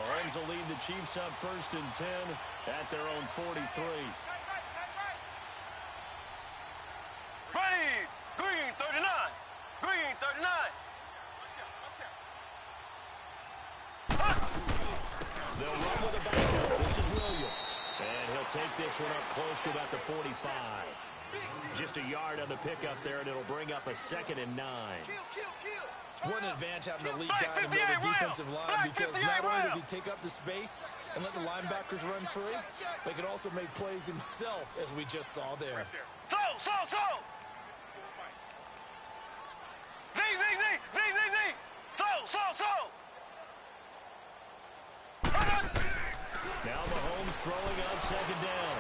Mahomes will lead the Chiefs up 1st and 10 at their own 43. Ready, green 39, green 39. They'll run with a backup. This is Williams. And he'll take this one up close to about the 45. Just a yard on the pickup there, and it'll bring up a 2nd and 9. What an advantage having the lead guy to build a defensive line, because not only does he take up the space and let the linebackers run free, but he can also make plays himself, as we just saw there. Slow! Slow! Now Mahomes throwing on 2nd down.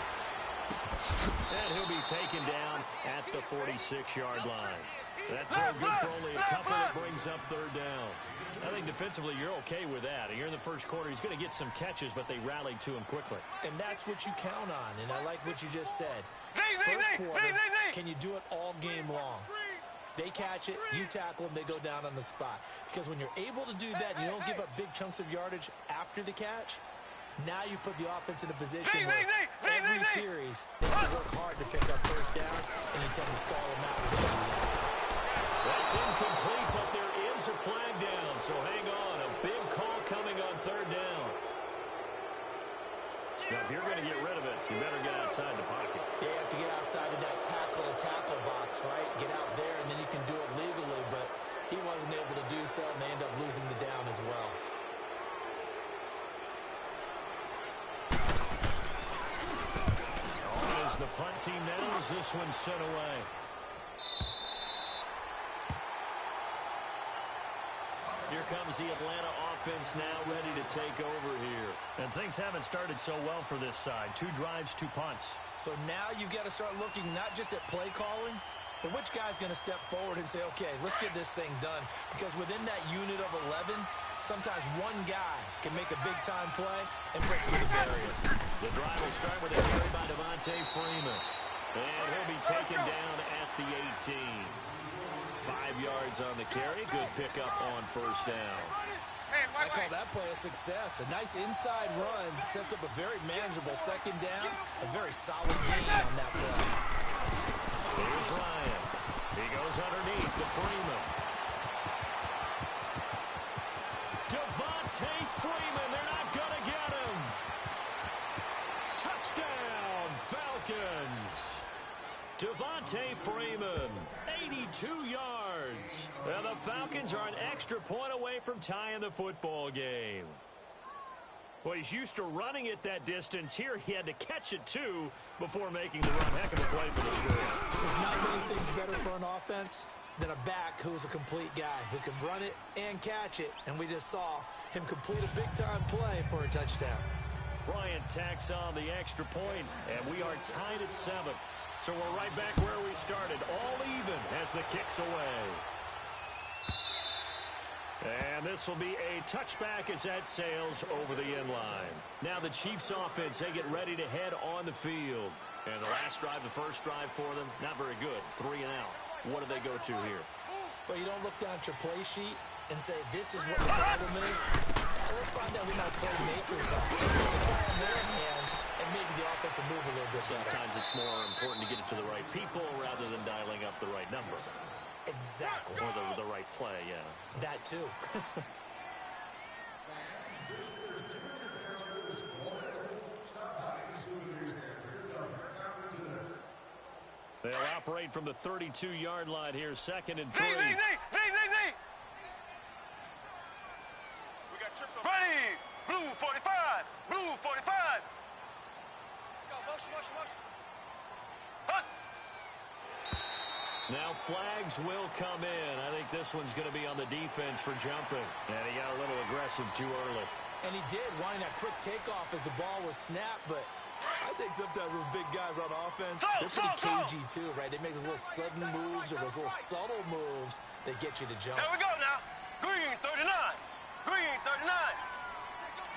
And he'll be taken down at the 46-yard line. That's all good for only a couple. That brings up 3rd down. I think defensively you're okay with that. Here in the first quarter, he's going to get some catches, but they rallied to him quickly. And that's what you count on, and I like what you just said. First quarter, can you do it all game long? They catch it, you tackle them, they go down on the spot. Because when you're able to do that, and you don't give up big chunks of yardage after the catch, now you put the offense in a position where every series they have to work hard to pick up 1st downs, and you tend to stall them out with that. That's incomplete, but there is a flag down, so hang on. A big call coming on 3rd down. Now, if you're going to get rid of it, you better get outside the pocket. Yeah, you have to get outside of that tackle-to-tackle box, right? Get out there, and then you can do it legally, but he wasn't able to do so, and they end up losing the down as well. As the punt team knows, this one's sent away. Here comes the Atlanta offense now ready to take over here. And things haven't started so well for this side. 2 drives, 2 punts. So now you've got to start looking not just at play calling, but which guy's going to step forward and say, okay, let's get this thing done. Because within that unit of 11, sometimes one guy can make a big-time play and break through the barrier. The drive will start with a carry by Devontae Freeman. And he'll be taken down at the 18. 5 yards on the carry. Good pickup on 1st down. I call that play a success. A nice inside run sets up a very manageable 2nd down. A very solid gain on that play. Here's Ryan. He goes underneath to Freeman. Devontae Freeman. They're not going to get him. Touchdown, Falcons. Devontae Freeman, 82 yards. And the Falcons are an extra point away from tying the football game. Well, he's used to running it that distance. Here he had to catch it, too, before making the run. Heck of a play for the score. There's not many things better for an offense than a back who's a complete guy who can run it and catch it. And we just saw him complete a big-time play for a touchdown. Bryant tacks on the extra point, and we are tied at 7. So we're right back where we started, all even as the kick's away. And this will be a touchback as that sails over the end line. Now the Chiefs offense, they get ready to head on the field. And the last drive, the first drive for them, not very good. 3 and out. What do they go to here? Well, you don't look down at your play sheet and say, this is what the problem is. Let's find out who my playmakers are. Get the ball in their hands, and maybe the offense will move a little bit better. Sometimes it's more important to get it to the right people rather than dialing up the right number. Exactly. Or the right play, yeah. That too. They'll operate from the 32-yard line here, 2nd and 3. Ready, blue 45, blue 45. Hunt. Now flags will come in. I think this one's going to be on the defense for jumping. And he got a little aggressive too early. And he did, wanting that quick takeoff as the ball was snapped, but I think sometimes those big guys on offense, they're pretty cagey too, right? They make those little sudden moves or those little subtle moves that get you to jump. There we go now. Green 39. Green 39.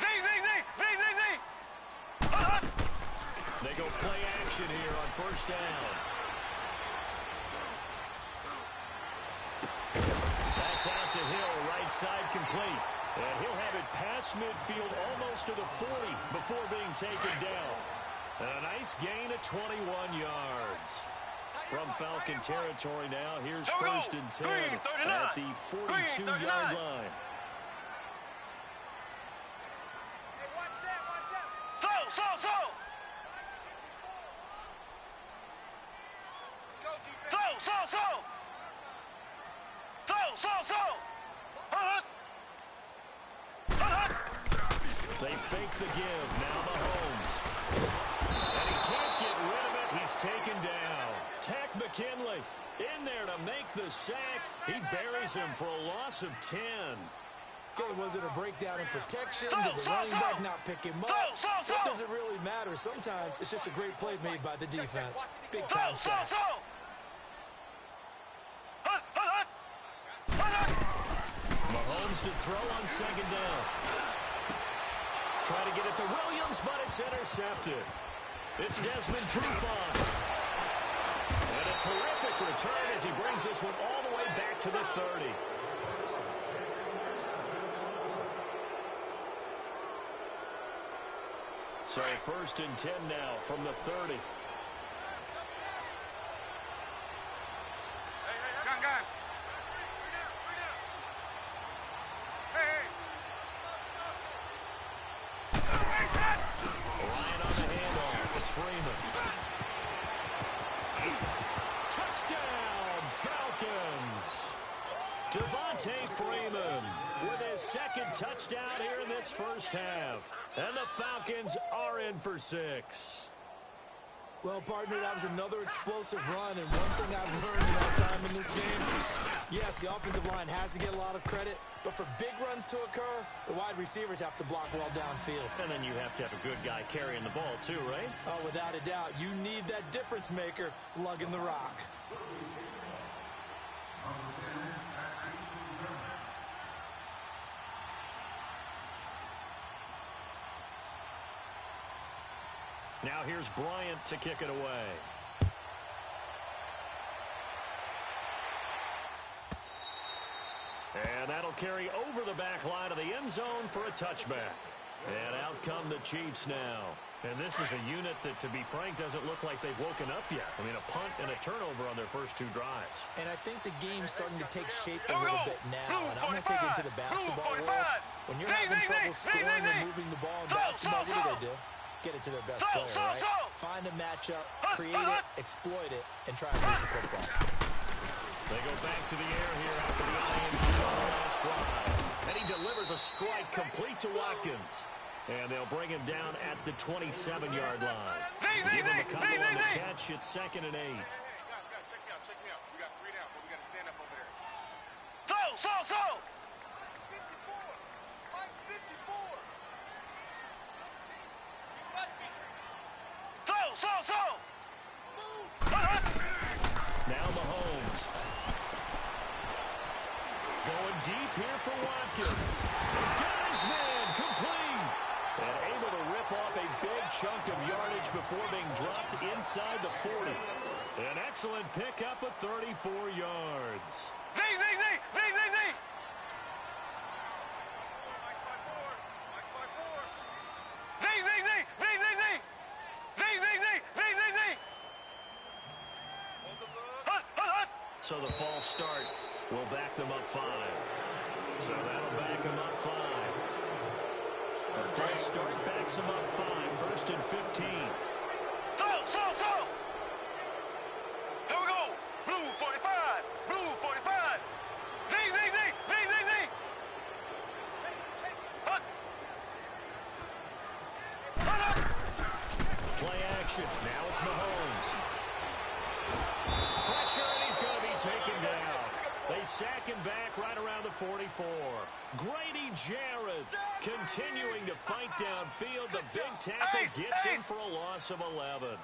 Z. They go play action here on 1st down. That's out to Hill, right side complete. And he'll have it past midfield almost to the 40 before being taken down. And a nice gain of 21 yards. From Falcon territory now, here's first and 10 at the 42-yard line. They fake the give. Now Mahomes. And he can't get rid of it. He's taken down. Tack McKinley in there to make the sack. He buries him for a loss of 10. Okay, was it a breakdown in protection? Did the running back not pick him up? It doesn't really matter. Sometimes it's just a great play made by the defense. Big time sack. Mahomes to throw on second down. Try to get it to Williams, but it's intercepted. It's Desmond Trufant. And a terrific return as he brings this one all the way back to the 30. So first and 10 now from the 30. Devontae Freeman with his second touchdown here in this first half. And the Falcons are in for 6. Well, partner, that was another explosive run. And one thing I've learned in our time in this game, yes, the offensive line has to get a lot of credit. But for big runs to occur, the wide receivers have to block well downfield. And then you have to have a good guy carrying the ball too, right? Oh, without a doubt. You need that difference maker lugging the rock. Now here's Bryant to kick it away. And that'll carry over the back line of the end zone for a touchback. And out come the Chiefs now. And this is a unit that, to be frank, doesn't look like they've woken up yet. I mean, a punt and a turnover on their first 2 drives. And I think the game's starting to take shape a little bit now. And I'm going to take it to the basketball world. When you're having trouble scoring and moving the ball in basketball, what do? Get it to their best player, right? Find a matchup, create it, exploit it, and try and move the football. They go back to the air here after the INT on the last drive. And he delivers a strike complete to Watkins. And they'll bring him down at the 27-yard line. Give him a couple on the catch. It's 2nd and 8. Check me out. We got 3 down, but we got to stand up over there. So! 54! Now Mahomes. Going deep here for Watkins. Got his man complete. And able to rip off a big chunk of yardage before being dropped inside the 40. An excellent pickup of 34 yards. So the false start will back them up 5. So that'll back them up 5. The false start backs them up 5. First and 15. Here we go. Blue 45. Play action. Now it's Mahomes. Pressure, and he's going to be taken down. They sack him back right around the 44. Grady Jarrett continuing to fight downfield. The big tackle gets him for a loss of 11.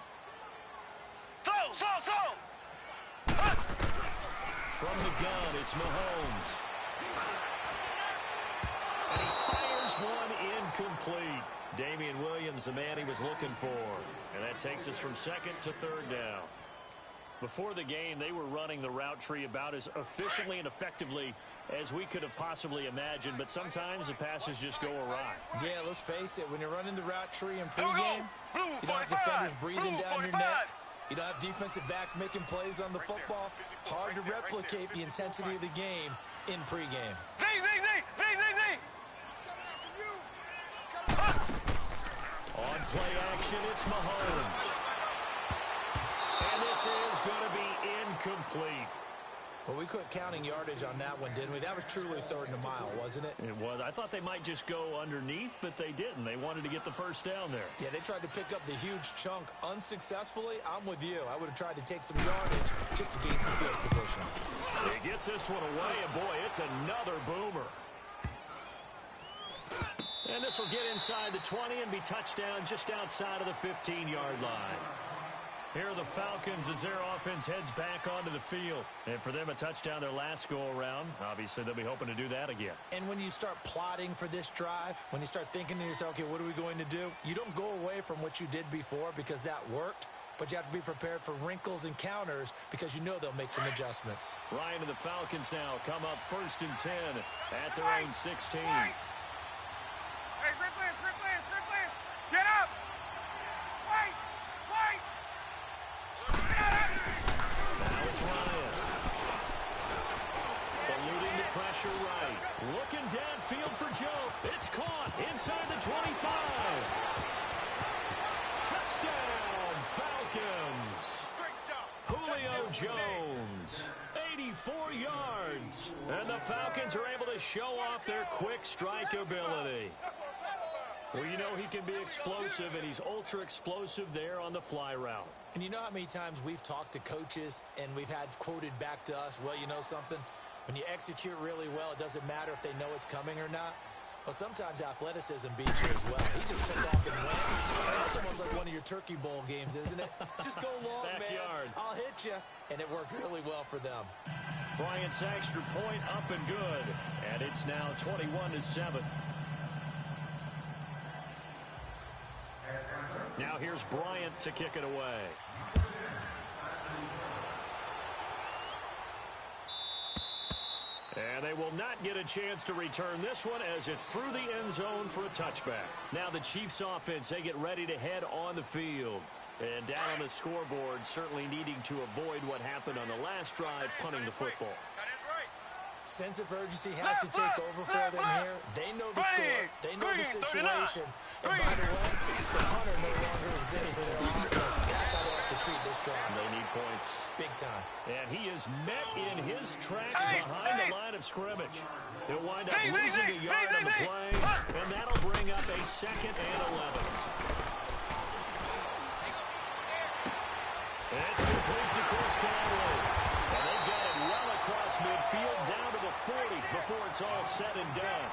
From the gun, it's Mahomes. And he fires one incomplete. Damian Williams, the man he was looking for. And that takes us from 2nd to 3rd down. Before the game, they were running the route tree about as efficiently and effectively as we could have possibly imagined, but sometimes the passes just go awry. Yeah, let's face it. When you're running the route tree in pregame, you don't have defenders breathing down your neck. You don't have defensive backs making plays on the football. Hard to replicate the intensity of the game in pregame. On play action, it's Mahomes. And this is going to be incomplete. Well, we quit counting yardage on that one, didn't we? That was truly 3rd and a mile, wasn't it? It was. I thought they might just go underneath, but they didn't. They wanted to get the first down there. Yeah, they tried to pick up the huge chunk unsuccessfully. I'm with you. I would have tried to take some yardage just to gain some field position. He gets this one away, and boy, it's another boomer. And this will get inside the 20 and be touchdown just outside of the 15-yard line. Here are the Falcons as their offense heads back onto the field. And for them, a touchdown their last go-around. Obviously, they'll be hoping to do that again. And when you start plotting for this drive, when you start thinking to yourself, okay, what are we going to do? You don't go away from what you did before because that worked. But you have to be prepared for wrinkles and counters because you know they'll make some adjustments. Ryan and the Falcons now come up 1st and 10 at their own 16. Hey, Ripley, get up! Wait! Now it's Ryan. Saluting the pressure right. Looking downfield for Joe. It's caught inside the 25. Touchdown, Falcons. Great job. Julio Jones, 84 yards. And the Falcons are able to show off their quick strike ability. Well, you know he can be explosive, and he's ultra-explosive there on the fly route. And you know how many times we've talked to coaches and we've had quoted back to us, well, you know something? When you execute really well, it doesn't matter if they know it's coming or not. Well, sometimes athleticism beats you as well. He just took off and went. That's almost like one of your Turkey Bowl games, isn't it? Just go long, Backyard. man. I'll hit you. And it worked really well for them. Bryant's extra point up and good. And it's now 21-7. Now here's Bryant to kick it away. And they will not get a chance to return this one as it's through the end zone for a touchback. Now the Chiefs offense, they get ready to head on the field. And down on the scoreboard, certainly needing to avoid what happened on the last drive, punting the football. Sense of urgency has to take over for them here. They know the score. They know the situation. And by the way, the punter no longer exists for their offense. That's how they have to treat this drive. They need points. Big time. And he is met in his tracks behind the line of scrimmage. He'll wind up losing a yard on the play, and that'll bring up a 2nd and 11. It's complete to Chris Conley. And they've got it well across midfield down to the 40 before it's all said and done.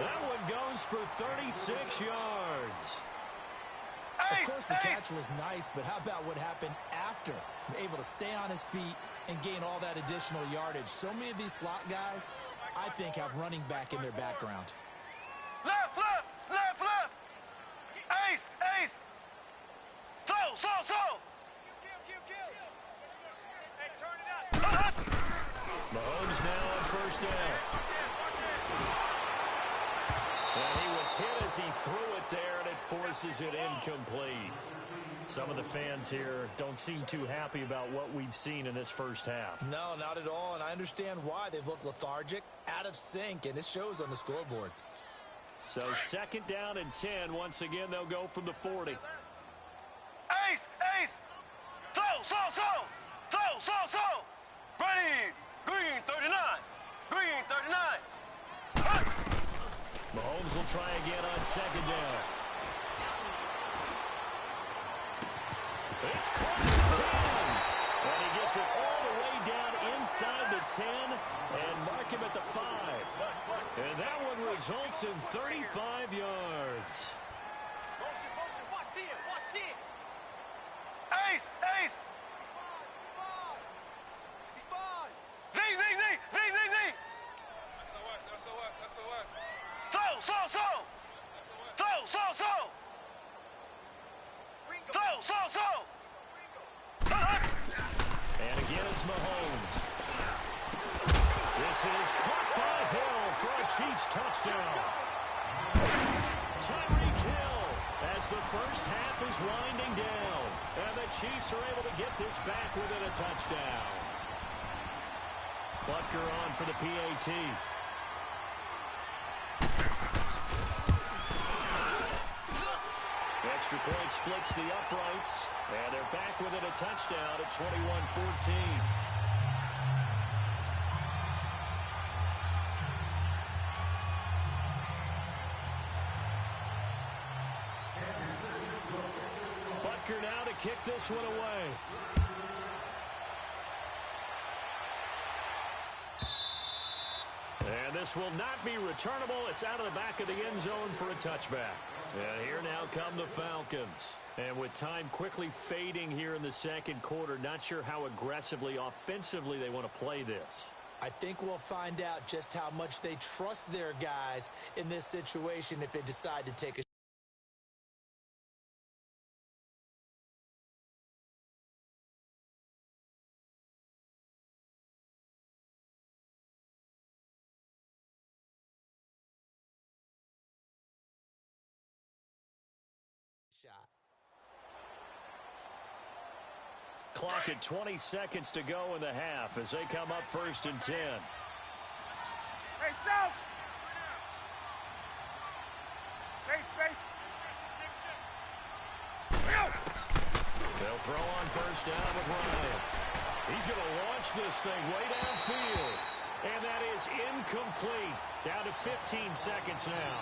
That one goes for 36 yards. Of course, the catch was nice, but how about what happened after? Able to stay on his feet and gain all that additional yardage. So many of these slot guys, I think, have running back in their background. Left! Ace! So! Hey, turn it up! Mahomes now on 1st down. And he was hit as he threw it there, and it forces it incomplete. Some of the fans here don't seem too happy about what we've seen in this first half. No, not at all, and I understand why. They've looked lethargic, out of sync, and it shows on the scoreboard. So 2nd down and 10. Once again, they'll go from the 40. Ace! So! Ready! Green 39! Mahomes will try again on 2nd down. It's caught at the 10. And he gets it all the way down inside the 10 and mark him at the 5. And that one results in 35 yards. Motion, watch 10! Ace! So! And again, it's Mahomes. This is caught by Chiefs touchdown. Tyreek Hill as the first half is winding down. And the Chiefs are able to get this back within a touchdown. Butker on for the PAT. Extra point splits the uprights. And they're back within a touchdown at 21-14. Butker now to kick this one away. And this will not be returnable. It's out of the back of the end zone for a touchback. And here now come the Falcons. And with time quickly fading here in the second quarter, not sure how aggressively, offensively they want to play this. I think we'll find out just how much they trust their guys in this situation if they decide to take a shot. Clock at 20 seconds to go in the half as they come up 1st and 10. Hey, South! Space. They'll throw on 1st down with Ryan. He's going to launch this thing way downfield. And that is incomplete. Down to 15 seconds now.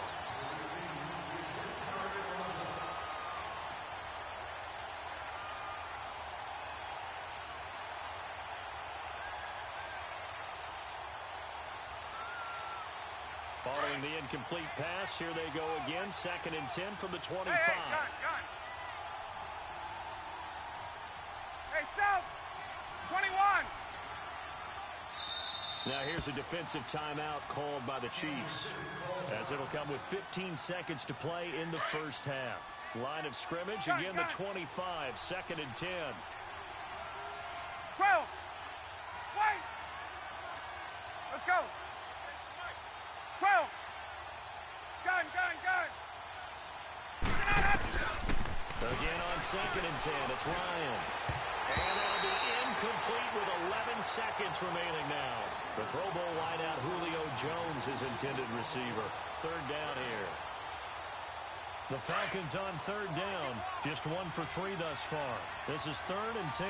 Following the incomplete pass, here they go again. 2nd and 10 from the 25. Gun. Hey, South! 21! Now here's a defensive timeout called by the Chiefs, as it'll come with 15 seconds to play in the first half. Line of scrimmage, again the 25, 2nd and 10. 12! Wait! Let's go! 12! Gun! Again on 2nd and 10, it's Ryan. And that'll be incomplete with 11 seconds remaining now. The Pro Bowl wideout Julio Jones is intended receiver. 3rd down here. The Falcons on 3rd down. Just 1 for 3 thus far. This is 3rd and 10.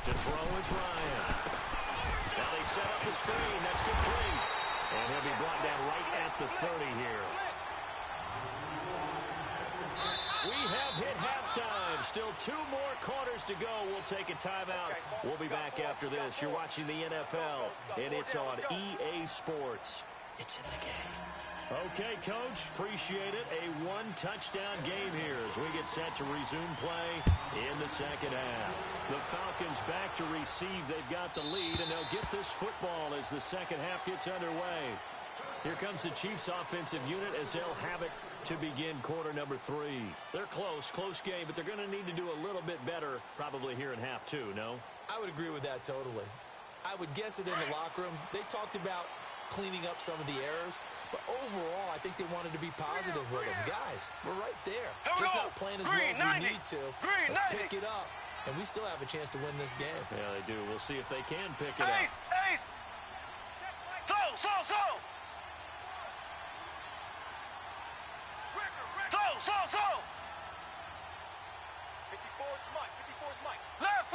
To throw is Ryan. Now they set up the screen. That's complete. And he'll be brought down right at the 30 here. We have hit halftime. Still 2 more quarters to go. We'll take a timeout. We'll be back after this. You're watching the NFL, and it's on EA Sports. It's in the game. Okay, Coach. Appreciate it. A 1-touchdown game here as we get set to resume play in the second half. The Falcons back to receive. They've got the lead, and they'll get this football as the second half gets underway. Here comes the Chiefs offensive unit as they'll have it to begin quarter number 3. They're close game, but they're going to need to do a little bit better probably here in half 2, no? I would agree with that totally. I would guess it in the locker room. They talked about cleaning up some of the errors, but overall, I think they wanted to be positive with them. Guys, we're right there. Just not playing as well as we need to. Let's pick it up, and we still have a chance to win this game. Yeah, they do. We'll see if they can pick it up. Ace! Slow! Slow! 54's Mike. Left!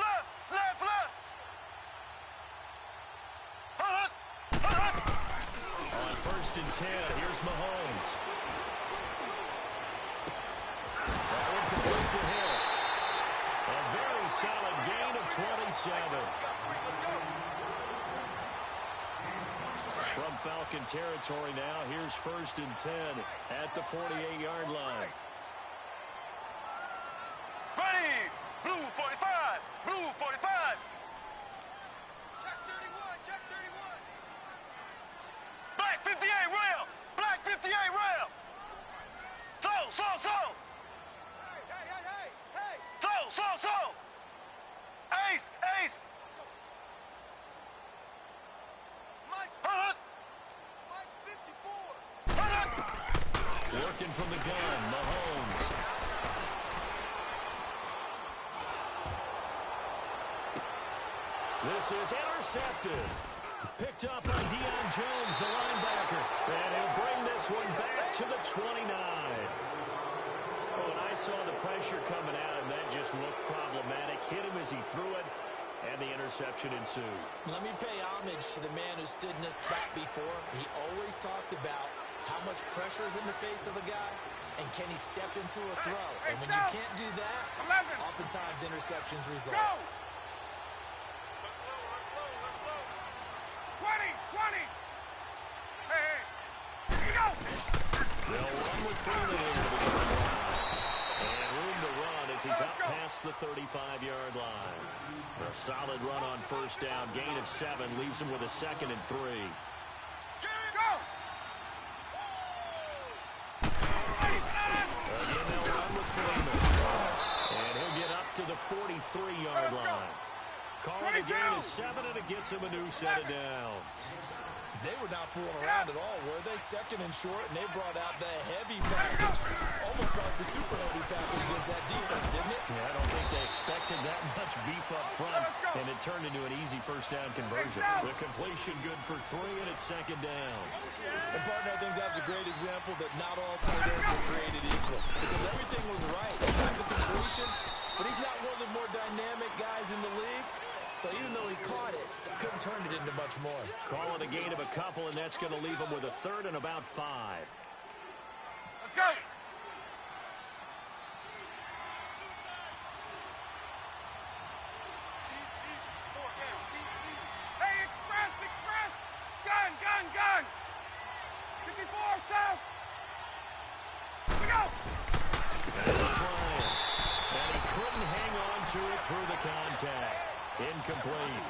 On 1st and 10, here's Mahomes. That one complete to Hill. A very solid gain of 27. From Falcon territory now, here's 1st and 10 at the 48-yard line. Ready! Blue 45! Check 31! Black 58 rail! Slow! Hey! Slow! Ace! from the gun, Mahomes. This is intercepted. Picked up by Deion Jones, the linebacker. And he'll bring this one back to the 29. Oh, and I saw the pressure coming out, and that just looked problematic. Hit him as he threw it, and the interception ensued. Let me pay homage to the man who stood in this spot before. He always talked about how much pressure is in the face of a guy, and can he step into a throw. And when you can't do that, oftentimes interceptions result. 20! Hey! Here we go! They'll run with Freeman into the goal line. And room to run as he's up past the 35-yard line. A solid run on first down. Gain of 7 leaves him with a 2nd and 3. Go! Again, they'll run with Freeman. And he'll get up to the 43-yard line. Calling a gain of 7, and it gets him a new set of downs. They were not fooling around at all, were they? 2nd and short, and they brought out the heavy package. Almost like the super heavy package against that defense, didn't it? Yeah, I don't think they expected that much beef up front, and it turned into an easy first down conversion. The completion good for 3, and it's 2nd down. And, partner, I think that's a great example that not all tight ends are created equal, because everything was right. He got the completion, but he's not one of the more dynamic guys in the league. So even though he caught it, couldn't turn it into much more. Call it a gain of a couple, and that's going to leave him with a 3rd and about 5. Let's go! Hey, express! Gun! 54, south! Here we go! That's Ryan. And he couldn't hang on to it through the contact. Incomplete.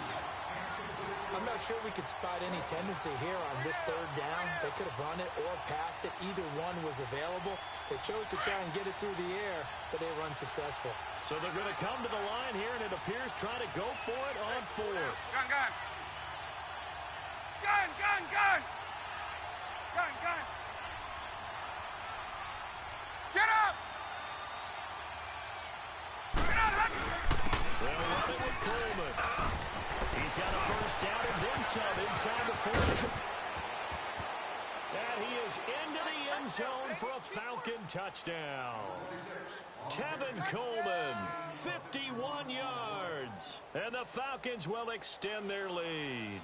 I'm not sure we could spot any tendency here on this 3rd down. They could have run it or passed it. Either one was available. They chose to try and get it through the air, but they were unsuccessful. So they're going to come to the line here, and it appears try to go for it on 4th. Gun! Get up! They'll run it with Coleman. He's got a first down and then some inside the 40. And he is into the end zone for a Falcon touchdown. Tevin Coleman, 51 yards. And the Falcons will extend their lead.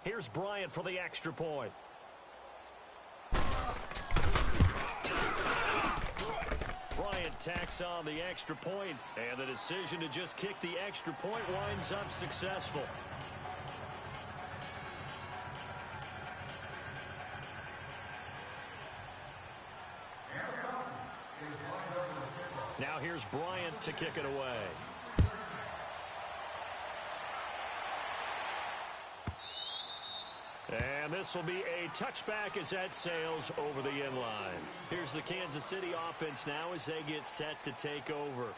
Here's Bryant for the extra point. Bryant tacks on the extra point, and the decision to just kick the extra point winds up successful. Now here's Bryant to kick it away. And this will be a touchback as that sails over the end line. Here's the Kansas City offense now as they get set to take over.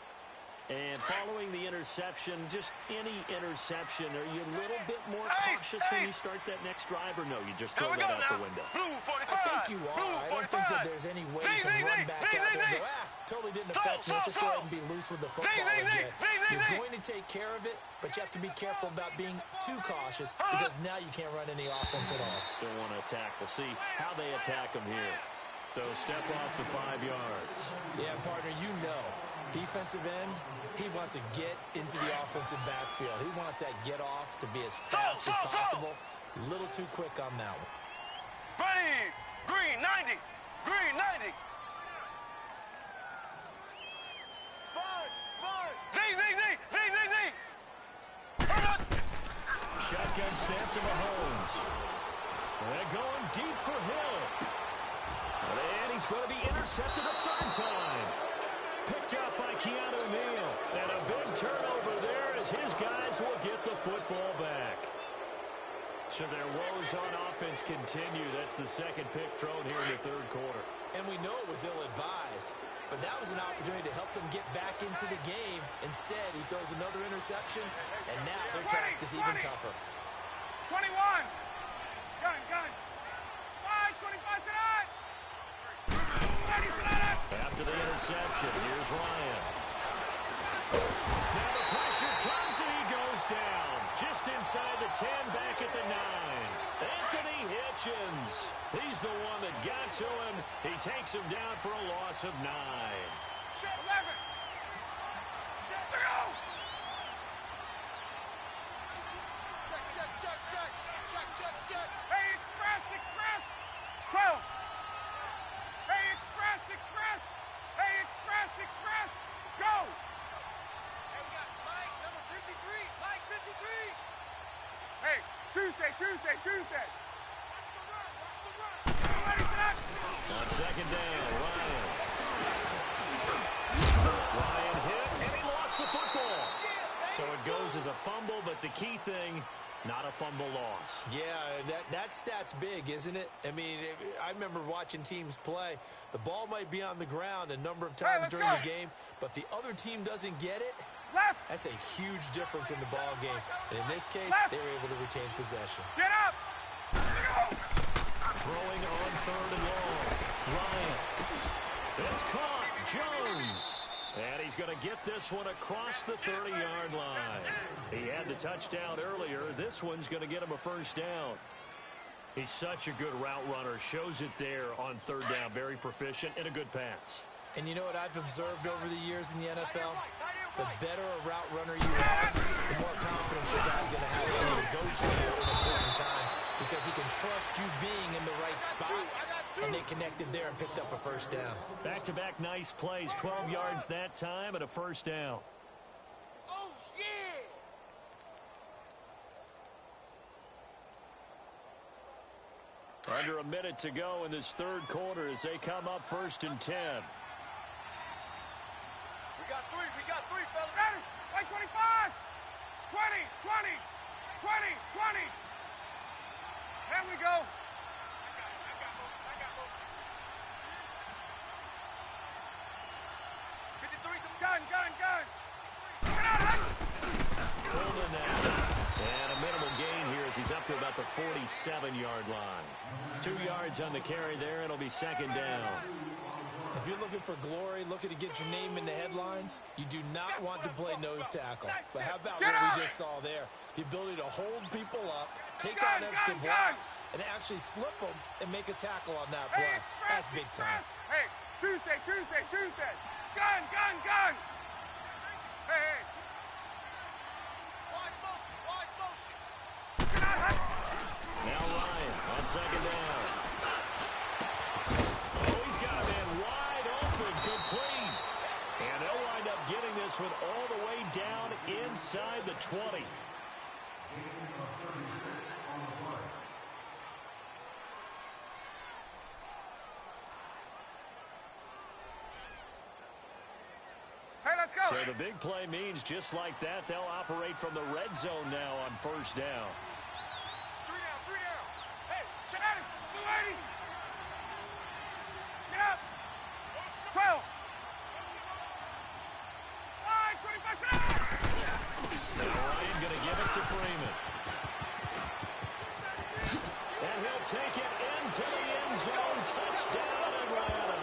And following the interception, just any interception, are you a little bit more cautious when you start that next drive, or no, you just throw that out the window? Blue 45. I think you are. I don't think that there's any way you can run back out there and go, totally didn't affect me. Let's just go ahead and be loose with the football again. You're going to take care of it, but you have to be careful about being too cautious because now you can't run any offense at all. Still want to attack. We'll see how they attack them here. So step off the 5 yards. Yeah, partner, you know, defensive end, he wants to get into the offensive backfield. He wants that get off to be as fast as possible. A little too quick on that one. Ready! Green 90! Green 90! Shotgun snap to Mahomes. They're going deep for Hill. And he's going to be intercepted a 3rd time. Picked up by Keanu Neal. And a big turnover there as his guys will get the football back. So their woes on offense continue. That's the 2nd pick thrown here in the 3rd quarter. And we know it was ill-advised, but that was an opportunity to help them get back into the game. Instead, he throws another interception, and now their task is even tougher. 21. Gun. 5, 25 tonight. After the interception, here's Ryan. Now the pressure comes and he goes down. Just inside the 10, back at the 9. Anthony Hitchens. He's the one that got to him. He takes him down for a loss of 9. Check 11. Check. Go. Check. Hey, express. 12. Hey, express. Hey, express. Go. Hey, we got Mike, number 53. Mike, 53. Hey, Tuesday. Watch the run. Ready for that? On second down, Ryan hit, and he lost the football. So it goes as a fumble, but the key thing, not a fumble loss. Yeah, that stat's big, isn't it? I mean, I remember watching teams play. The ball might be on the ground a number of times during the game, but the other team doesn't get it. Left. That's a huge difference in the ball game. And in this case, they were able to retain possession. Get up. Go. Throwing on third and long. Ryan. It's caught. Jones. And he's going to get this one across the 30-yard line. He had the touchdown earlier. This one's going to get him a first down. He's such a good route runner. Shows it there on third down. Very proficient and a good pass. And you know what I've observed over the years in the NFL? The better a route runner you are, the more confidence your guy's going to have to negotiate at important times because he can trust you being in the right spot. And they connected there and picked up a first down. Back-to-back nice plays. 12 yards that time and a first down. Oh, yeah! Under a minute to go in this third quarter as they come up 1st and 10. We got three, fellas. Ready? Wait, 25. 20. There we go. I got motion. 53, gun. Holding that. And a minimal gain here as he's up to about the 47-yard line. 2 yards on the carry there. It'll be second down. If you're looking for glory, looking to get your name in the headlines, you do not want to play nose tackle. But how about what we just saw there? The ability to hold people up, take on extra blocks, and actually slip them and make a tackle on that play. That's big time. Hey, Tuesday. Gun. Hey. Wide motion. Now Ryan on second down. Oh, he's got a man wide open, complete. And they'll wind up getting this one all the way down inside the 20. Hey, let's go. So the big play means just like that, they'll operate from the red zone now on first down. Three down. Hey, check out it. 280. Get up. 12. 5, 25. Now Ryan going to give it to Freeman. And he'll take it into the end zone. Touchdown, Atlanta.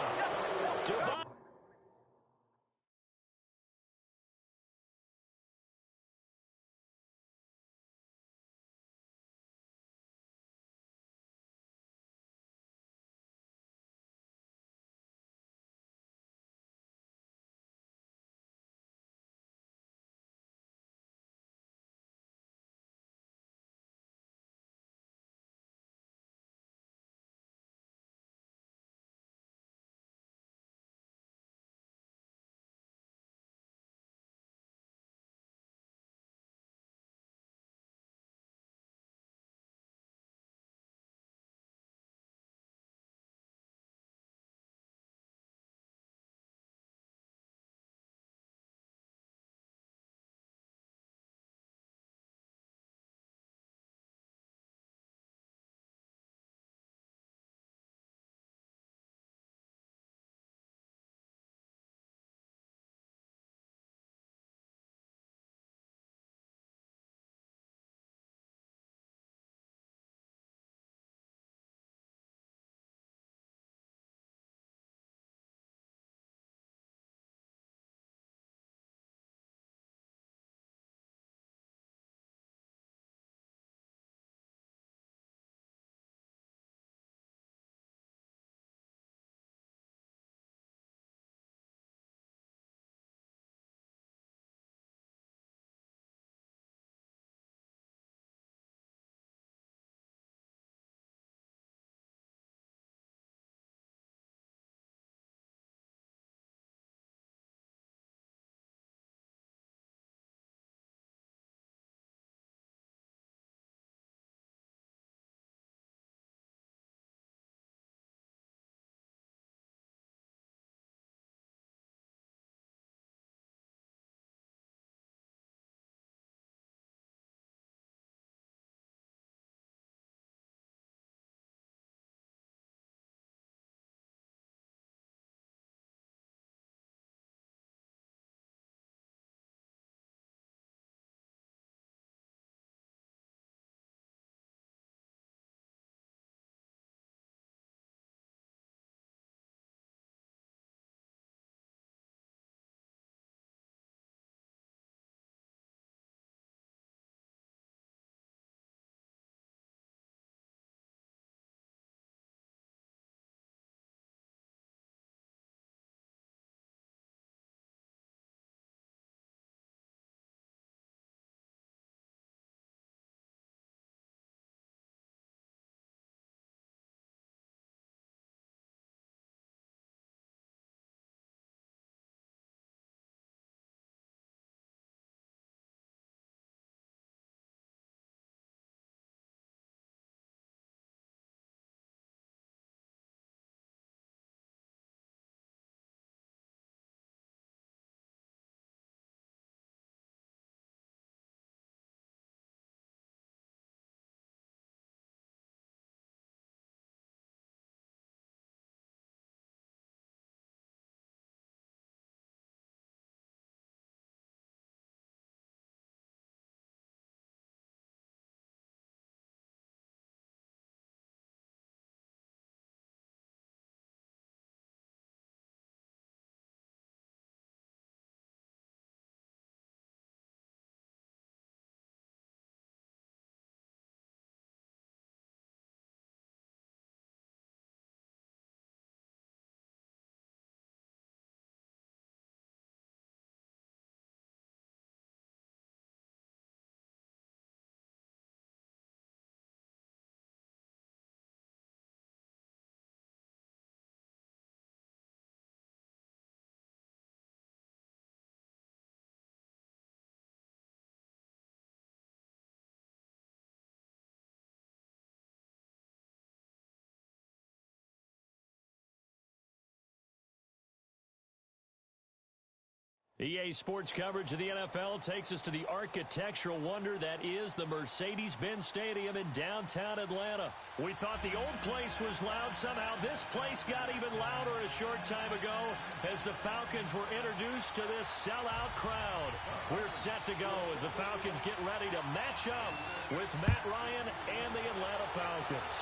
EA Sports coverage of the NFL takes us to the architectural wonder that is the Mercedes-Benz Stadium in downtown Atlanta. We thought the old place was loud. Somehow this place got even louder a short time ago as the Falcons were introduced to this sellout crowd. We're set to go as the Falcons get ready to match up with Matt Ryan and the Atlanta Falcons.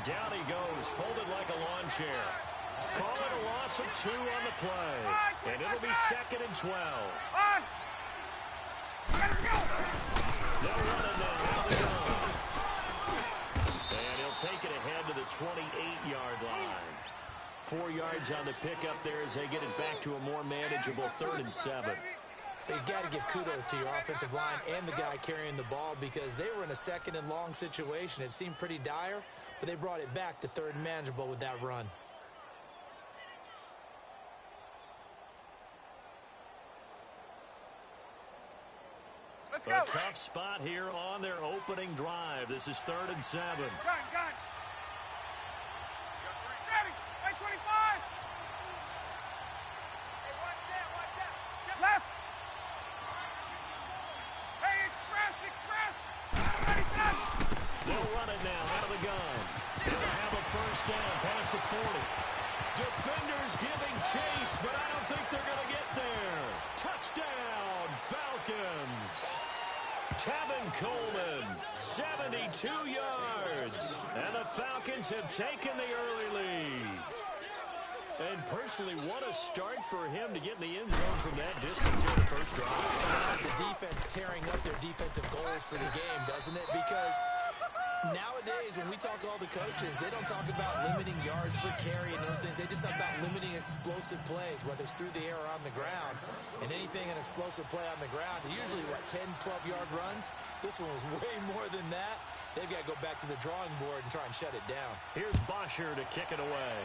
Down he goes, folded like a lawn chair. Call it a loss of 2 on the play. And it'll be 2nd and 12. No running now out of the gun. And he'll take it ahead to the 28-yard line. 4 yards on the pickup there as they get it back to a more manageable 3rd and 7. You've got to give kudos to your offensive line and the guy carrying the ball because they were in a 2nd and long situation. It seemed pretty dire, but they brought it back to 3rd and manageable with that run. Let's go. A tough spot here on their opening drive. This is 3rd and 7. Gun. Ready. 25. Hey, watch that. Left. They'll run it now out of the gun. They'll have a first down past the 40. Defenders giving chase, but I don't think they're going to get there. Touchdown, Falcons. Tevin Coleman, 72 yards. And the Falcons have taken the early lead. And personally, what a start for him to get in the end zone from that distance here in the first drive. The defense tearing up their defensive goals for the game, doesn't it? Because nowadays, when we talk to all the coaches, they don't talk about limiting yards per carry and those things. They just talk about limiting explosive plays, whether it's through the air or on the ground. And anything an explosive play on the ground, usually, 10, 12-yard runs? This one was way more than that. They've got to go back to the drawing board and try and shut it down. Here's Bosher to kick it away.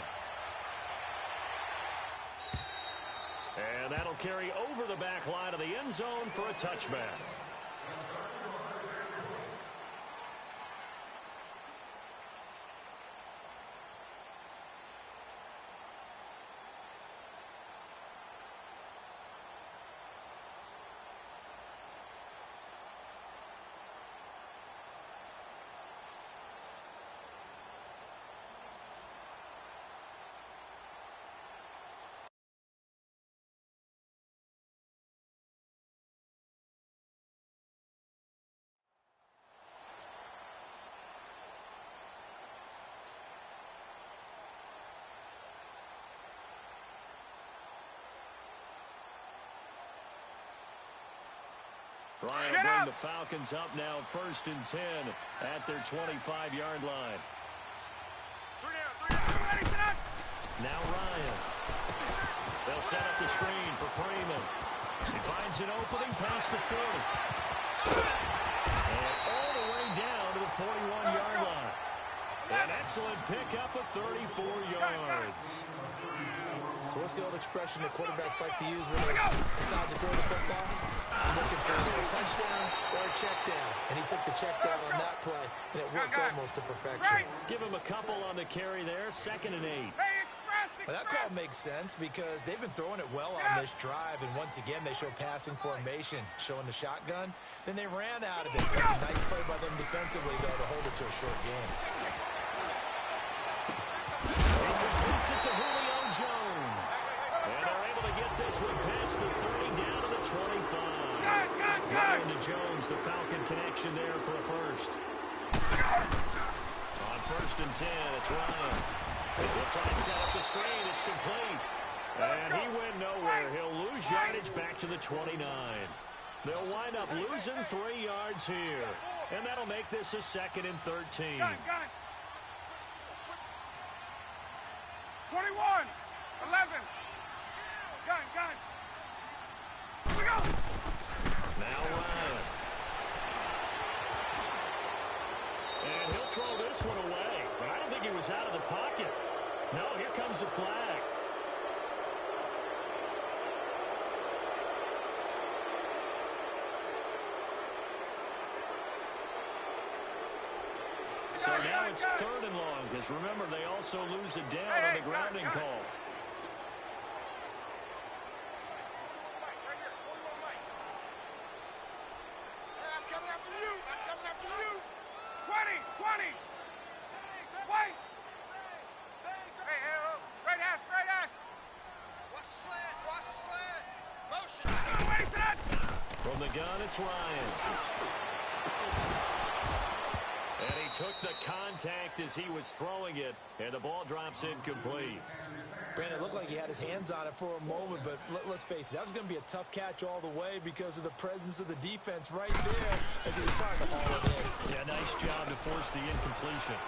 And that'll carry over the back line of the end zone for a touchback. Ryan will bring the Falcons up now, 1st and 10 at their 25-yard line. Now Ryan. They'll set up the screen for Freeman. He finds an opening past the 40. And all the way down to the 41-yard line. An excellent pickup of 34 yards. So what's the old expression that quarterbacks like to use when they decide to throw the football? I'm looking for a touchdown or a check down. And he took the check down on that play, and it worked almost to perfection. Give him a couple on the carry there, 2nd and 8. Well, that call makes sense because they've been throwing it well on this drive, and once again, they show passing formation, showing the shotgun. Then they ran out of it. That's a nice play by them defensively, though, to hold it to a short game. He completes it to Julio Jones. And they're able to get this one past the 30 down to the 25. Ryan to Jones, the Falcon connection there for a first. On 1st and 10, it's Ryan. He'll try and set up the screen. It's complete. And he went nowhere. He'll lose yardage back to the 29. They'll wind up losing 3 yards here. And that'll make this a 2nd and 13. 21, 11. Gun. Here we go. Now Ryan. And he'll throw this one away. But I don't think he was out of the pocket. No, here comes the flag. So now it's 3rd and long, because remember, they also lose it down on the grounding call. Right here, 41 Mike. Hey, I'm coming after you. 20. Wait. Hey, right ass. Watch the slant. Motion. From the gun, it's Ryan. And he took the contact as he was throwing it, and the ball drops incomplete. Brandon, it looked like he had his hands on it for a moment, but let's face it, that was going to be a tough catch all the way because of the presence of the defense right there as he was trying to haul it in. Yeah, nice job to force the incompletion.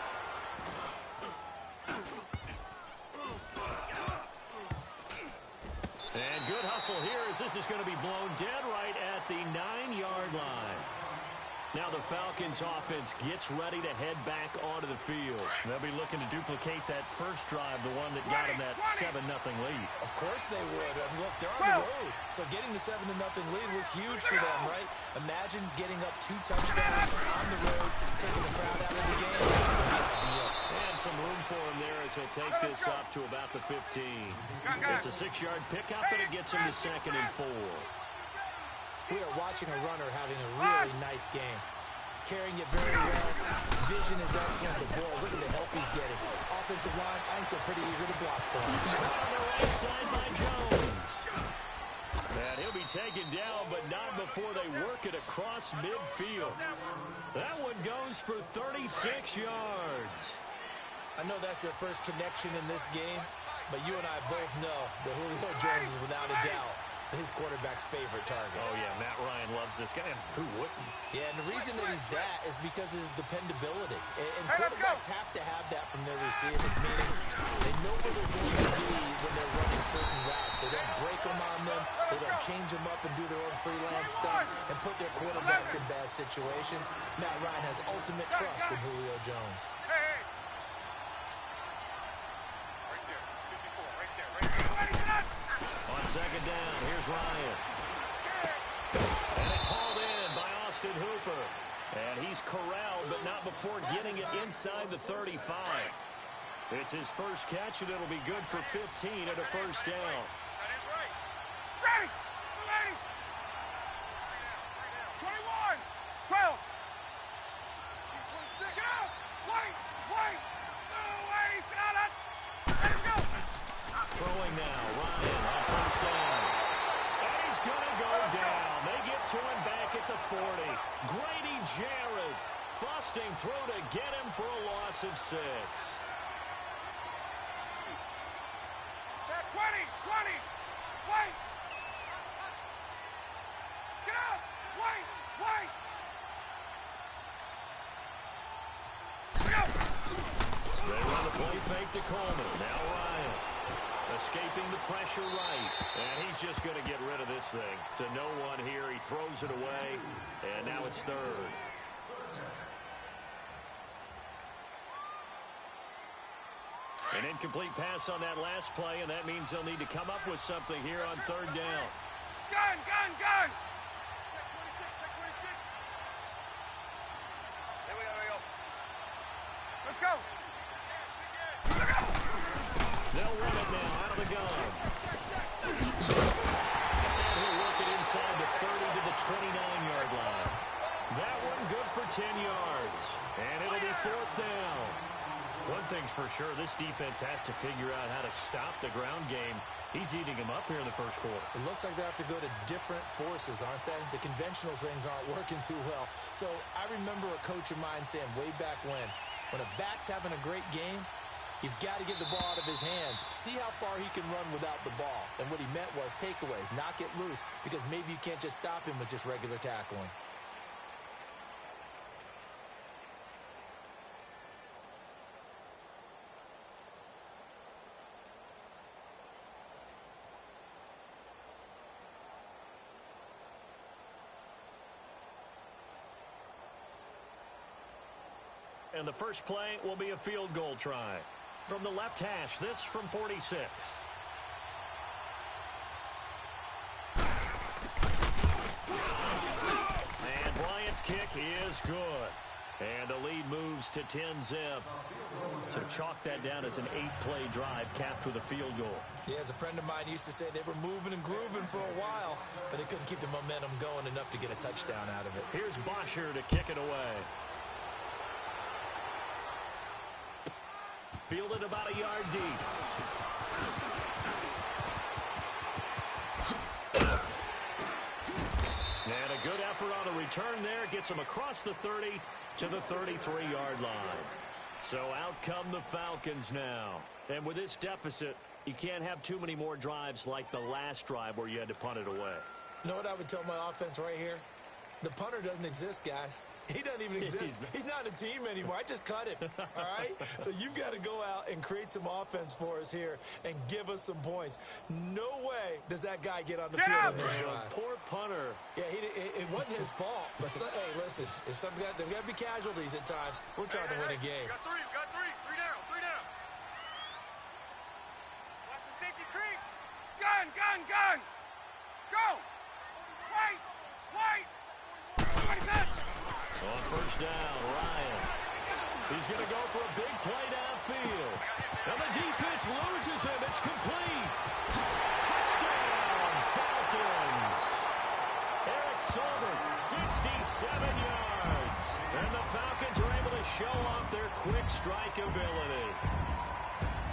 And good hustle here as this is going to be blown dead right at the 9-yard line. Now the Falcons offense gets ready to head back onto the field. They'll be looking to duplicate that first drive, the one that got them that 7-0 lead. Of course they would. I mean, look, they're on the road. So getting the 7-0 lead was huge for them, right? Imagine getting up 2 touchdowns on the road, taking the crowd out of the game. Ideal. And some room for him there as he'll take this up to about the 15. It's a 6-yard pickup, and it gets him to 2nd and 4. We are watching a runner having a really nice game. Carrying it very well. Vision is excellent. But boy, look at the help he's getting. Offensive line, I think they're pretty eager to block for him. On the right side by Jones. And he'll be taken down, but not before they work it across midfield. That one goes for 36 yards. I know that's their first connection in this game, but you and I both know that Julio Jones is without a doubt his quarterback's favorite target. Oh, yeah, Matt Ryan loves this guy. Who wouldn't? Yeah, and the reason that he's that is because of his dependability. And quarterbacks have to have that from their receivers, meaning they know where they're going to be when they're running certain routes. They don't break them on them. They don't change them up and do their own freelance stuff and put their quarterbacks in bad situations. Matt Ryan has ultimate trust in Julio Jones. On 2nd down, here's Ryan. And it's hauled in by Austin Hooper. And he's corralled, but not before getting it inside the 35. It's his first catch, and it'll be good for 15 at a first down. That is right. Ready. 21, 12. 26. Get out. Wait. No way. Sit out. Let's go. Throwing now, Ryan on 1st down. And he's going to go down. They get to him back at the 40. Grady Jarrett busting through to get him for a loss of 6. 20. Wait. Get out. Wait. They run the play fake to Coleman. Now Ryan. Escaping the pressure right. And he's just going to get rid of this thing. To no one here. He throws it away. And now it's 3rd. An incomplete pass on that last play, and that means they'll need to come up with something here on 3rd down. Gun. Check 26. There we go. Let's go. They'll run it now out of the gun. And he'll work it inside the 30 to the 29-yard line. That one good for 10 yards. And it'll be 4th down. One thing's for sure, this defense has to figure out how to stop the ground game. He's eating him up here in the first quarter. It looks like they have to go to different forces, aren't they? The conventional things aren't working too well. So I remember a coach of mine saying way back when a back's having a great game, you've got to get the ball out of his hands. See how far he can run without the ball. And what he meant was takeaways, knock it loose, because maybe you can't just stop him with just regular tackling. And the first play will be a field goal try. From the left hash, this from 46. And Bryant's kick is good. And the lead moves to 10-zip. So chalk that down as an 8-play drive capped with a field goal. Yeah, as a friend of mine used to say, they were moving and grooving for a while, but they couldn't keep the momentum going enough to get a touchdown out of it. Here's Bosher to kick it away. Fielded about a yard deep. And a good effort on a return there. Gets him across the 30 to the 33-yard line. So out come the Falcons now. And with this deficit, you can't have too many more drives like the last drive where you had to punt it away. You know what I would tell my offense right here? The punter doesn't exist, guys. He doesn't even exist. He's not a team anymore. I just cut him, all right? So you've got to go out and create some offense for us here and give us some points. No way does that guy get on the field on this drive. Poor punter. Yeah, it wasn't his fault. But, hey, listen, there's got to be casualties at times. We're trying to win a game. We got three. Three down. Watch the safety creep. Gun. Go. Wait. On first down, Ryan. He's going to go for a big play downfield. And the defense loses him. It's complete. Touchdown, Falcons. Eric Silver, 67 yards. And the Falcons are able to show off their quick strike ability.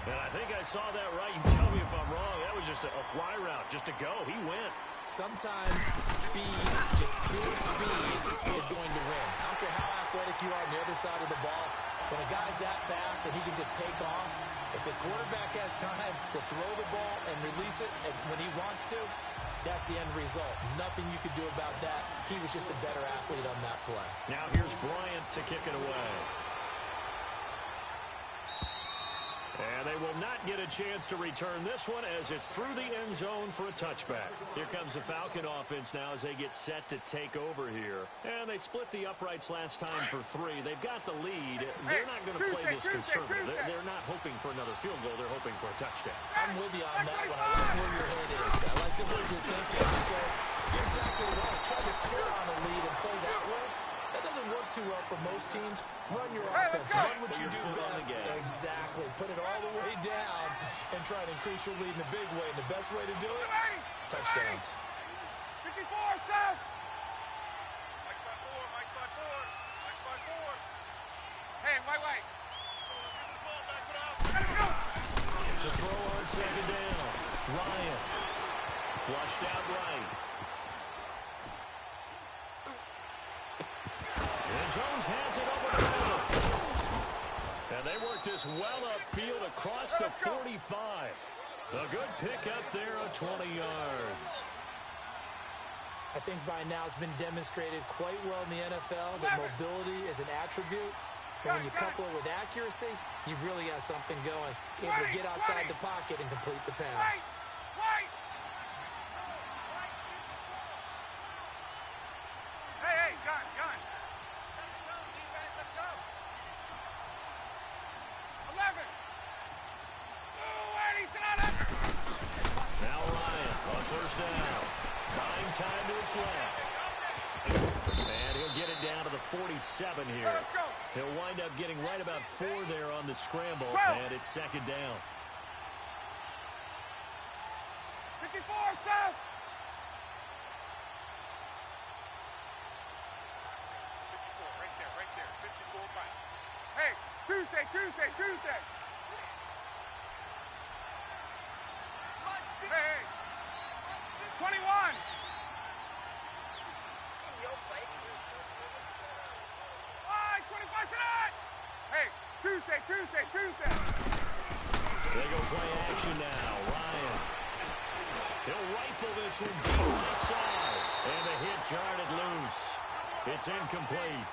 And I think I saw that right. You tell me if I'm wrong. That was just a fly route, just to go. He went. Sometimes speed, just pure speed, is going to win. I don't care how athletic you are on the other side of the ball. When a guy's that fast and he can just take off, if the quarterback has time to throw the ball and release it when he wants to, that's the end result. Nothing you could do about that. He was just a better athlete on that play. Now here's Bryant to kick it away. And they will not get a chance to return this one as it's through the end zone for a touchback. Here comes the Falcon offense now as they get set to take over here. And they split the uprights last time for 3. They've got the lead. They're not going to play this conservative. They're not hoping for another field goal. They're hoping for a touchdown. I'm with you on that one. I like where your head is. I like the way you're thinking because you're exactly right. Try to sit on a lead and play that way. That doesn't work too well for most teams. Run your offense. Run what you do best. Exactly. Put it all the way down and try to increase your lead in a big way. And the best way to do it, touchdowns. 54, South. Mike 5-4. Hey, wait. Get this ball back, put out. Let him go. To throw on second down. Ryan. Flushed out right. And Jones has it over the middle. And they work this well upfield across the 45. A good pickup there of 20 yards. I think by now it's been demonstrated quite well in the NFL that mobility is an attribute. And when you couple it with accuracy, you've really got something going. Able to get outside the pocket and complete the pass. Hey, gun. Now Ryan on first down. Buying time to his left. And he'll get it down to the 47 here. He'll wind up getting right about 4 there on the scramble. And it's second down. 54, South. 54, right there. 54 right. Hey, Tuesday. Hey. 21. In your face. 25 tonight. Hey, Tuesday. They go play action now. Ryan. He'll rifle this one deep right side. And the hit jarred it loose. It's incomplete.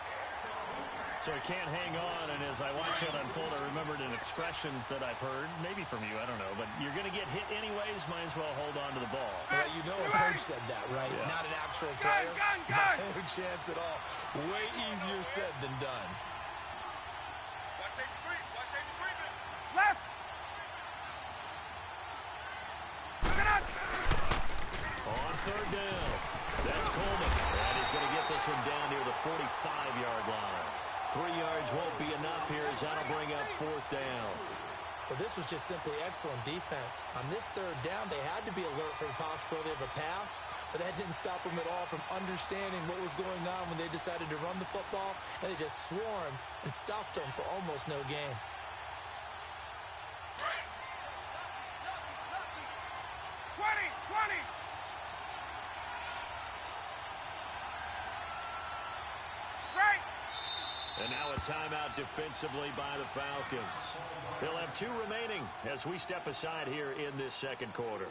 So he can't hang on, and as I watch that unfold, I remembered an expression that I've heard, maybe from you, I don't know, but you're going to get hit anyways, might as well hold on to the ball. Well, you know a coach said that, right? Yeah. Not an actual player. Gun. No chance at all. Way easier said than done. Watch safety three. Left. On third down. That's Coleman. And he's going to get this one down near the 45-yard line. 3 yards won't be enough here as that'll bring up fourth down. Well, this was just simply excellent defense. On this third down, they had to be alert for the possibility of a pass, but that didn't stop them at all from understanding what was going on when they decided to run the football, and they just swarmed and stuffed them for almost no gain. And now a timeout defensively by the Falcons. They'll have 2 remaining as we step aside here in this second quarter.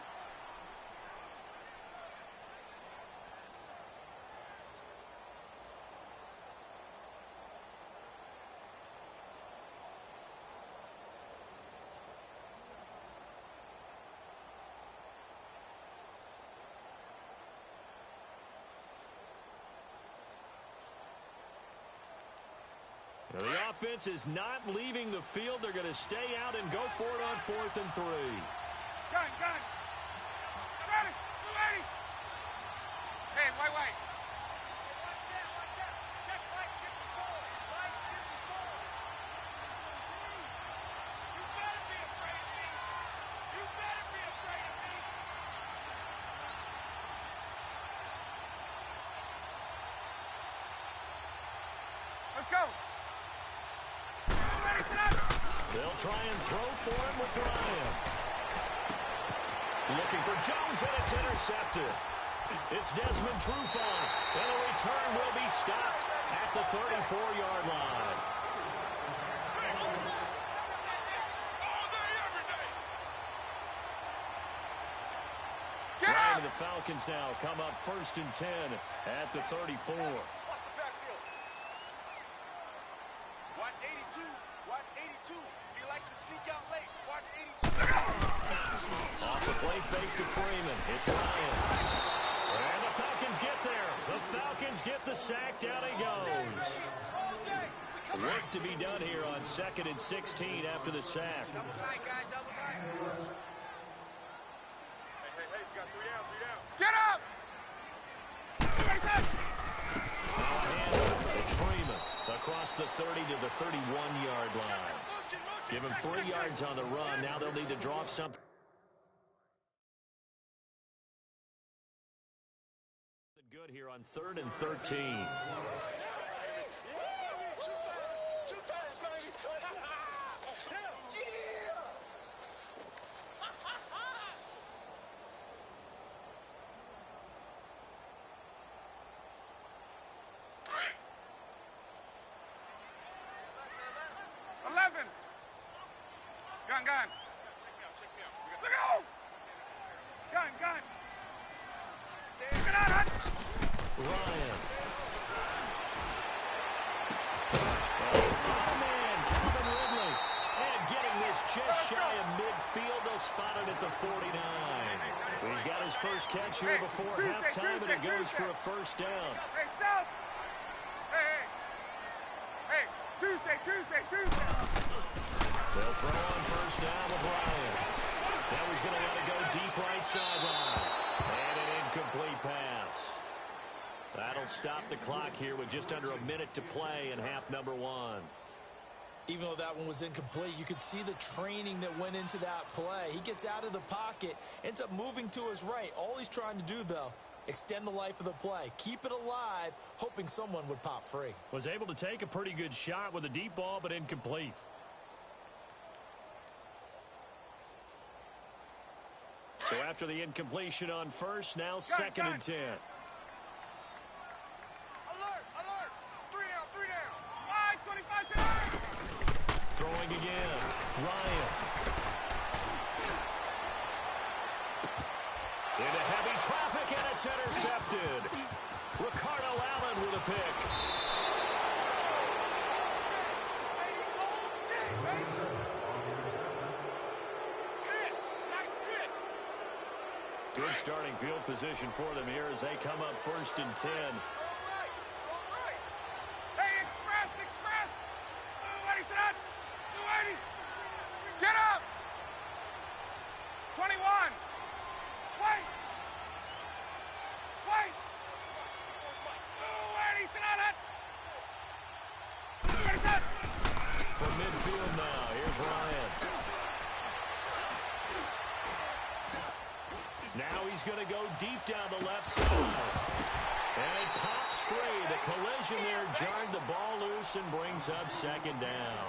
The offense is not leaving the field. They're going to stay out and go for it on 4th and 3. Gun. Ready. Hey, wait. Watch out. Check right 54. Right 54. You better be afraid of me. Let's go. They'll try and throw for him with Ryan. Looking for Jones, and it's intercepted. It's Desmond Trufant, and the return will be stopped at the 34-yard line. Ryan and the Falcons now come up 1st and 10 at the 34. Watch 82. He likes to sneak out late. Watch 82. Off the play fake to Freeman. It's Ryan. And the Falcons get there. The Falcons get the sack. Down he goes. Work to be done here on 2nd and 16 after the sack. Double tight, guys. Double tight. Hey. We got 3 down. Get up! It's Freeman across the 30 to the 31-yard line. Give him 3 yards on the run. Now they'll need to drop something good here on 3rd and 13. Gun. Check me out. Look out! Gun. Get out, Hunt! Ryan. He's got a man, Calvin Ridley. And getting this just shy of midfield. They'll spot it at the 49. He's got his first catch here before halftime, and it goes for a first down. Hey, South! Hey! Tuesday! They'll throw on first down with Ryan. Now he's going to let it go deep right sideline. And an incomplete pass. That'll stop the clock here with just under a minute to play in half number 1. Even though that one was incomplete, you could see the training that went into that play. He gets out of the pocket, ends up moving to his right. All he's trying to do, though, extend the life of the play. Keep it alive, hoping someone would pop free. Was able to take a pretty good shot with a deep ball, but incomplete. So after the incompletion on first, now second and 10. Alert, alert. 3 down, 3 down. 25 seconds. Throwing again. Ryan. Into heavy traffic, and it's intercepted. Ricardo Allen with a pick. Good starting field position for them here as they come up first and 10. Hey, express. 280, sit up. 280. Get up. 21. Wait. 280, sit on it. 280, set. From midfield now, here's Ryan. Now he's going to go deep down the left side. And it pops free. The collision there jarred the ball loose and brings up second down.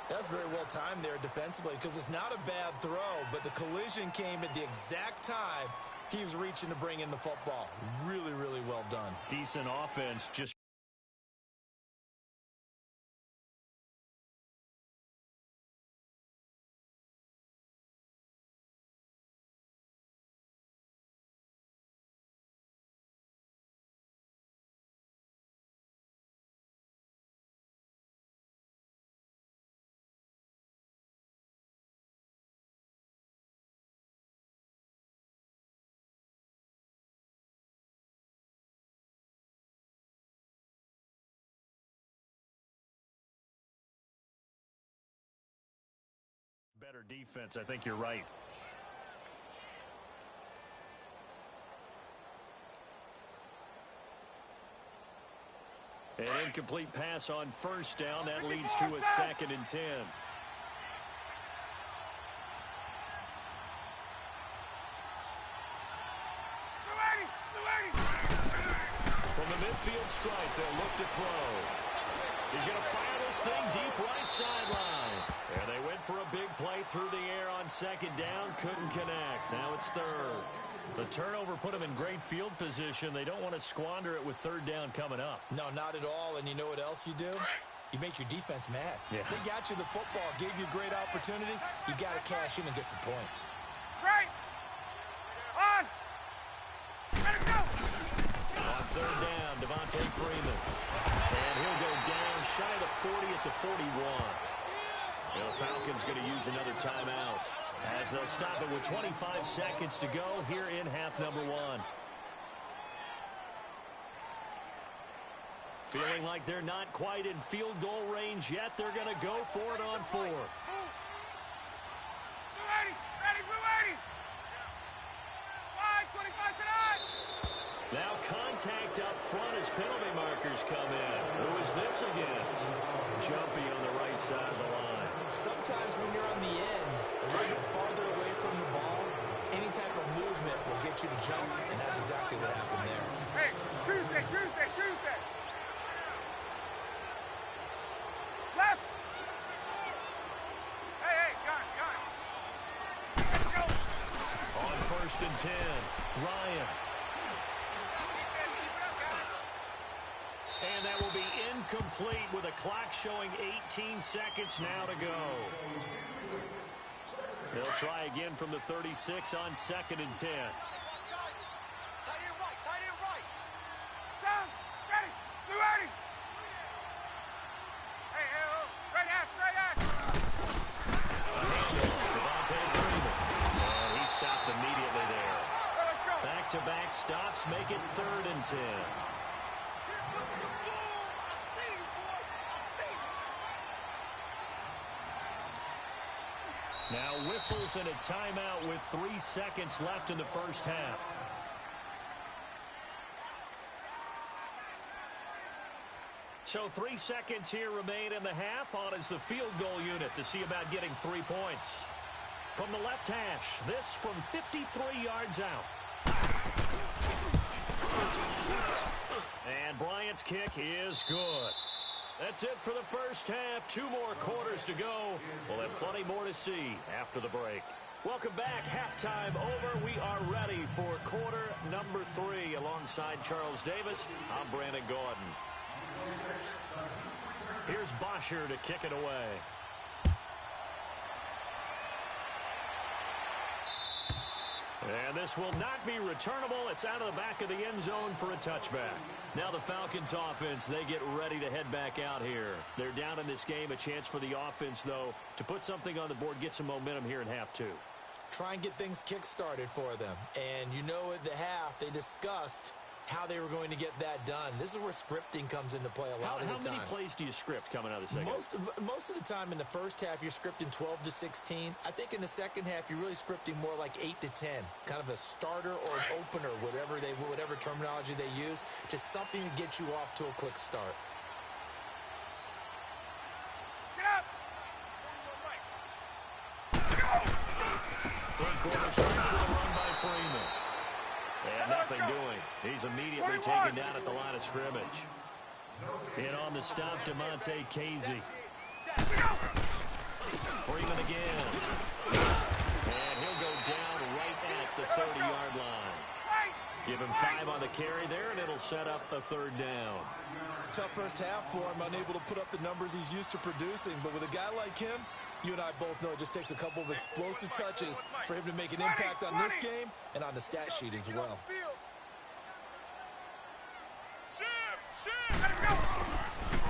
That's very well timed there defensively because it's not a bad throw, but the collision came at the exact time he was reaching to bring in the football. Really, really well done. Decent offense, just better defense. I think you're right. An incomplete pass on first down. That leads to a second and 10. From the midfield stripe, they'll look to throw. He's going to fire this thing deep right sideline. And they went for a big play through the air on second down. Couldn't connect. Now it's third. The turnover put them in great field position. They don't want to squander it with third down coming up. No, not at all. And you know what else you do? You make your defense mad. Yeah. They got you the football, gave you a great opportunity. You got to cash in and get some points. Right. On. Let it go. On third down, Devontae Freeman. And he'll go down shy of the 40 at the 41. And the Falcons going to use another timeout as they'll stop it with 25 seconds to go here in half number one. Feeling like they're not quite in field goal range yet. They're going to go for it on fourth. 280. Ready, 280. 525 tonight. Now contact up front as penalty markers come in. Who is this against? Jumpy on the right side of the line. Sometimes when you're on the end, a little bit farther away from the ball, any type of movement will get you to jump, and that's exactly what happened there. Hey, Tuesday. Left. Hey, gun. Let's go. On first and 10, Ryan. And that will be incomplete with a clock showing 18 seconds now to go. They'll try again from the 36 on second and 10. Tight end right. Sound, ready, 280. Hey, straight ass. Devontae Freeman. And he stopped immediately there. Let's go. Back-to-back stops make it third and 10. Now whistles and a timeout with 3 seconds left in the first half. So 3 seconds here remain in the half. On is the field goal unit to see about getting 3 points. From the left hash, this from 53 yards out. And Bryant's kick is good. That's it for the first half. 2 more quarters to go. We'll have plenty more to see after the break. Welcome back. Halftime over. We are ready for quarter number 3. Alongside Charles Davis, I'm Brandon Gordon. Here's Bosher to kick it away. And this will not be returnable. It's out of the back of the end zone for a touchback. Now the Falcons offense, they get ready to head back out here. They're down in this game. A chance for the offense, though, to put something on the board, get some momentum here in half 2. Try and get things kick-started for them. And you know at the half, they discussed how they were going to get that done. This is where scripting comes into play a lot of the time. How many plays do you script coming out of the second half? Most of the time in the first half, you're scripting 12 to 16. I think in the second half, you're really scripting more like 8 to 10. Kind of a starter or an opener, whatever terminology they use. Just something to get you off to a quick start. Get up! Third quarter starts with a run by Freeman. And nothing doing. He's immediately taken down at the line of scrimmage. In on the stop, DeMonte Casey. Freeman again. And he'll go down right at the 30-yard line. Give him 5 on the carry there, and it'll set up a third down. Tough first half for him, unable to put up the numbers he's used to producing. But with a guy like him, you and I both know it just takes a couple of explosive touches for him to make an impact on this game and on the stat sheet as well.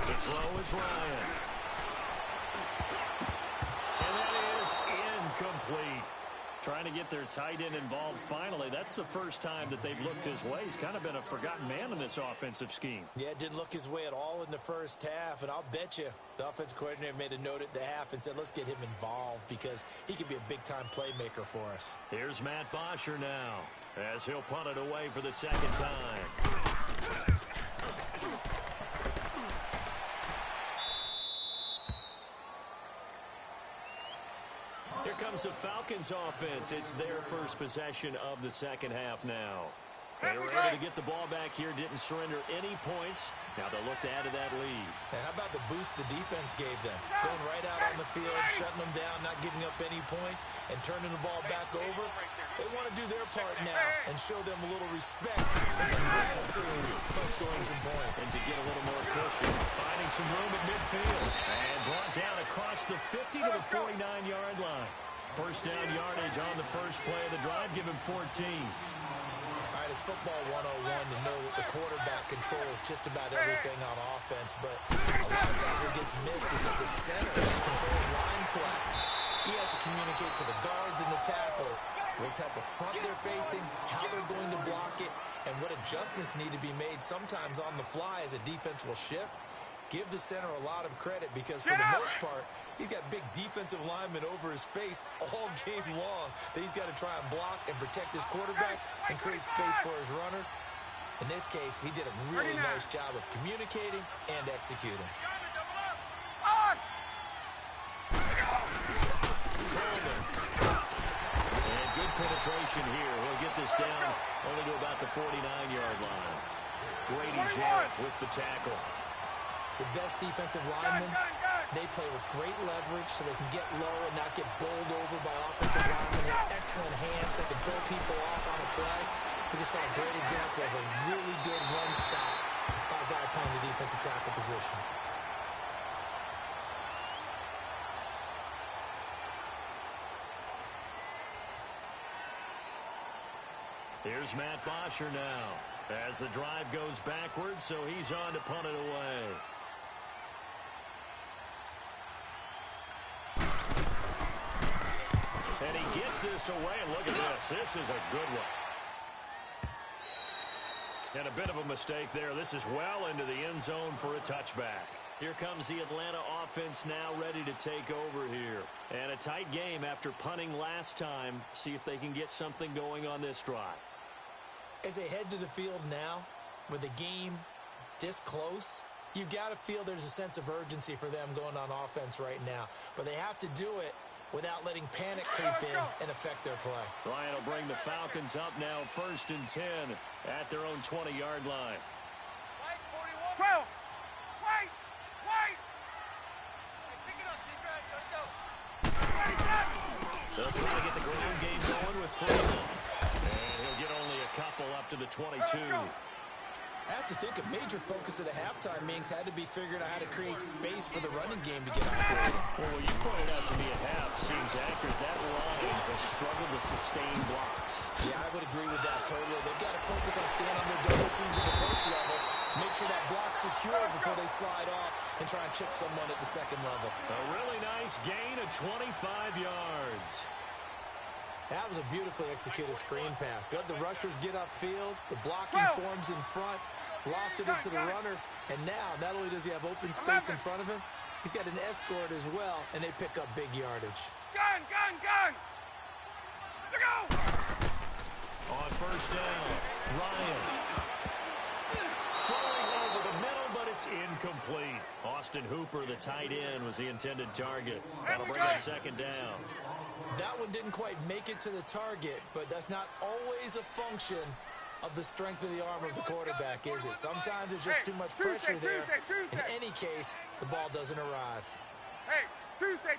The throw is Ryan. And that is incomplete. Trying to get their tight end involved finally. That's the first time that they've looked his way. He's kind of been a forgotten man in this offensive scheme. Yeah, it didn't look his way at all in the first half, and I'll bet you the offense coordinator made a note at the half and said, let's get him involved because he could be a big-time playmaker for us. Here's Matt Bosher now as he'll punt it away for the second time. Here comes the Falcons offense. It's their first possession of the second half now. They were able to get the ball back here, didn't surrender any points. Now they'll look to add to that lead. Now, how about the boost the defense gave them? Going right out on the field, shutting them down, not giving up any points, and turning the ball back over. They want to do their part now and show them a little respect and some gratitude for scoring some points. And to get a little more cushion, finding some room at midfield. And brought down across the 50 to the 49-yard line. First down yardage on the first play of the drive. Give him 14. All right, it's football 101 to know that the quarterback controls just about everything on offense, but a lot of times what gets missed is that the center controls line play. He has to communicate to the guards and the tackles what type of front they're facing, how they're going to block it, and what adjustments need to be made sometimes on the fly as a defense will shift. Give the center a lot of credit because for the most part, he's got big defensive linemen over his face all game long that he's got to try and block and protect his quarterback and create space for his runner. In this case, he did a really nice job of communicating and executing. And good penetration here. He'll get this down only to about the 49-yard line. Grady Jarrett with the tackle. The best defensive linemen, they play with great leverage so they can get low and not get bowled over by offensive linemen. They have excellent hands. They can throw people off on a play. We just saw a great example of a really good run stop by a guy playing the defensive tackle position. Here's Matt Bosher now as the drive goes backwards, so he's on to punt it away. And he gets this away, and look at this. This is a good one. And a bit of a mistake there. This is well into the end zone for a touchback. Here comes the Atlanta offense now ready to take over here. And a tight game after punting last time. See if they can get something going on this drive. As they head to the field now, with the game this close, you've got to feel there's a sense of urgency for them going on offense right now. But they have to do it without letting panic creep in and affect their play. Ryan will bring the Falcons up now, 1st and 10 at their own 20-yard line. 12. Wait. Pick it up, defense. Let's go. They'll try to get the ground game going with Freeman. And he'll get only a couple up to the 22. I have to think a major focus of the halftime meetings had to be figuring out how to create space for the running game to get operating. Well, what you pointed out to me at half seems accurate. That line has struggled to sustain blocks. Yeah, I would agree with that totally. They've got to focus on staying on their double teams at the first level, make sure that block's secure before they slide off and try and chip someone at the second level. A really nice gain of 25 yards. That was a beautifully executed screen pass. Let the rushers get upfield. The blocking forms in front. Lofted it to the runner. And now, not only does he have open space in front of him, he's got an escort as well, and they pick up big yardage. Gun! Look out! On first down, Ryan. Throwing over the middle, but it's incomplete. Austin Hooper, the tight end, was the intended target. That'll bring up second down. That one didn't quite make it to the target, but that's not always a function of the strength of the arm of the quarterback, is it? Sometimes there's just too much pressure there. In any case, the ball doesn't arrive. Hey, Tuesday.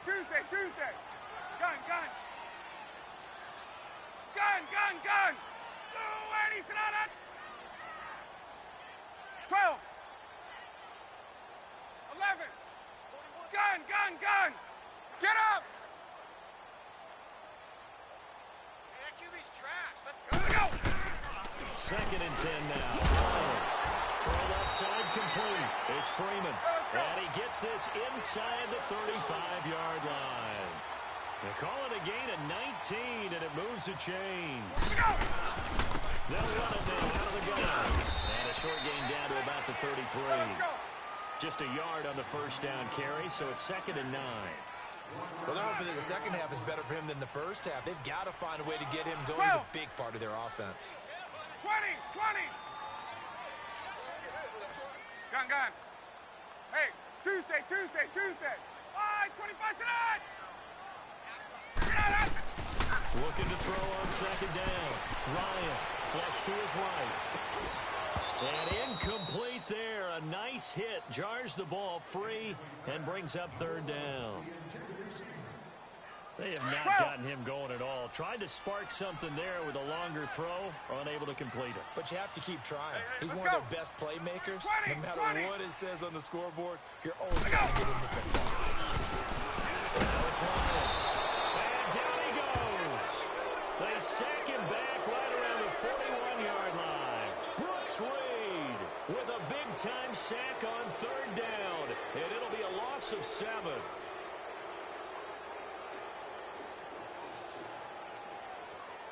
Gun. Blue 80, sit on it. 12. 11. Gun. Get up. Hey, that QB's trash. Let's go. Second and 10 now. Throw left side complete. It's Freeman. And he gets this inside the 35-yard line. They call it a gain of 19, and it moves the chain. They'll run it now out of the gun. And a short gain down to about the 33. Just a yard on the first down carry, so it's second and 9. Well, they're hoping that the second half is better for him than the first half. They've got to find a way to get him going. He's a big part of their offense. 20. Gun. Hey, Tuesday. 25 tonight. Looking to throw on second down. Ryan, flush to his right. And incomplete there. A nice hit. Jars the ball free and brings up third down. They have not gotten him going at all. Tried to spark something there with a longer throw, unable to complete it. But you have to keep trying. He's one of their best playmakers. No matter what it says on the scoreboard, you're always trying to get him the football. Now it's Ryan. And down he goes. They sack him back right around the 41-yard line. Brooks Reed with a big-time sack on third down. And it'll be a loss of 7.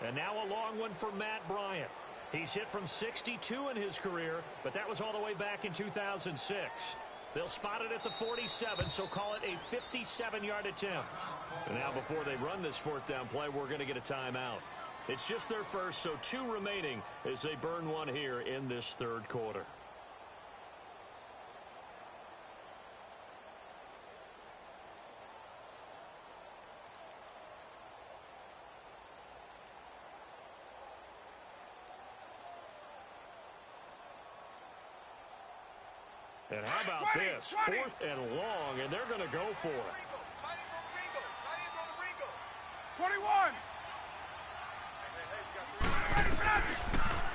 And now a long one for Matt Bryant. He's hit from 62 in his career, but that was all the way back in 2006. They'll spot it at the 47, so call it a 57-yard attempt. And now before they run this fourth down play, we're going to get a timeout. It's just their first, so 2 remaining as they burn one here in this third quarter. And how about 20, this? 20. 4th and long, and they're going to go for it. 21.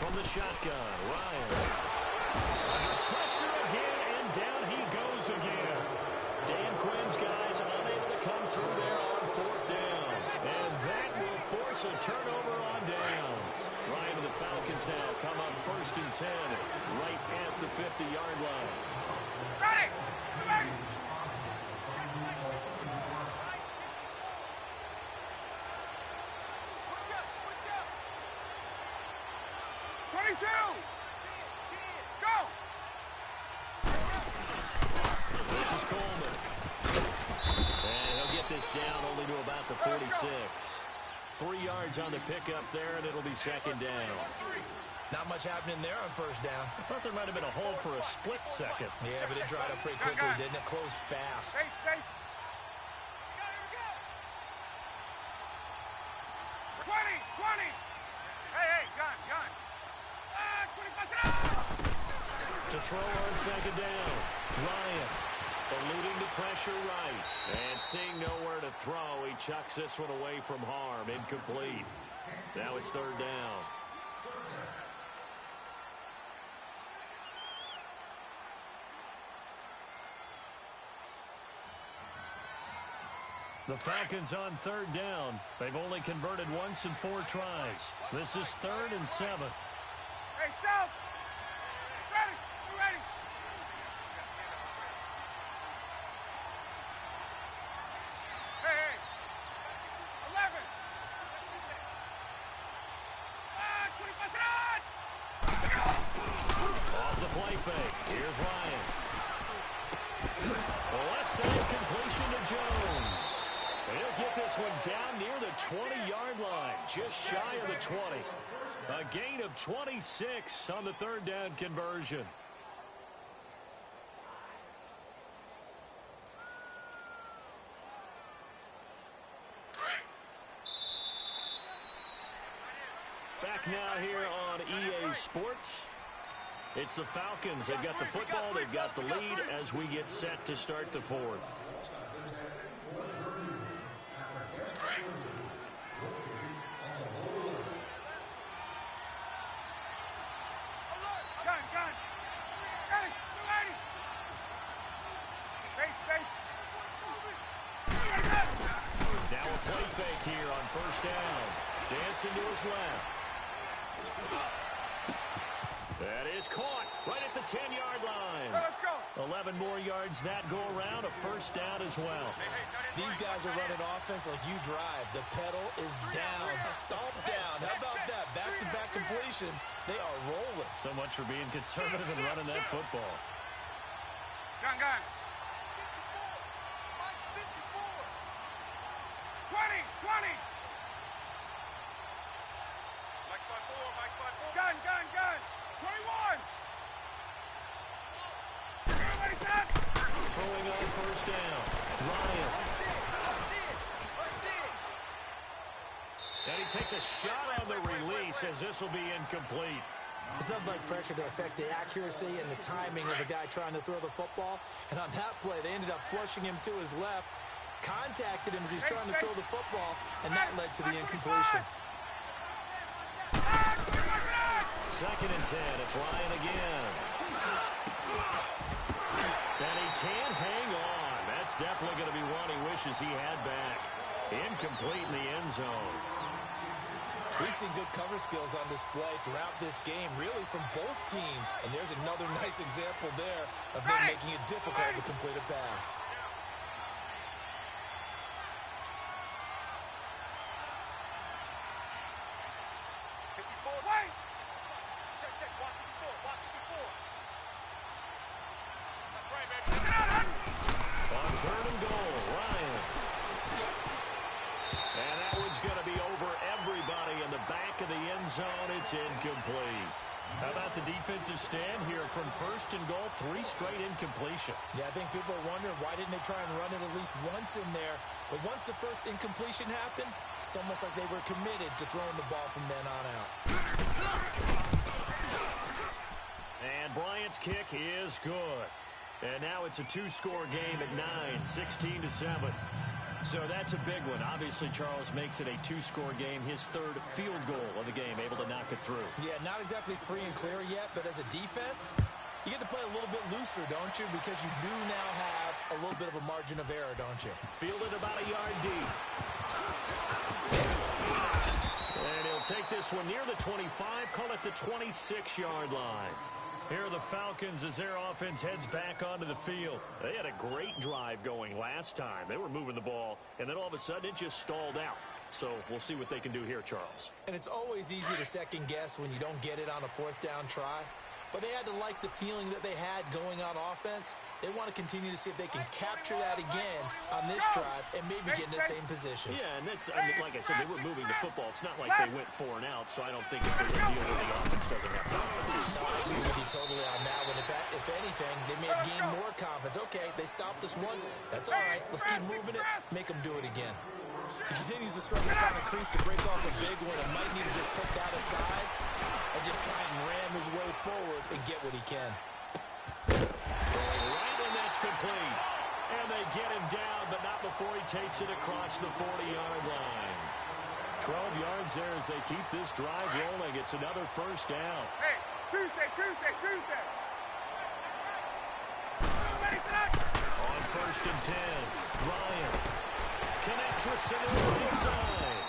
From the shotgun, Ryan. Under pressure again, and down he goes again. Dan Quinn's guys unable to come through there on 4th down. And that will force a turnover on downs. Ryan and the Falcons now come up 1st and 10, right at the 50-yard line. Ready! Ready! Switch up! 22! Go! This is Coleman. And he'll get this down only to about the 46. 3 yards on the pickup there, and it'll be second down. Not much happening there on first down. I thought there might have been a hole for a split second. Yeah, but it dried up pretty quickly, didn't it? Closed fast. Space. 20. Hey, gun. 25. To throw on second down. Ryan Eluding the pressure right. And seeing nowhere to throw, he chucks this one away from harm. Incomplete. Now it's third down. The Falcons on third down. They've only converted once in 4 tries. This is 3rd and 7. Hey, South! Ready! We're ready! Hey! 11! 25 Off the play fake. Here's Ryan. The left side completion to Jones. He'll get this one down near the 20-yard line, just shy of the 20. A gain of 26 on the third down conversion. Back now here on EA Sports. It's the Falcons. They've got the football. They've got the lead as we get set to start the fourth. Now a play fake here on first down. Dancing to his left. That is caught right at the 10-yard line. Let's go. 11 more yards that go around. A first down as well. These guys are running offense like you drive. The pedal is down, stomp down. How about that? Back-to-back completions. They are rolling. So much for being conservative and running that football. Gun. 20. Mike 5-4. Gun. 21. Everybody set. Throwing on first down. Ryan. And he takes a shot on the release as this will be incomplete. It's nothing like pressure to affect the accuracy and the timing of the guy trying to throw the football. And on that play, they ended up flushing him to his left, contacted him as he's trying to throw the football, and that led to the incompletion. 2nd and 10. It's Ryan again. And he can't hang on. That's definitely going to be one he wishes he had back. Incomplete in the end zone. We've seen good cover skills on display throughout this game, really from both teams. And there's another nice example there of them making it difficult to complete a pass. On 3rd and goal, Ryan. And that one's going to be over everybody in the back of the end zone. It's incomplete. How about the defensive stand here from 1st and goal? 3 straight incompletion. Yeah, I think people are wondering why didn't they try and run it at least once in there. But once the first incompletion happened, it's almost like they were committed to throwing the ball from then on out. And Bryant's kick is good. And now it's a 2-score game at 9, 16-7. So that's a big one. Obviously, Charles makes it a 2-score game, his 3rd field goal of the game, able to knock it through. Yeah, not exactly free and clear yet, but as a defense, you get to play a little bit looser, don't you? Because you do now have a little bit of a margin of error, don't you? Fielded about a yard deep. And he'll take this one near the 25, call it the 26-yard line. Here are the Falcons as their offense heads back onto the field. They had a great drive going last time. They were moving the ball, and then all of a sudden it just stalled out. So we'll see what they can do here, Charles. And it's always easy to second guess when you don't get it on a 4th down try. But they had to like the feeling that they had going on offense. They want to continue to see if they can capture that again on this drive and maybe get in the same position. Yeah, and that's, I mean, like I said, they were moving the football. It's not like they went 4 and out, so I don't think it's a big deal where the offense doesn't have confidence. No, I agree with you totally on that one. If anything, they may have gained more confidence. Okay, they stopped us once. That's all right. Let's keep moving it. Make them do it again. He continues to struggle to find a crease to break off a big one and might need to just put that aside and just try and ram his way forward and get what he can. Right, and that's complete. And they get him down, but not before he takes it across the 40-yard line. 12 yards there as they keep this drive rolling. It's another first down. Hey, Tuesday. On 1st and 10, Ryan connects with Sanu inside.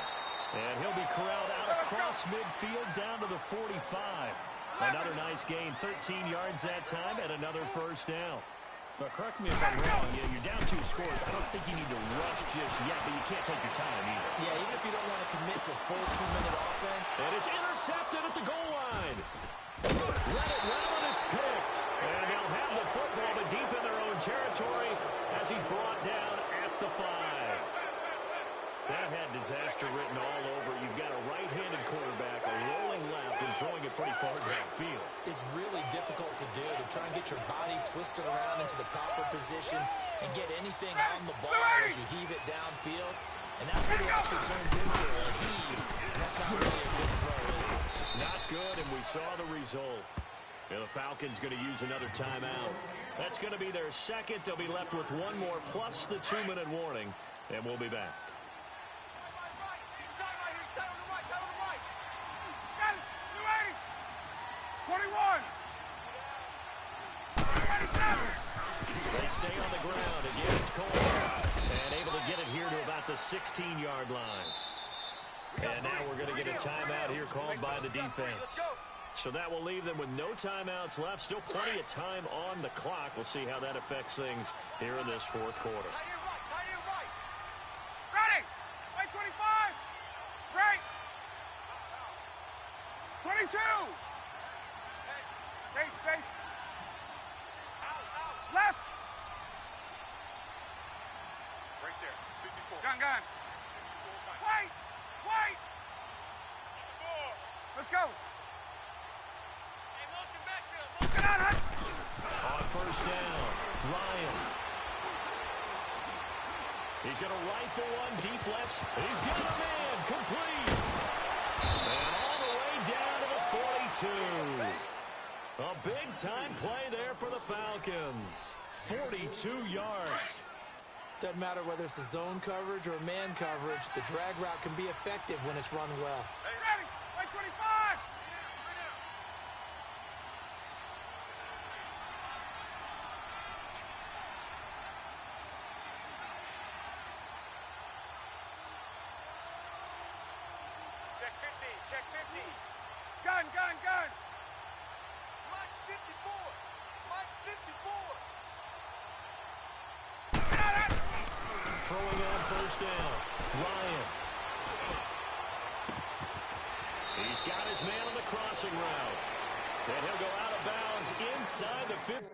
And he'll be corralled out across midfield down to the 45. Another nice gain, 13 yards that time, and another first down. But correct me if I'm wrong, you're down 2 scores. I don't think you need to rush just yet, but you can't take your time either. Yeah, even if you don't want to commit to full 2-minute offense. And it's intercepted at the goal line. Let it well, and it's picked. And they'll have the football, but deep in their own territory as he's brought down at the 5. That had disaster written all over. You've got a right-handed quarterback, a rolling left, and throwing it pretty far downfield. It's really difficult to do, to try and get your body twisted around into the proper position and get anything on the ball as you heave it downfield. And that's what it actually turns into, a heave. And that's not really a good throw, is it? Not good, and we saw the result. And the Falcons going to use another timeout. That's going to be their second. They'll be left with one more, plus the 2-minute warning, and we'll be back. 21. They stay on the ground. Again, it's Cole. And able to get it here to about the 16-yard line. And now we're going to get a timeout here called by the defense. So that will leave them with no timeouts left. Still plenty of time on the clock. We'll see how that affects things here in this 4th quarter. Ready. Right 25. Right. 22. Space. Left. Right there. 54. Gun. Wait. Let's go. Hey, motion backfield. Get out, Hunt. On 1st down, Ryan. He's going to rifle one deep left. He's got a man. Complete. And all the way down to the 42. A big-time play there for the Falcons. 42 yards. Doesn't matter whether it's a zone coverage or man coverage, the drag route can be effective when it's run well. Hey, ready? Right 25. Check 50. Gun. Mike's 54. Throwing on 1st down, Ryan. He's got his man on the crossing route. And he'll go out of bounds inside the 50.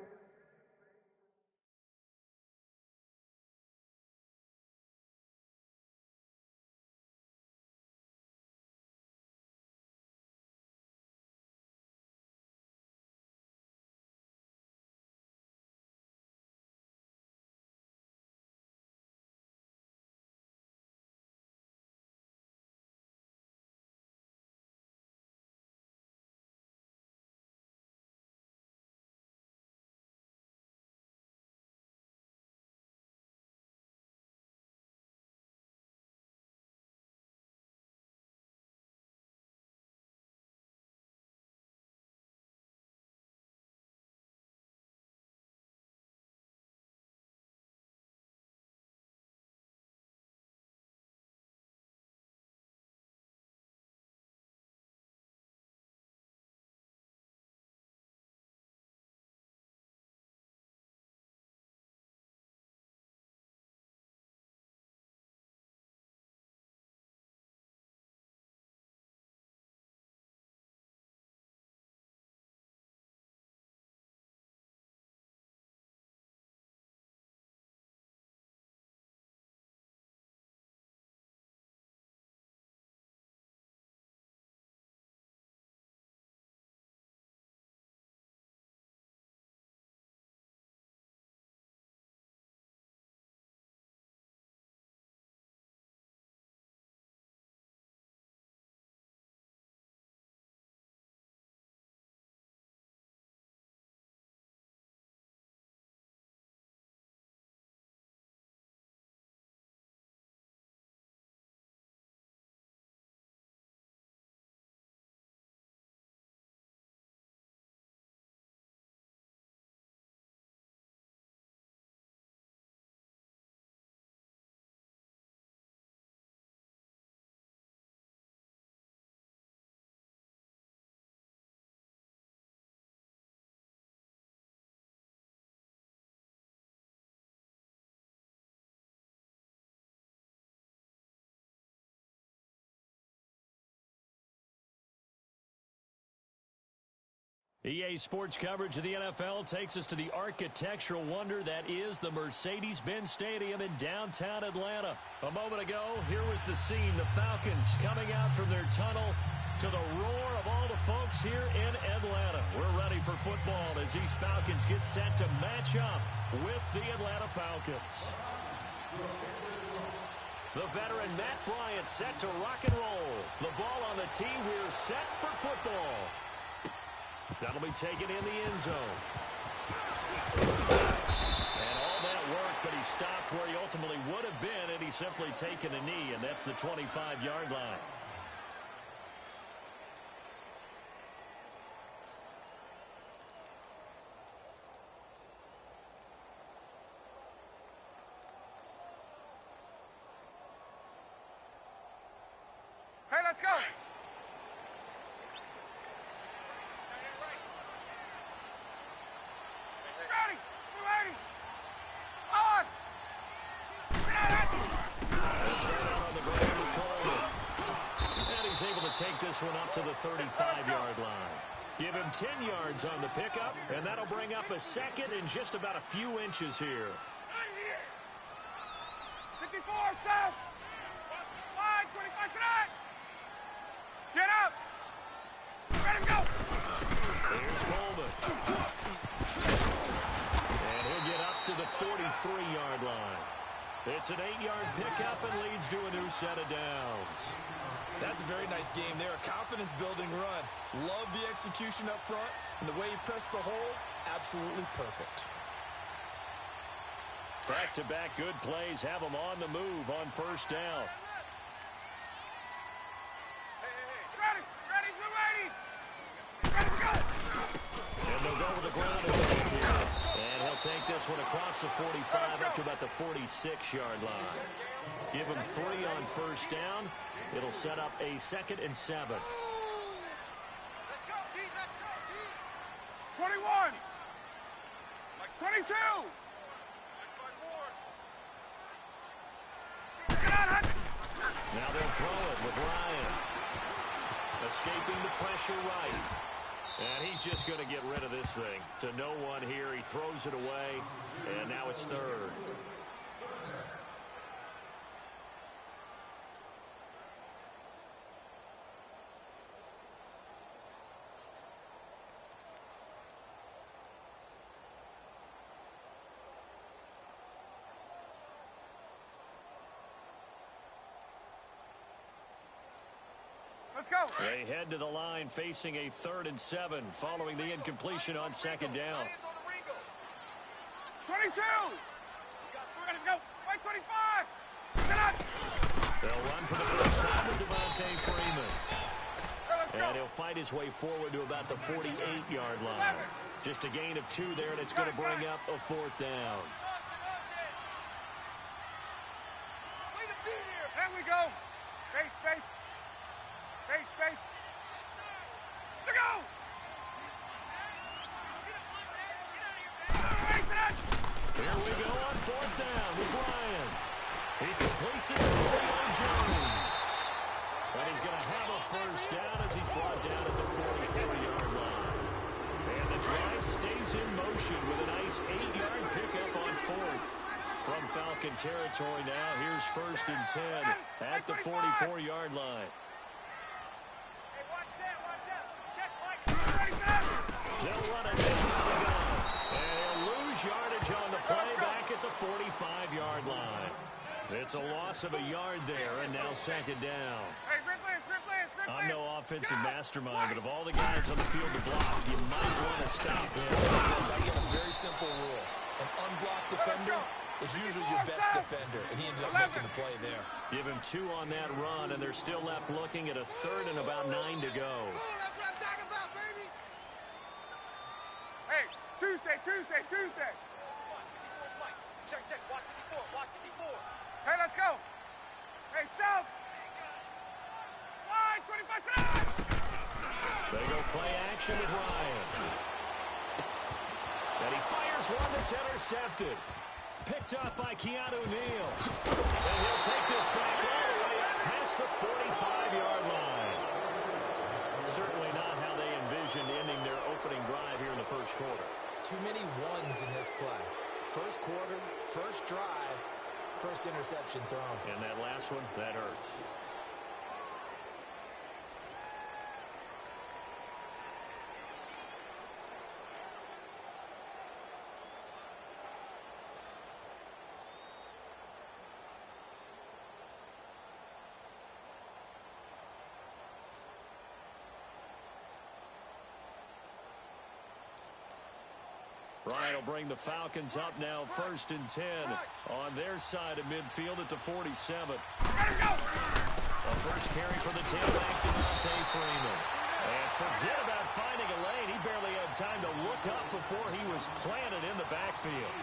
EA Sports coverage of the NFL takes us to the architectural wonder that is the Mercedes-Benz Stadium in downtown Atlanta. A moment ago, here was the scene. The Falcons coming out from their tunnel to the roar of all the folks here in Atlanta. We're ready for football as these Falcons get set to match up with the Atlanta Falcons. The veteran Matt Bryant set to rock and roll. The ball on the tee. We're set for football. That'll be taken in the end zone. And all that work, but he stopped where he ultimately would have been, and he's simply taken a knee, and that's the 25-yard line. Hey, let's go. Take this one up to the 35-yard line. Give him 10 yards on the pickup, and that'll bring up a second in just about a few inches here. 54, south. 5, 25, tonight. Get up. Ready to go. Here's Coleman. And he'll get up to the 43-yard line. It's an 8-yard pickup and leads to a new set of downs. That's a very nice game there. A confidence-building run. Love the execution up front. And the way he pressed the hole, absolutely perfect. Back-to-back good plays have them on the move on first down. Ready, Blue 80. Ready to go. And they'll go to the ground here. And he'll take this one across the 45 up to about the 46-yard line. Give him 3 on first down. It'll set up a 2nd and 7. Let's go, D. Let's go, D. 21. 22. Now they'll throw it with Ryan. Escaping the pressure right. And he's just going to get rid of this thing. To no one here. He throws it away. And now it's 3rd. Let's go. They head to the line facing a 3rd and 7 following the incompletion on 2nd down. 22. Ready to go. Right 25. Get up. They'll run for the first time with Devontae Freeman. And he'll fight his way forward to about the 48-yard line. Just a gain of 2 there, and it's going to bring up a 4th down. There we go. Space. Space. To go. Here we go on 4th down with Ryan. He completes it to Julio Jones. And he's going to have a first down as he's brought down at the 44-yard line. And the drive stays in motion with a nice 8-yard pickup on 4th. From Falcon territory now, here's 1st and 10 at the 44-yard line. They'll run it down the gun. And he'll lose yardage on the play back at the 45-yard line. It's a loss of a yard there, and now 2nd down. Hey, Ripley. I'm no offensive mastermind, but of all the guys on the field to block, you might want to stop him. I get a very simple rule. An unblocked defender is usually your best defender, and he ended up making the play there. Give him 2 on that run, and they're still left looking at a 3rd and about 9 to go. That's what I'm talking about, baby. Hey, Tuesday. Check. Watch 54. Hey, let's go. Hey, South. Wide, 25 tonight. They go play action with Ryan. And he fires one that's intercepted. Picked up by Keanu Neal. And he'll take this back all the way up past the 45-yard line. certainly not how they envisioned ending their opening drive here in the first quarter. Too many ones in this play. First quarter, first drive, first interception thrown. And that last one, that hurts. Ryan will bring the Falcons up now, 1st and 10 on their side of midfield at the 47. A first carry for the tailback, Devontae Freeman. And forget about finding a lane. He barely had time to look up before he was planted in the backfield.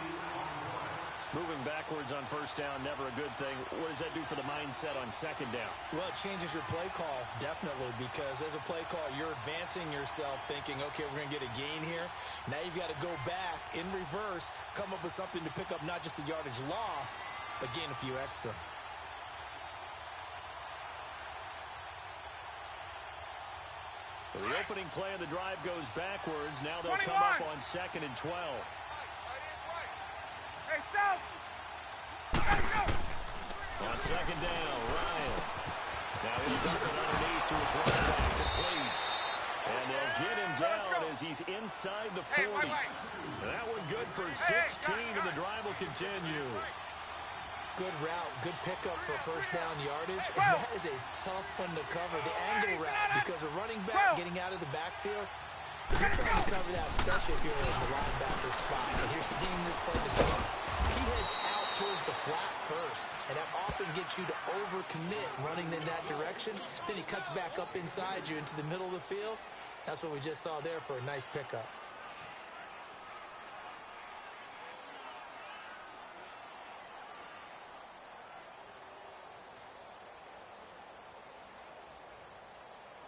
Moving backwards on first down, never a good thing. What does that do for the mindset on second down? Well, it changes your play call, definitely, because as a play call, you're advancing yourself thinking, okay, we're going to get a gain here. Now you've got to go back in reverse, come up with something to pick up not just the yardage lost, but gain a few extra. So the opening play of the drive goes backwards. Now they'll come up on 2nd and 12. Hey, South! On second down, Ryan. Now he's dumping underneath to his running back, complete. And they'll get him down as he's inside the 40. And that one good for 16, and the drive will continue. Good route, good pickup for first down yardage. And that is a tough one to cover, the angle route, because a running back getting out of the backfield, if you're trying to cover that, especially if you're in the linebacker spot, and you're seeing this play develop, he heads out towards the flat first, and that often gets you to overcommit running in that direction. Then he cuts back up inside you into the middle of the field. That's what we just saw there for a nice pickup.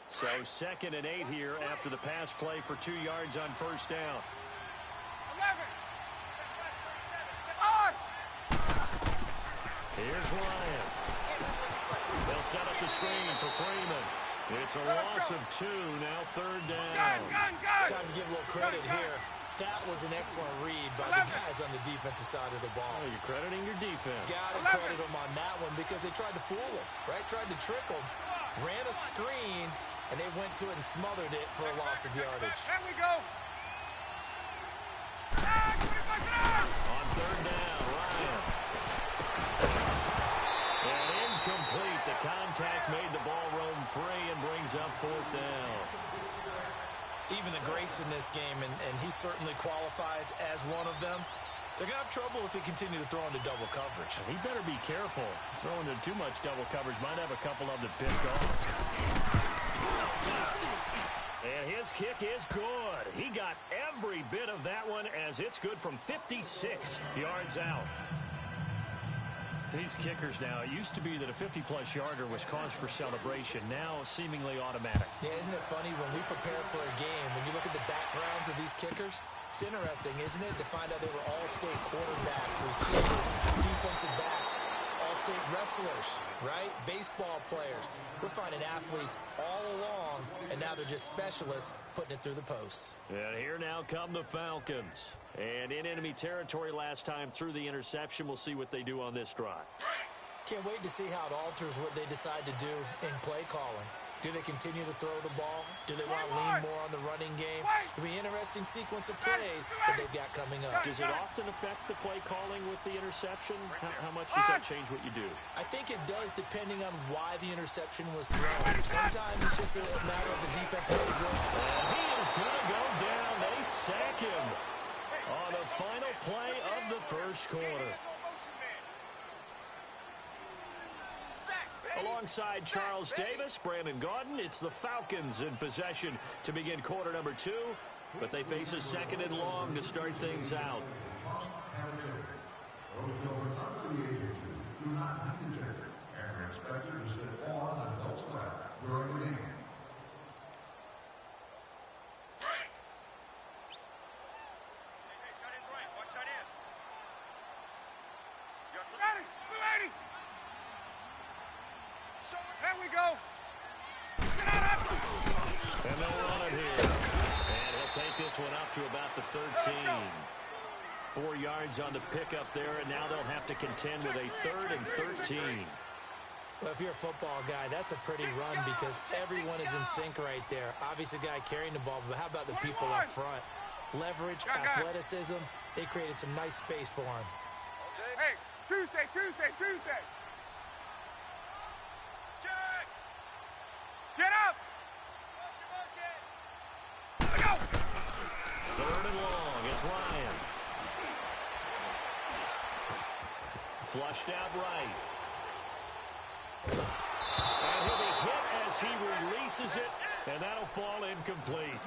So 2nd and 8 here after the pass play for 2 yards on first down. 11. Here's Ryan. They'll set up the screen for Freeman. It's a loss of 2, now 3rd down. Time to give a little credit here. That was an excellent read by the guys on the defensive side of the ball. Oh, you're crediting your defense. Got to credit them on that one because they tried to fool him, right? Tried to trick him, ran a screen, and they went to it and smothered it for a loss of yardage. There we go. On 3rd down, Ryan. And incomplete. The contact made the ball roam free and brings up 4th down. Even the greats in this game, and he certainly qualifies as one of them, they're going to have trouble if they continue to throw into double coverage. He better be careful. Throwing into too much double coverage might have a couple of them picked off. And his kick is good. He got every bit of that one as it's good from 56 yards out. These kickers now, it used to be that a 50-plus yarder was cause for celebration. Now, seemingly automatic. Yeah, isn't it funny when we prepare for a game, when you look at the backgrounds of these kickers, it's interesting, isn't it, to find out they were all-state quarterbacks, receivers, defensive backs, all-state wrestlers, right? Baseball players. We're finding athletes all along, and now they're just specialists putting it through the posts. And here now come the Falcons. And in enemy territory last time through the interception. We'll see what they do on this drive. Can't wait to see how it alters what they decide to do in play calling. Do they continue to throw the ball? Do they want to lean more on the running game? It'll be an interesting sequence of plays that they've got coming up. Does it often affect the play calling with the interception? How much does that change what you do? I think it does depending on why the interception was thrown. Sometimes it's just a matter of the defense playing good. He is going to go down. They sack him on the final play of the first quarter. Alongside Charles Davis, Brandon Gaudin, it's the Falcons in possession to begin quarter number 2, but they face a 2nd and long to start things out. There we go. Get out of And they'll run it here. And he'll take this one up to about the 13. 4 yards on the pickup there, and now they'll have to contend with a 3rd and 13. Well, if you're a football guy, that's a pretty run because everyone is in sync right there. Obviously, the guy carrying the ball, but how about the people up front? Leverage, athleticism, they created some nice space for him. Hey, Tuesday. Check. Get up. Go. 3rd and long. It's Ryan. Flushed out right. And he'll be hit as he releases it, and that'll fall incomplete.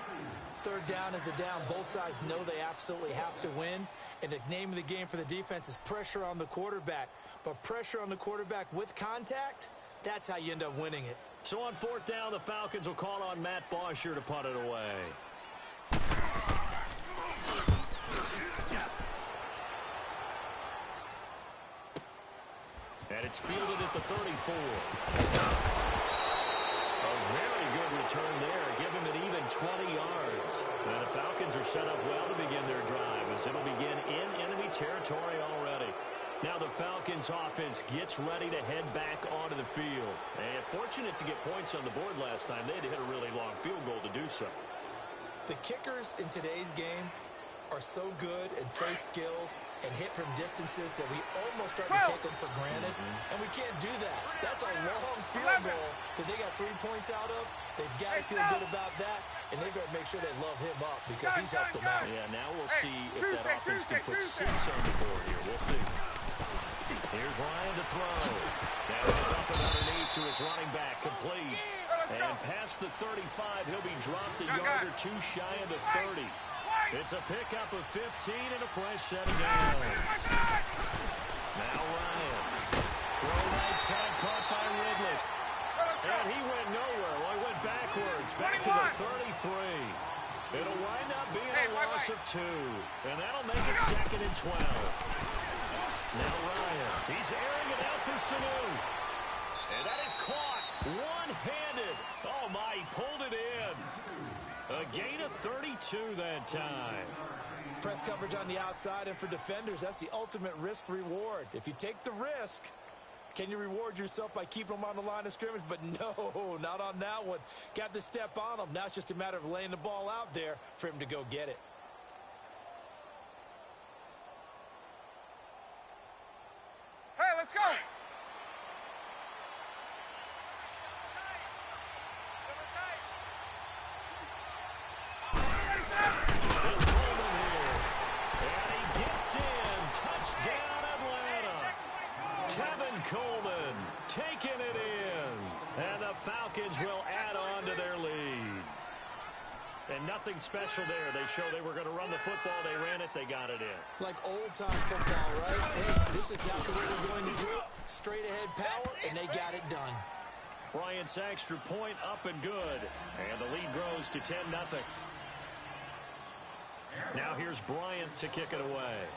3rd down is the down. Both sides know they absolutely have to win. And the name of the game for the defense is pressure on the quarterback. But pressure on the quarterback with contact, that's how you end up winning it. So on 4th down, the Falcons will call on Matt Bosher to punt it away. And it's fielded at the 34. A very good return there. Give him an even 20 yards. And the Falcons are set up well to begin their drive as it'll begin in enemy territory already. Now the Falcons offense gets ready to head back onto the field. And fortunate to get points on the board last time. They had to hit a really long field goal to do so. The kickers in today's game are so good and so skilled and hit from distances that we almost start to take them for granted. And we can't do that. That's a long field goal that they got 3 points out of. They've got to feel good about that, and they've got to make sure they love him up because he's helped them out. Yeah, now we'll see if that offense can put 6 on the board here. We'll see. Here's Ryan to throw. Now he's up and underneath to his running back, complete. And past the 35, he'll be dropped a yard or 2 shy of the 30. It's a pickup of 15 and a fresh set of downs. Now Ryan. Throw right side, caught by Ridley. And he went nowhere. Well, he went backwards, back to the 33. It'll wind up being a loss of 2. And that'll make it 2nd and 12. Now Ryan. He's airing it out for Sanu. And that is caught one-handed. Oh, my, he pulled it in. A gain of 32 that time. Press coverage on the outside, and for defenders, that's the ultimate risk-reward. If you take the risk, can you reward yourself by keeping them on the line of scrimmage? But no, not on that one. Got the step on them. Now it's just a matter of laying the ball out there for him to go get it. Hey, let's go. Coleman taking it in, and the Falcons will add on to their lead. And nothing special there. They showed they were going to run the football. They ran it. They got it in. Like old-time football, right? Hey, this is exactly what they're going to do. Straight ahead power, and they got it done. Bryant's extra point up and good. And the lead grows to 10-0. Now here's Bryant to kick it away.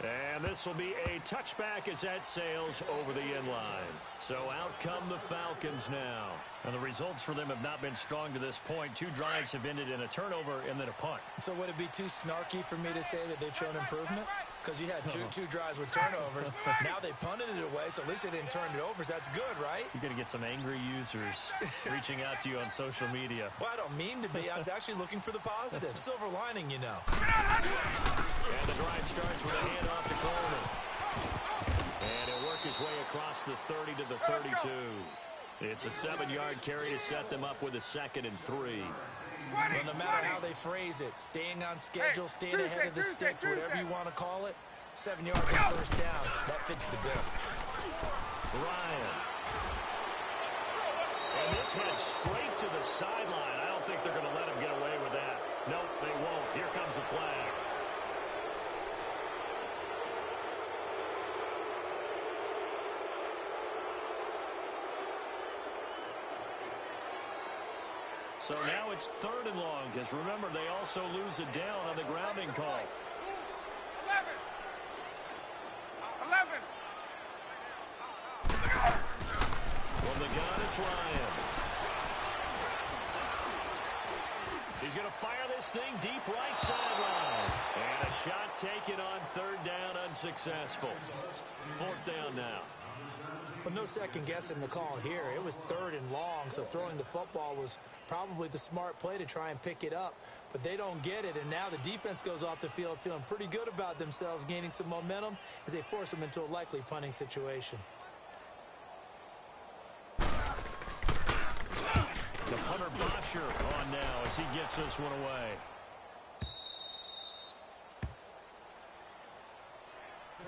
And this will be a touchback as that sails over the end line. So out come the Falcons now. And the results for them have not been strong to this point. 2 drives have ended in a turnover and then a punt. So would it be too snarky for me to say that they've shown improvement? Because you had two drives with turnovers. Now they punted it away, so at least they didn't turn it over. So that's good, right? You're going to get some angry users reaching out to you on social media. Well, I don't mean to be. I was actually looking for the positive. Silver lining, you know. And the drive starts with a handoff to Coleman. And he'll work his way across the 30 to the 32. It's a 7-yard carry to set them up with a 2nd and 3. Well, no matter how they phrase it, staying on schedule, staying ahead of the sticks, whatever you want to call it, 7 yards on first down, that fits the bill. Ryan. And this heads straight to the sideline. I don't think they're going to let him get away with that. Nope, they won't. Here comes the flag. So now it's 3rd and long, because remember, they also lose it down on the grounding call. 11. the gun, it's Ryan. He's going to fire this thing deep right sideline. And a shot taken on third down, unsuccessful. Fourth down now. Well, no second guessing the call here. It was third and long, so throwing the football was probably the smart play to try and pick it up. But they don't get it, and now the defense goes off the field feeling pretty good about themselves, gaining some momentum as they force them into a likely punting situation. The punter Bosher on now as he gets this one away.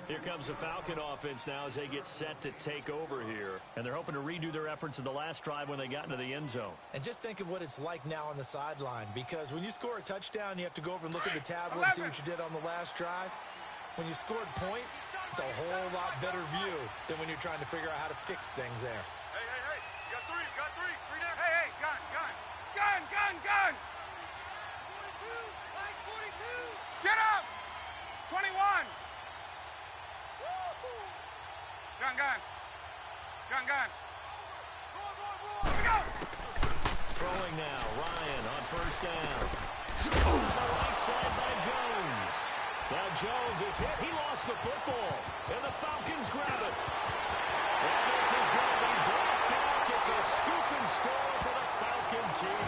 Here comes the Falcon offense now as they get set to take over here. And they're hoping to redo their efforts in the last drive when they got into the end zone. And just think of what it's like now on the sideline, because when you score a touchdown, you have to go over and look at the tablet and see what you did on the last drive. When you scored points, it's a whole lot better view than when you're trying to figure out how to fix things there. Hey, hey, hey. You got three. You got three. Three down. Hey, hey. Gun, gun. Gun, gun, gun. 42. Line 42. Get up. 21. Gun, gun. Gun, gun. Here we go. Throwing now, Ryan on first down. On the right side by Jones. Now Jones is hit. He lost the football. And the Falcons grab it. And this is going to be brought back. It's a scoop and score for the Falcon TD.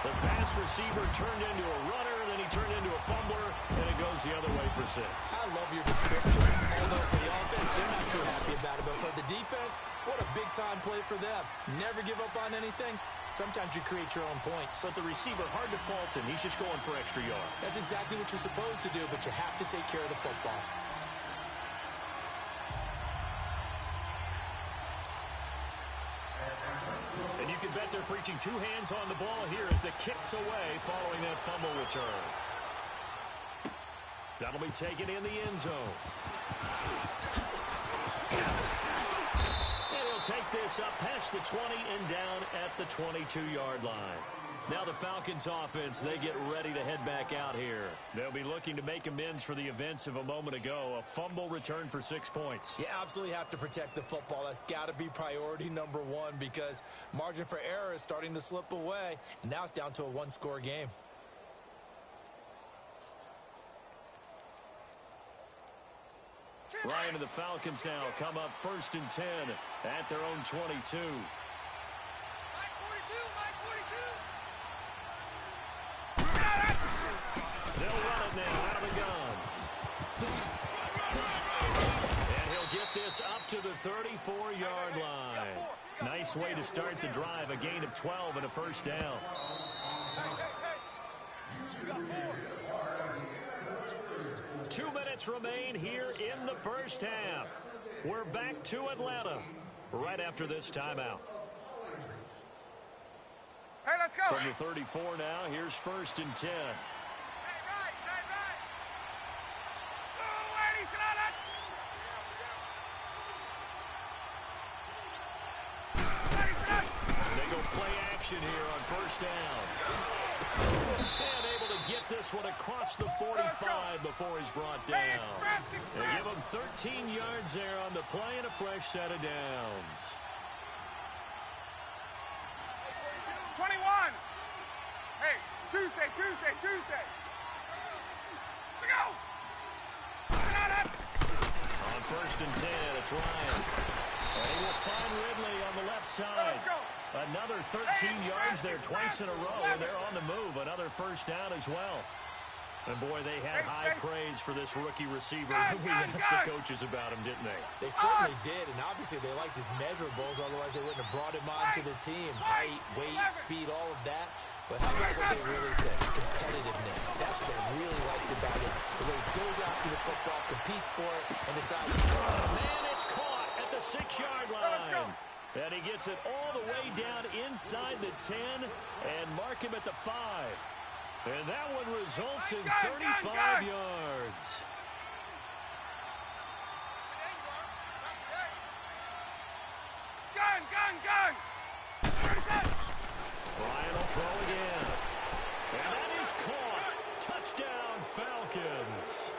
The pass receiver turned into a runner, then he turned into a fumbler, and it goes the other way for 6. I love your description. Although for the offense, they're not too happy about it. But for the defense, what a big-time play for them. Never give up on anything. Sometimes you create your own points. But the receiver, hard to fault him. He's just going for extra yards. That's exactly what you're supposed to do, but you have to take care of the football. And you can bet they're preaching two hands on the ball here as the kick's away following that fumble return. That'll be taken in the end zone. And he'll take this up past the 20 and down at the 22-yard line. Now the Falcons offense, they get ready to head back out here. They'll be looking to make amends for the events of a moment ago. A fumble return for 6 points. You absolutely have to protect the football. That's got to be priority number one, because margin for error is starting to slip away, and now it's down to a one-score game. Ryan and the Falcons now come up 1st and 10 at their own 22. Line 42. Line 42. They'll run it now out of the gun. And he'll get this up to the 34-yard line. Nice way to start the drive. A gain of 12 and a first down. You got 4. 2 minutes remain here in the first half. We're back to Atlanta right after this timeout. Hey, let's go. From the 34 now, here's 1st and 10. Hey, right, side right. Oh, ladies and They go play action here on first down. And able to get this one across the 45 before he's brought down. They give him 13 yards there on the play and a fresh set of downs. 21. Hey, Tuesday. We go. On 1st and 10, it's Ryan. And he will find Ridley on the left side. Let's go. Another 13 yards there twice in a row, and they're on the move. Another first down as well. And, boy, they had high praise for this rookie receiver. We asked the coaches about him, didn't they? They certainly did, and obviously they liked his measurables. Otherwise, they wouldn't have brought him onto the team. Height, weight, speed, all of that. But how about what they really said? Competitiveness. That's what they really liked about him. The way he goes after the football, competes for it, and decides. Man, it's caught at the 6-yard line. And he gets it all the way down inside the 10 and mark him at the 5. And that one results in 35 yards. Gun. Ryan will throw again. And that is caught. Touchdown, Falcons.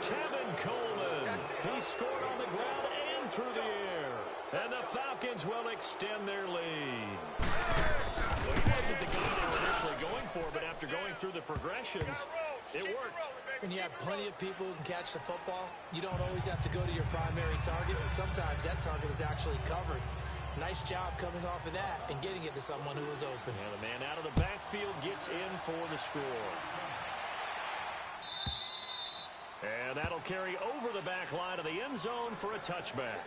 Tevin Coleman. He scored on the ground and through the air. Falcons will extend their lead. Well, he wasn't the guy they were initially going for, but after going through the progressions, it worked. When you have plenty of people who can catch the football, you don't always have to go to your primary target, and sometimes that target is actually covered. Nice job coming off of that and getting it to someone who was open. And the man out of the backfield gets in for the score. And that'll carry over the back line of the end zone for a touchback.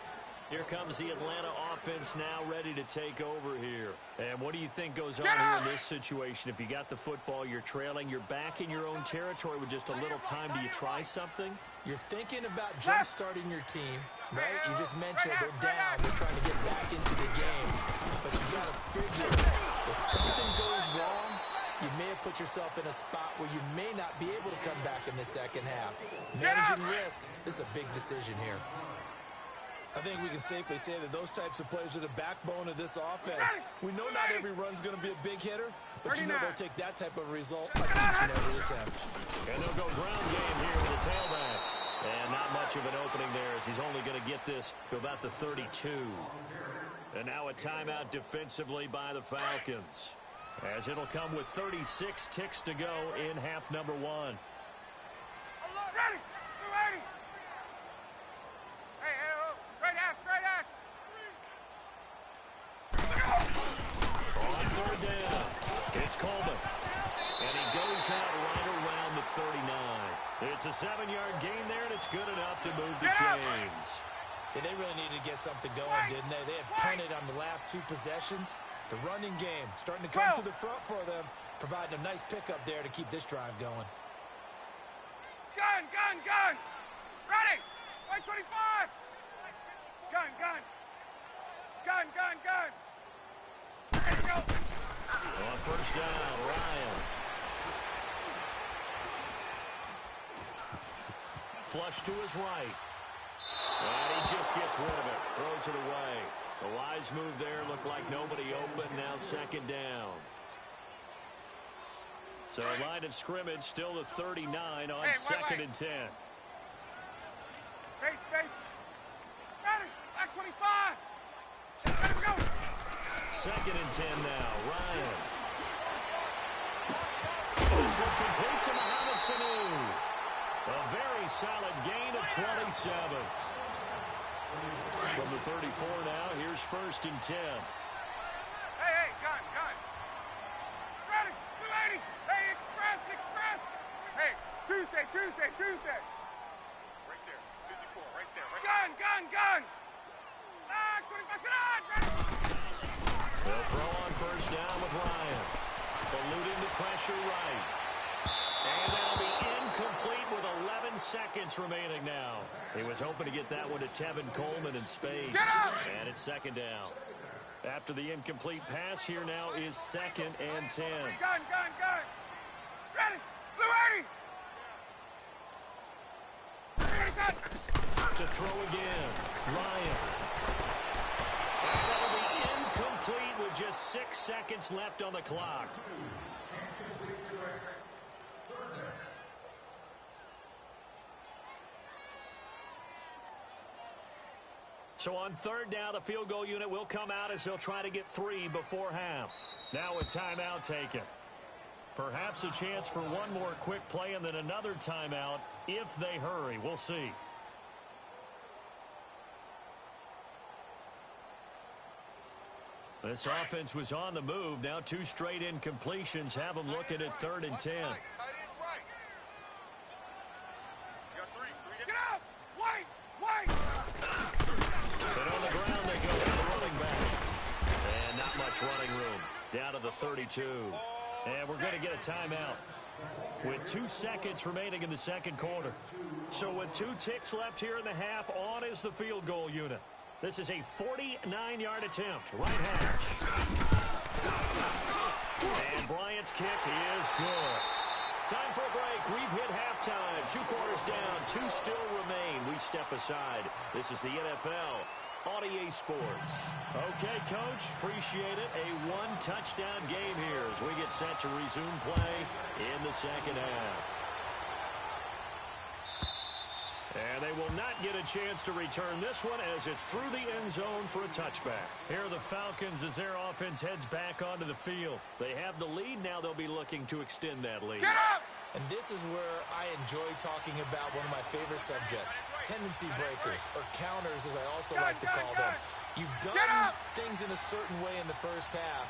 Here comes the Atlanta offense now ready to take over here. And what do you think goes on here in this situation? If you got the football, you're trailing, you're back in your own territory with just a little time. Do you try something? You're thinking about jump-starting your team, right? You just mentioned they're down. They're trying to get back into the game. But you got to figure if something goes wrong, you may have put yourself in a spot where you may not be able to come back in the second half. Managing risk is a big decision here. I think we can safely say that those types of players are the backbone of this offense. We know not every run's going to be a big hitter, but you know they'll take that type of result on each and every attempt. And they'll go ground game here with a tailback. And not much of an opening there as he's only going to get this to about the 32. And now a timeout defensively by the Falcons, as it'll come with 36 ticks to go in half number one. Ready! Ready! Hey, straight ass! On third down, it's Coleman. And he goes out right around the 39. It's a 7-yard gain there, and it's good enough to move the chains. Yeah, they really needed to get something going, didn't they? They had punted on the last two possessions. The running game starting to come to the front for them, providing a nice pickup there to keep this drive going. Gun! Ready! Right 25! Gun! There you go! On first down, Ryan. Flush to his right. And he just gets rid of it. Throws it away. A wise move there. Looked like nobody open. Now second down. So line of scrimmage still the 39 on second and 10. Face. Ready! Back 25! Let him go! Second and 10 now. Ryan. This will complete to Mohamed Sanu. A very solid gain of 27. From the 34 now, here's first and 10. Hey, gun! Ready! 280! Hey, express! Hey, Tuesday! Right there, 54, right there. Gun! 25, sit on! Ready! They'll throw on first down with Ryan. Eluding the pressure right. And that'll be incomplete with 11 seconds remaining now. He was hoping to get that one to Tevin Coleman in space. And it's second down. After the incomplete pass, here now is second and 10. Gun! Ready! Blue 80! To throw again. Ryan. And that'll be incomplete with just 6 seconds left on the clock. So on third down, the field goal unit will come out as they'll try to get 3 before half. Now a timeout taken. Perhaps a chance for one more quick play and then another timeout if they hurry. We'll see. This offense was on the move. Now 2 straight incompletions have them looking at third and 10. Tight is right. You got 3. Get up! Wait! And on the ground they go with the running back. And not much running room. Down to the 32. And we're going to get a timeout with 2 seconds remaining in the second quarter. So with 2 ticks left here in the half, on is the field goal unit. This is a 49-yard attempt. Right hash. And Bryant's kick is good. Time for a break. We've hit halftime. 2 quarters down. 2 still remain. We step aside. This is the NFL on EA Sports. Okay, Coach. Appreciate it. A 1-touchdown game here as we get set to resume play in the second half. And they will not get a chance to return this one as it's through the end zone for a touchback. Here are the Falcons as their offense heads back onto the field. They have the lead. Now they'll be looking to extend that lead. Get up! And this is where I enjoy talking about one of my favorite subjects, tendency breakers, or counters as I also like to call them. You've done things in a certain way in the first half,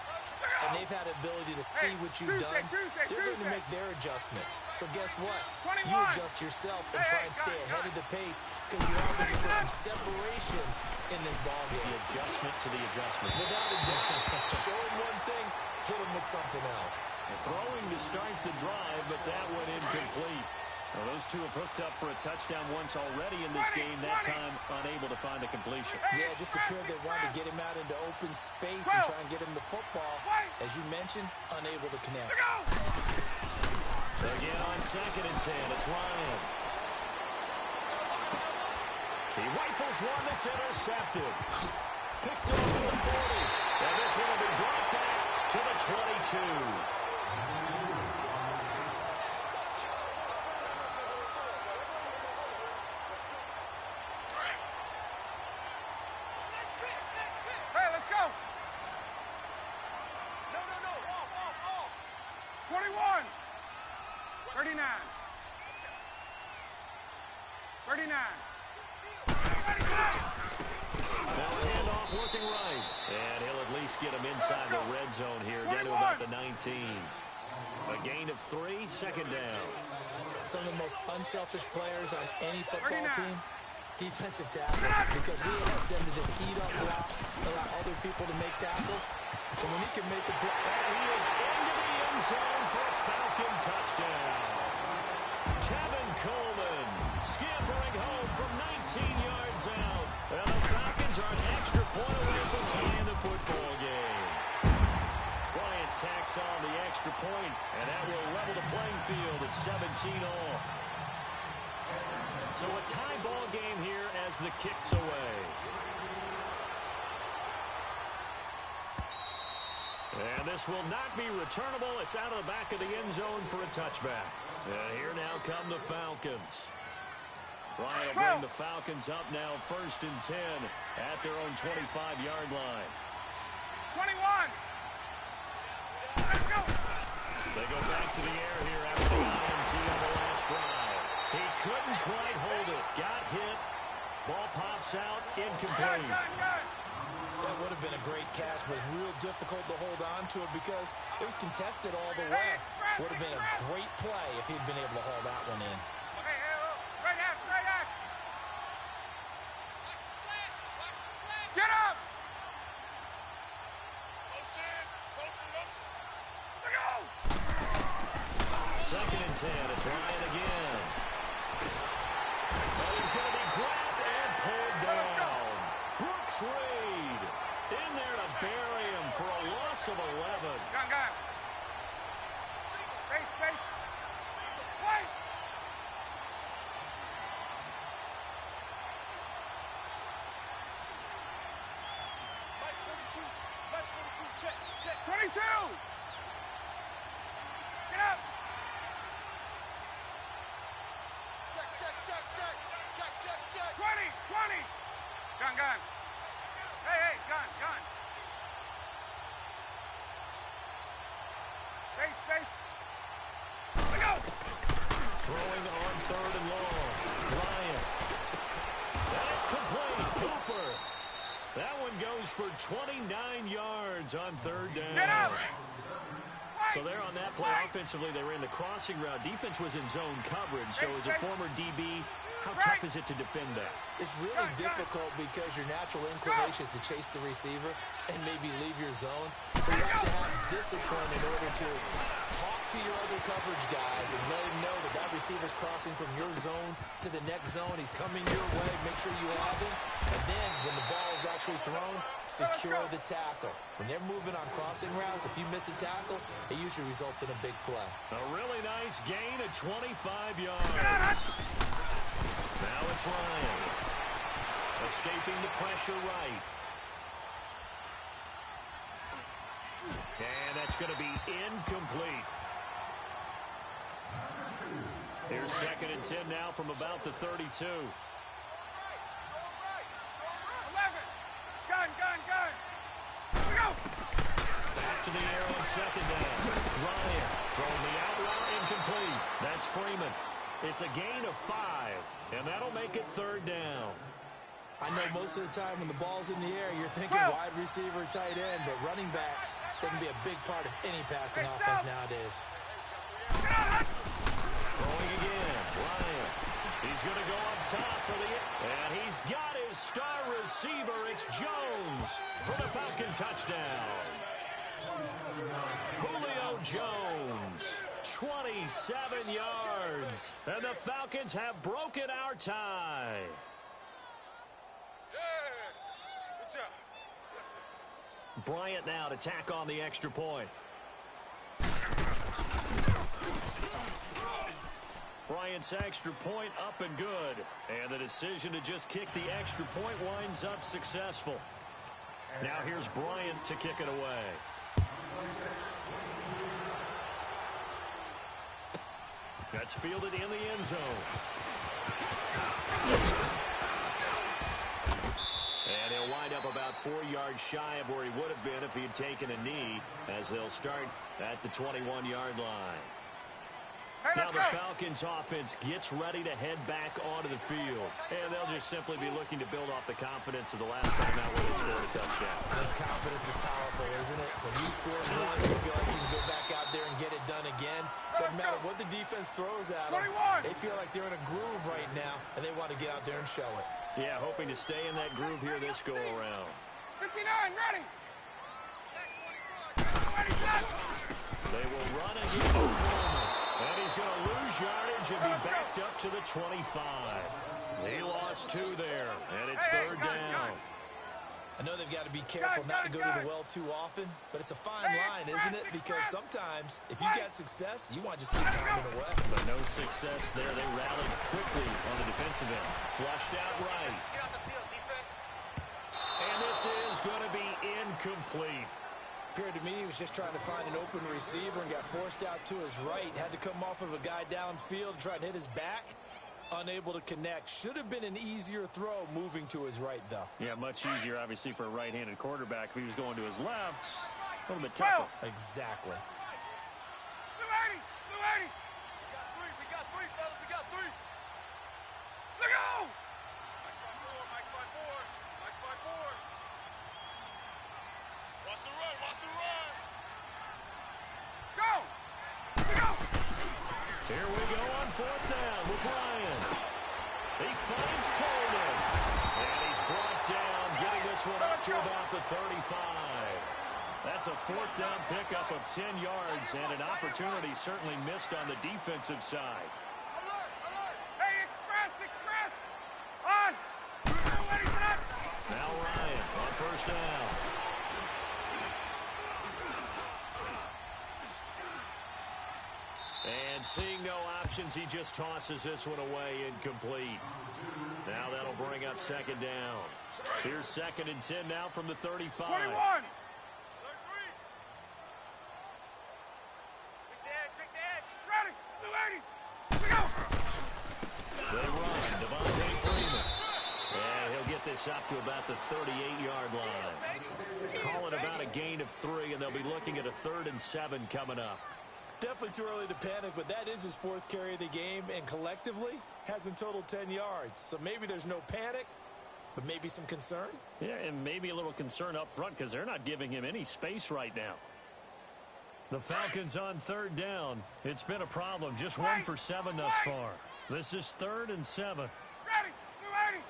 and they've had the ability to see what you've done. They're going to make their adjustments. So guess what? You adjust yourself and try and stay ahead of the pace because you're all looking for some separation in this ballgame. The adjustment to the adjustment. Without a doubt. Show him one thing, hit him with something else. Throwing to start the drive, but that one incomplete. Well, those two have hooked up for a touchdown once already in this game, that time unable to find a completion. Yeah, it just appeared they wanted to get him out into open space and try and get him the football. As you mentioned, unable to connect. Again on 2nd and 10, it's Ryan. He rifles one that's intercepted. Picked off at the 40. And this one will be brought back to the 22. Get him inside the red zone here, down to about the 19. A gain of 3, 2nd down. Some of the most unselfish players on any football team, defensive tackles, because we ask them to just eat up blocks, allow other people to make tackles, and when he can make a play, he is into the end zone for a Falcon touchdown. Kevin Coleman scampering home from 19 yards out. And the Falcons are an extra point away from tying the football game. Bryant tacks on the extra point, and that will level the playing field at 17-all. So a tie ball game here as the kick's away. And this will not be returnable. It's out of the back of the end zone for a touchback. And here now come the Falcons. Ryan will bring the Falcons up now 1st and 10 at their own 25-yard line. 21. Let's go. They go back to the air here after the INT on the last drive. He couldn't quite hold it. Got hit. Ball pops out. Incomplete. That would have been a great catch, but real difficult to hold on to it because it was contested all the way. Would have been a great play if he'd been able to haul that one in. Get up! 2nd and 10. It's Ryan again. But he's going to be grabbed and pulled down. Brooks Reed in there to bury him for a loss of 11. Gun. Space. Wait! Check. 22! Get up! Check. 20! Gun. Hey, gun. Space. Let go! Throwing on 3rd and long. Ryan. That's complete. Cooper. That one goes for 29 yards on 3rd down. Get up! So there on that play, offensively, they ran the crossing route. Defense was in zone coverage. So as a former DB, how tough is it to defend that? It's really difficult because your natural inclination is to chase the receiver and maybe leave your zone. So you have to have discipline in order to talk to your other coverage guys and let him know that that receiver's crossing from your zone to the next zone. He's coming your way. Make sure you have him. And then when the ball is actually thrown, secure the tackle. When they're moving on crossing routes, if you miss a tackle, it usually results in a big play. A really nice gain of 25 yards. Now it's Ryan. Escaping the pressure right. And that's going to be incomplete. Here's Here's 2nd and 10 now from about the 32. 11. Gun. Here we go. Back to the air on 2nd down. Ryan throwing the out route incomplete. That's Freeman. It's a gain of 5, and that'll make it 3rd down. I know most of the time when the ball's in the air, you're thinking wide receiver, tight end, but running backs, they can be a big part of any passing offense nowadays. Throwing again, Ryan. He's going to go up top for the... And he's got his star receiver. It's Jones for the Falcon touchdown. Julio Jones, 27 yards. And the Falcons have broken our tie. Bryant now to tack on the extra point. Bryant's extra point up and good. And the decision to just kick the extra point winds up successful. Now here's Bryant to kick it away. That's fielded in the end zone. And he'll wind up about 4 yards shy of where he would have been if he had taken a knee, as they'll start at the 21-yard line. Now the Falcons offense gets ready to head back onto the field. And they'll just simply be looking to build off the confidence of the last time out where they scored a touchdown. And confidence is powerful, isn't it? When you score once, you feel like you can go back out there and get it done again. Doesn't matter what the defense throws at them. They feel like they're in a groove right now, and they want to get out there and show it. Yeah, hoping to stay in that groove here this go-around. 59, ready. They will run again. And he's going to lose yardage and be backed up to the 25. He lost 2 there, and it's 3rd down. I know they've got to be careful not to go to the well too often, but it's a fine line, isn't it? Because sometimes, if you got success, you want to just keep pounding away. But no success there. They rallied quickly on the defensive end. Flushed out right. And this is going to be incomplete. Appeared to me he was just trying to find an open receiver and got forced out to his right. Had to come off of a guy downfield, try to hit his back. Unable to connect. Should have been an easier throw moving to his right, though. Yeah, much easier, obviously, for a right-handed quarterback. If he was going to his left, a little bit tougher. Exactly. 280! 280! We got three, fellas. We got 3. Look out! Mike by 4. Watch the run. Go! Here we go on 4th down with Ryan. He finds Coleman. And he's brought down, getting this one up to about the 35. That's a 4th down pickup of 10 yards, and an opportunity certainly missed on the defensive side. Alert! Hey, express! On! Now Ryan on 1st down. And seeing no options, he just tosses this one away incomplete. Now that'll bring up 2nd down. Here's 2nd and 10 now from the 35. 21! Big edge. Ready! 280! Here we go! They run. Devontae Freeman. And he'll get this up to about the 38-yard line. Calling about a gain of 3, and they'll be looking at a 3rd and 7 coming up. Definitely too early to panic, but that is his 4th carry of the game, and collectively has in total 10 yards. So maybe there's no panic, but maybe some concern. Yeah, and maybe a little concern up front because they're not giving him any space right now. The Falcons on 3rd down. It's been a problem. Just 1 for 7 thus far. This is 3rd and 7. Ready! 280!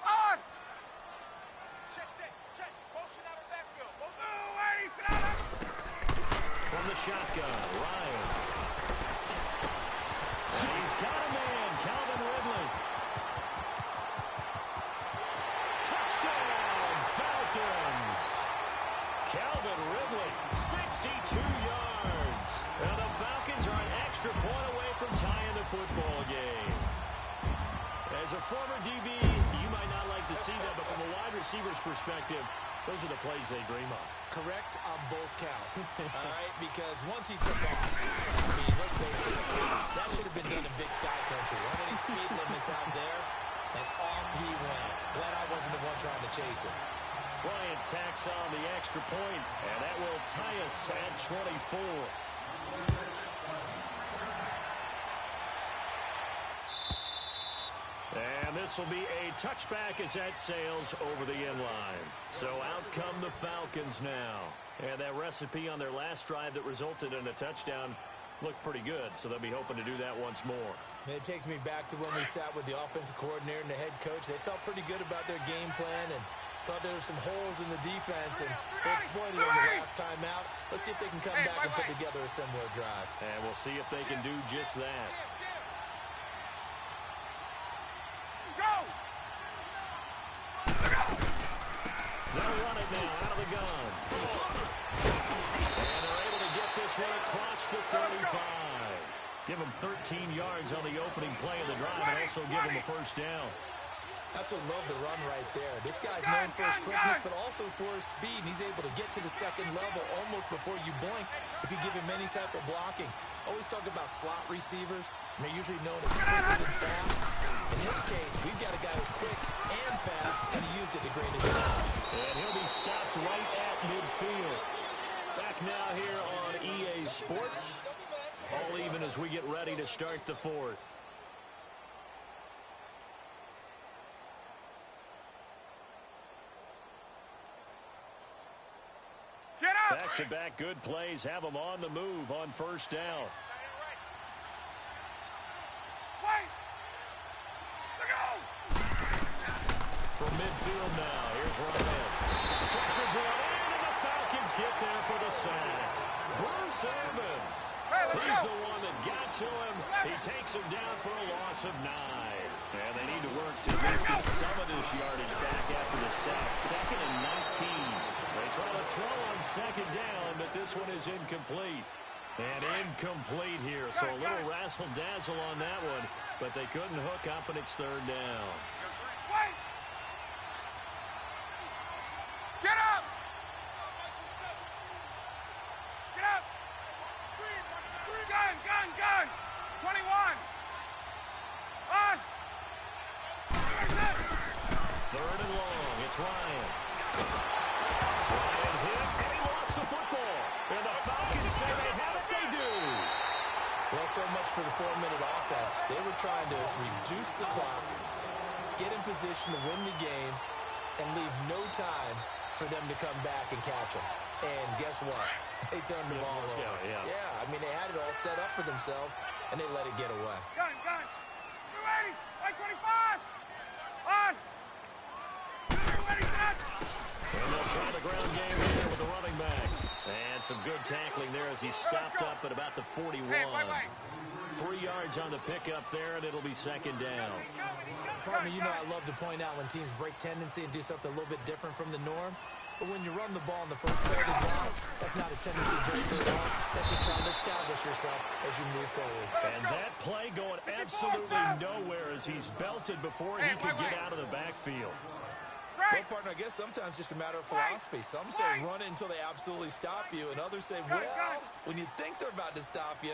On! Check. Motion out of backfield. 280! Sit down! From the shotgun, Ryan. And he's got a man, Calvin Ridley. Touchdown, Falcons. Calvin Ridley, 62 yards. And the Falcons are an extra point away from tying the football game. As a former DB, you might not like to see that, but from a wide receiver's perspective, those are the plays they dream of. Correct on both counts. All right, because once he took off, I mean, let's face it, that should have been done in Big Sky out there, and off he went. Glad I wasn't the one trying to chase it. Bryant tacks on the extra point, and that will tie us at 24. And this will be a touchback as that sails over the inline. So out come the Falcons now. And that recipe on their last drive that resulted in a touchdown looked pretty good, so they'll be hoping to do that once more. And it takes me back to when we sat with the offensive coordinator and the head coach. They felt pretty good about their game plan and thought there were some holes in the defense, and they exploited them the last time out. Let's see if they can come back and put together a similar drive. And we'll see if they can do just that. They'll run it now out of the gun. And they're able to get this one across the 35. Give them 13 yards on the opening play of the drive and also give them a first down. Absolutely love the run right there. This guy's known for his quickness, but also for his speed. And he's able to get to the second level almost before you blink if you give him any type of blocking. Always talk about slot receivers, and they're usually known as quick and fast. In this case, we've got a guy who's quick and fast, and he used it to great advantage. And he'll be stopped right at midfield. Back now here on EA Sports. All even as we get ready to start the fourth. Back-to-back good plays have them on the move on first down. From midfield now, here's Ryan. Pressure brought in, and the Falcons get there for the sack. Bruce Evans. He's the one that got to him. He takes him down for a loss of 9. And they need to work to get some of this yardage back after the sack. 2nd and 19. They try to throw on second down, but this one is incomplete. And incomplete here, so a little razzle-dazzle on that one, but they couldn't hook up, and it's third down. Get up! Get up! Gun! 21! On! Third and long, it's Ryan. Ryan hit, and he lost the football. And the Falcons say they have it, they do. Well, so much for the 4-minute offense. They were trying to reduce the clock, get in position to win the game, and leave no time for them to come back and catch them. And guess what? They turned the ball over. Yeah, I mean, they had it all set up for themselves, and they let it get away. Gun! 280! 125! On! Ready, set! And they'll try the ground game here with the running back. And some good tackling there as he stopped up at about the 41. Hey, wait. 3 yards on the pickup there, and it'll be second down. Partner, you know I love to point out when teams break tendency and do something a little bit different from the norm. But when you run the ball in the first play of the drive, that's not a tendency very long. That's just trying to establish yourself as you move forward. And that play going absolutely nowhere as he's belted before he could get out of the backfield. Well, partner, I guess sometimes it's just a matter of philosophy. Some say run it until they absolutely stop you, and others say, well, when you think they're about to stop you,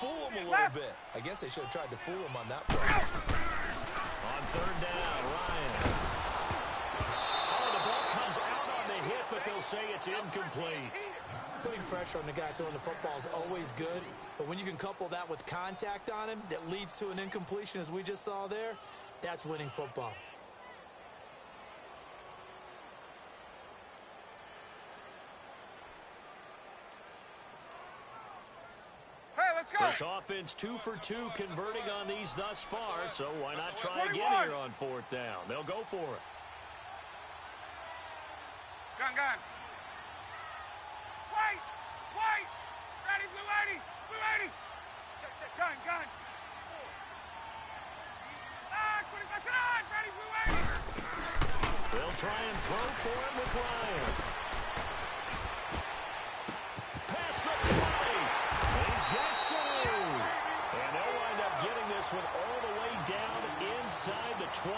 fool them a little bit. I guess they should have tried to fool them on that play. On third down, Ryan. Oh, the ball comes out on the hit, but they'll say it's incomplete. Putting pressure on the guy throwing the football is always good, but when you can couple that with contact on him that leads to an incompletion, as we just saw there, that's winning football. This offense 2 for 2 converting on these thus far, so why not try again here on fourth down? They'll go for it. Gun! Wait! Ready, blue 80! Check. Gun! 25 on! Ready, blue 80! They'll try and throw for him with Ryan. Pass the 20. He's got some. And they'll wind up getting this one all the way down inside the 20.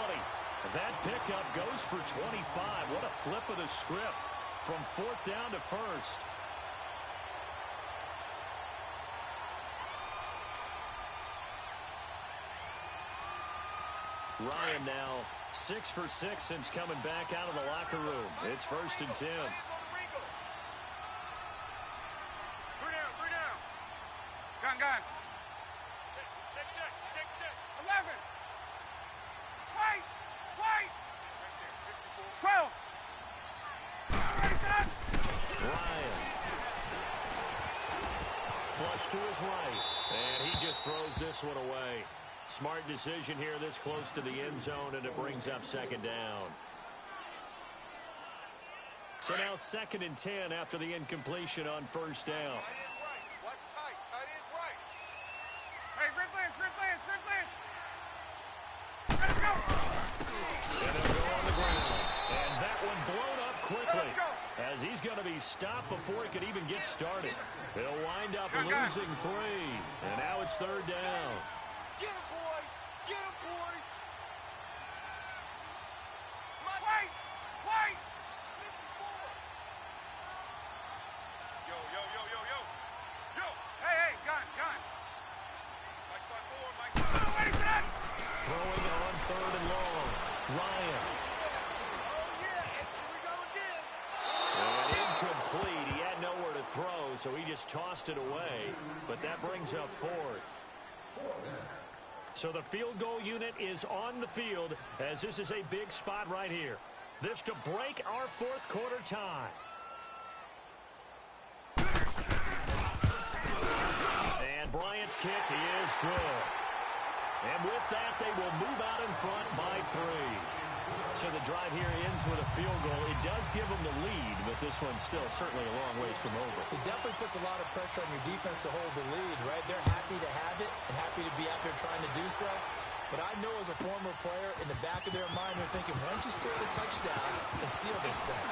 That pickup goes for 25. What a flip of the script from fourth down to first. Ryan now 6 for 6 since coming back out of the locker room. It's 1st and 10. 3 down, 3 down. Gun. Check. 11. Wait. Right there, 54. 12. Ready, son? Ryan. Flush to his right. And he just throws this one away. Smart decision here this close to the end zone, and it brings up 2nd down. So now 2nd and 10 after the incompletion on 1st down. Tight is right. Watch tight. Tight is right. Hey, Red Lance. Let's go. And they'll go on the ground. And that one blown up quickly. Let's go. As he's going to be stopped before he could even get started. He'll wind up Gun. losing 3. And now it's 3rd down. Get him, boys. Get him, boys. Wait. 54. Yo. Hey, gun. Mike 5-4, Mike 5. Ready, son? Throwing it on 3rd and long. Ryan. Oh, yeah. And here we go again. And incomplete. He had nowhere to throw, so he just tossed it away. But that brings up 4th. So the field goal unit is on the field as this is a big spot right here. This to break our 4th quarter tie. And Bryant's kick is good. And with that, they will move out in front by 3. So the drive here ends with a field goal. It does give them the lead, but this one's still certainly a long ways from over. It definitely puts a lot of pressure on your defense to hold the lead, right? They're happy to have it and happy to be out there trying to do so. But I know as a former player, in the back of their mind, they're thinking, why don't you score the touchdown and seal this thing?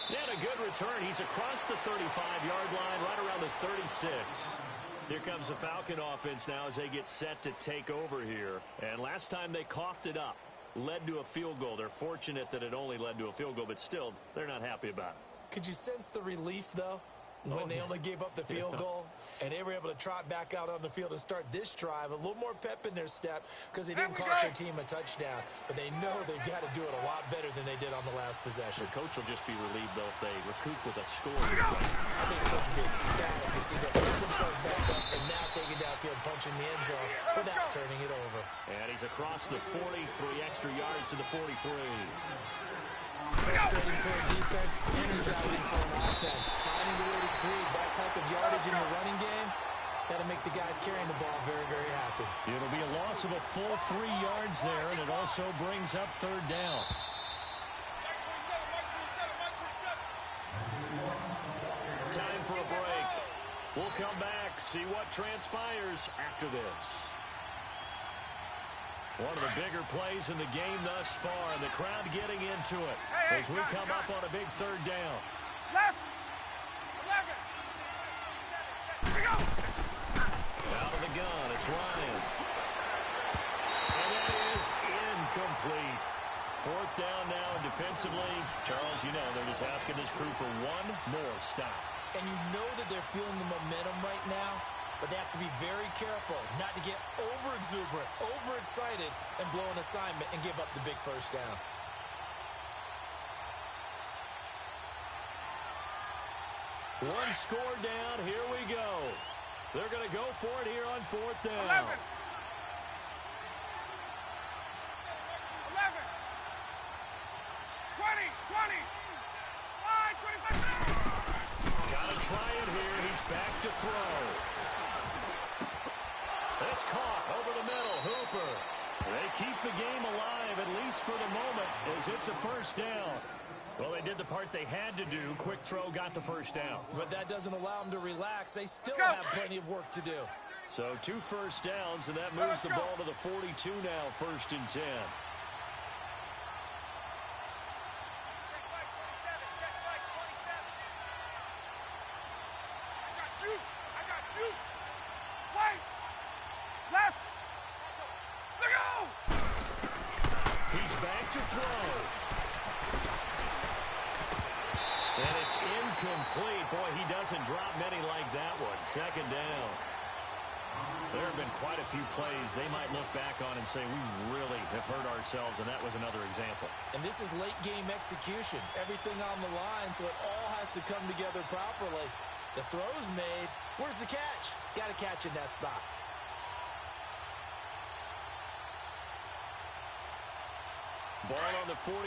He had a good return. He's across the 35-yard line, right around the 36. Here comes the Falcon offense now as they get set to take over here. And last time they coughed it up, led to a field goal. They're fortunate that it only led to a field goal, but still, they're not happy about it. Could you sense the relief, though, when they only gave up the field goal? And they were able to trot back out on the field and start this drive. A little more pep in their step because they didn't cost their team a touchdown. But they know they've got to do it a lot better than they did on the last possession. The coach will just be relieved, though, if they recoup with a score. I think the coach will be ecstatic to see them pick themselves back up and now taking downfield, punching the end zone without turning it over. And he's across the 40, 3 extra yards to the 43. Frustrating for a defense, energizing for an offense. Finding a way to create that type of yardage in the running game, that'll make the guys carrying the ball very, very happy. It'll be a loss of a full 3 yards there, and it also brings up 3rd down. Time for a break. We'll come back, see what transpires after this. One of the bigger plays in the game thus far, and the crowd getting into it as we come up on a big 3rd down. Left. 11. Here we go. Out of the gun, it's Ryan. And that is incomplete. 4th down now, and defensively, Charles, you know, they're just asking this crew for one more stop. And you know that they're feeling the momentum right now, but they have to be very careful not to get over-exuberant, overexcited, and blow an assignment and give up the big 1st down. One score down, here we go. They're going to go for it here on 4th down. 11. 20. 25. Got to try it here. He's back to throw. It's caught over the middle. Hooper. They keep the game alive, at least for the moment, as it's a 1st down. Well, they did the part they had to do. Quick throw got the 1st down. But that doesn't allow them to relax. They still have plenty of work to do. So 2 1st downs, and that moves the ball to the 42 now, 1st and 10. I got you. Wait. Left. Let go. He's back to throw. And it's incomplete. Boy, he doesn't drop many like that one. 2nd down. There have been quite a few plays they might look back on and say, we really have hurt ourselves, and that was another example. And this is late-game execution. Everything on the line, so it all has to come together properly. The throw's made. Where's the catch? Got to catch in that spot. Ball on the 42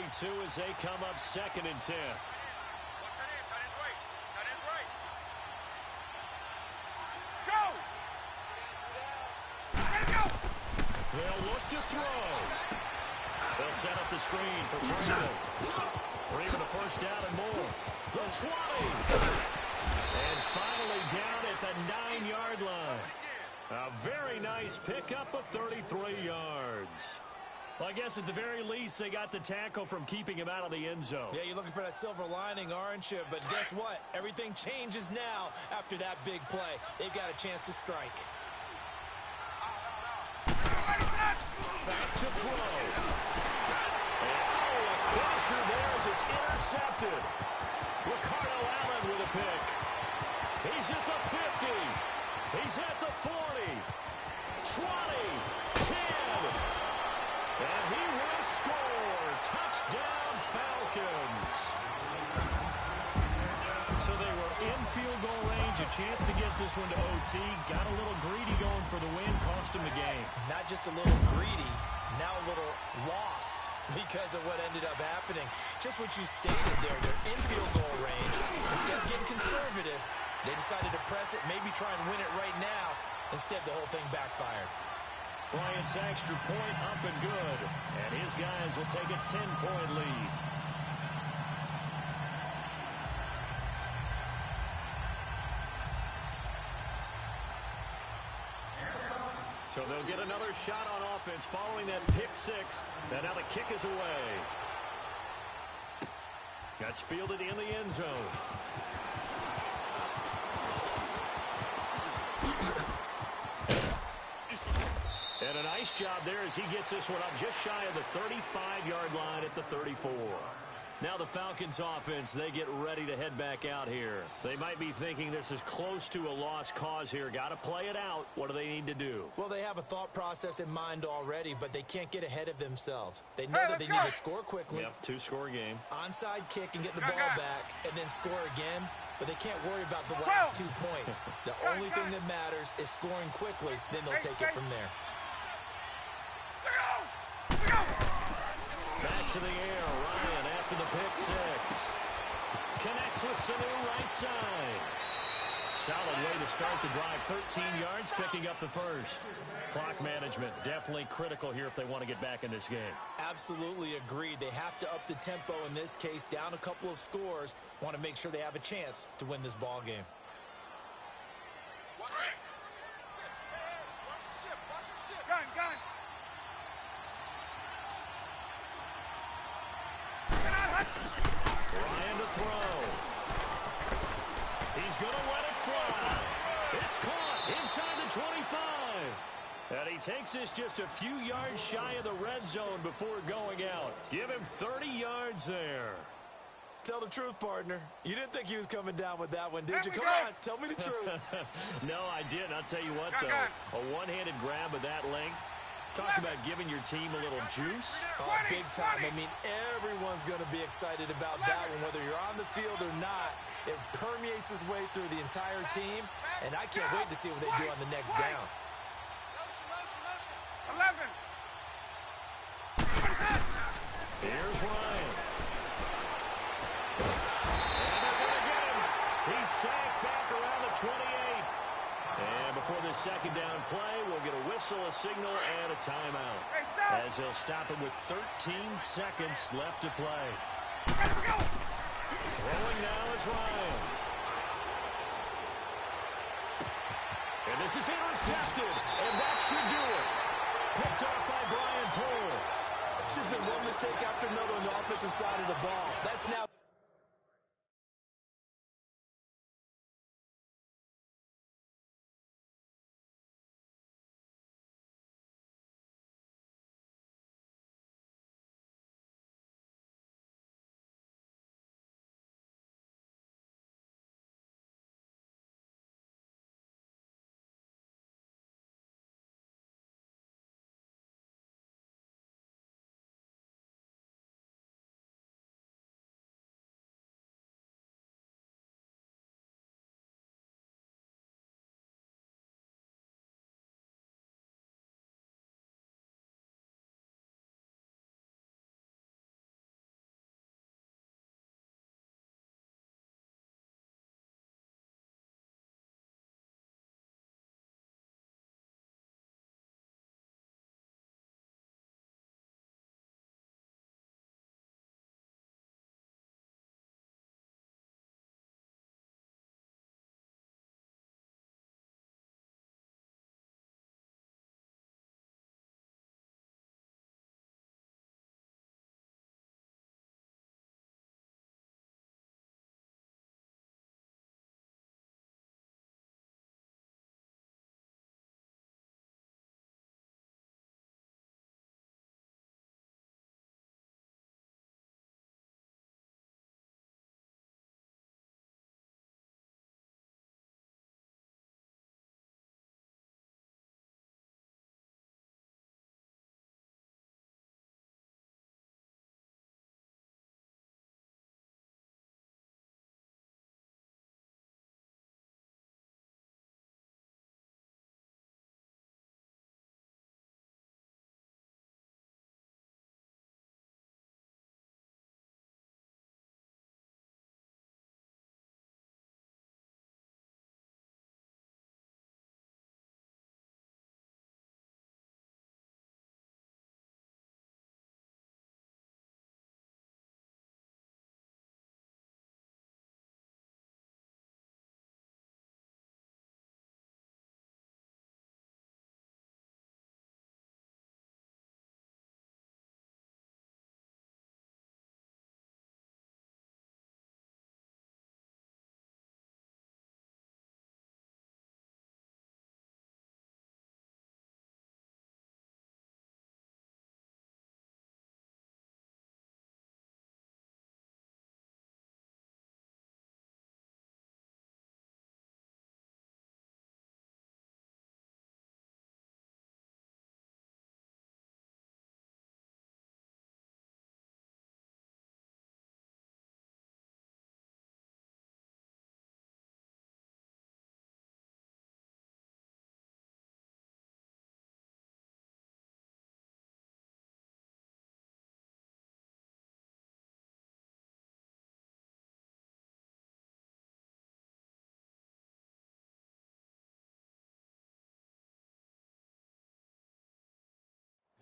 as they come up 2nd and 10. Watch that in. Tight end's right. Tight end's right. Go! Let it go! They'll look to throw. They'll set up the screen for Freeman. Freeman a first down and more. The 20. And finally down at the 9-yard line. A very nice pickup of 33 yards. Well, I guess at the very least, they got the tackle from keeping him out of the end zone. Yeah, you're looking for that silver lining, aren't you? But guess what? Everything changes now after that big play. They've got a chance to strike. Back to throw. And, a crusher there as it's intercepted. Ricardo Allen with a pick. He's at the 50. He's at the 40. 20. 10. And he will score. Touchdown, Falcons. So they were in field goal range, a chance to get this one to OT. Got a little greedy going for the win, cost him the game. Not just a little greedy, now a little lost because of what ended up happening. Just what you stated there, they're in field goal range. Instead of getting conservative, they decided to press it, maybe try and win it right now. Instead, the whole thing backfired. Bryant's extra point up and good. And his guys will take a 10-point lead. So they'll get another shot on offense following that pick 6. And now the kick is away. That's fielded in the end zone. And a nice job there as he gets this one up just shy of the 35-yard line at the 34. Now the Falcons offense, they get ready to head back out here. They might be thinking this is close to a lost cause here. Got to play it out. What do they need to do? Well, they have a thought process in mind already, but they can't get ahead of themselves. They know that they need to score quickly. Yep, 2-score game. Onside kick and get the ball back and then score again. But they can't worry about the last 2 points. The only thing that matters is scoring quickly. Then they'll take it from there. Back to the air. Ryan after the pick 6. Connects with Sanu right side. Solid way to start the drive. 13 yards, picking up the first. Clock management definitely critical here if they want to get back in this game. Absolutely agreed. They have to up the tempo in this case. Down a couple of scores. Want to make sure they have a chance to win this ball game. Gun, gun. Ryan to throw. He's going to let it fly. It's caught inside the 25. And he takes this just a few yards shy of the red zone before going out. Give him 30 yards there. Tell the truth, partner. You didn't think he was coming down with that one, did you? Come on, tell me the truth. No, I didn't. I'll tell you what, though. A one-handed grab of that length. Talk about giving your team a little juice. Oh, big time. I mean, everyone's going to be excited about that one, whether you're on the field or not. It permeates its way through the entire team, and I can't wait to see what they do on the next down. 11. Here's Ryan. And they're going to get him. He's sacked back around the 28. And before this second down play, we'll get a whistle, a signal, and a timeout. As they'll stop it with 13 seconds left to play. Throwing now is Ryan. And this is intercepted. And that should do it. Picked off by Brian Poole. It's just been one mistake after another on the offensive side of the ball. That's now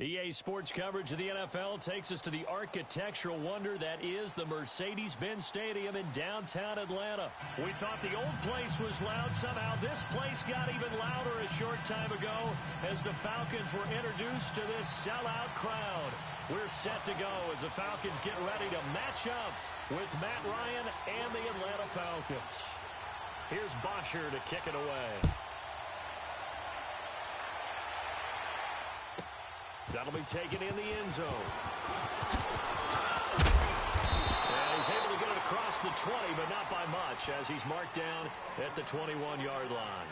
EA Sports coverage of the NFL takes us to the architectural wonder that is the Mercedes-Benz Stadium in downtown Atlanta. We thought the old place was loud. Somehow this place got even louder a short time ago as the Falcons were introduced to this sellout crowd. We're set to go as the Falcons get ready to match up with Matt Ryan and the Atlanta Falcons. Here's Bosher to kick it away. That'll be taken in the end zone. And he's able to get it across the 20, but not by much as he's marked down at the 21-yard line.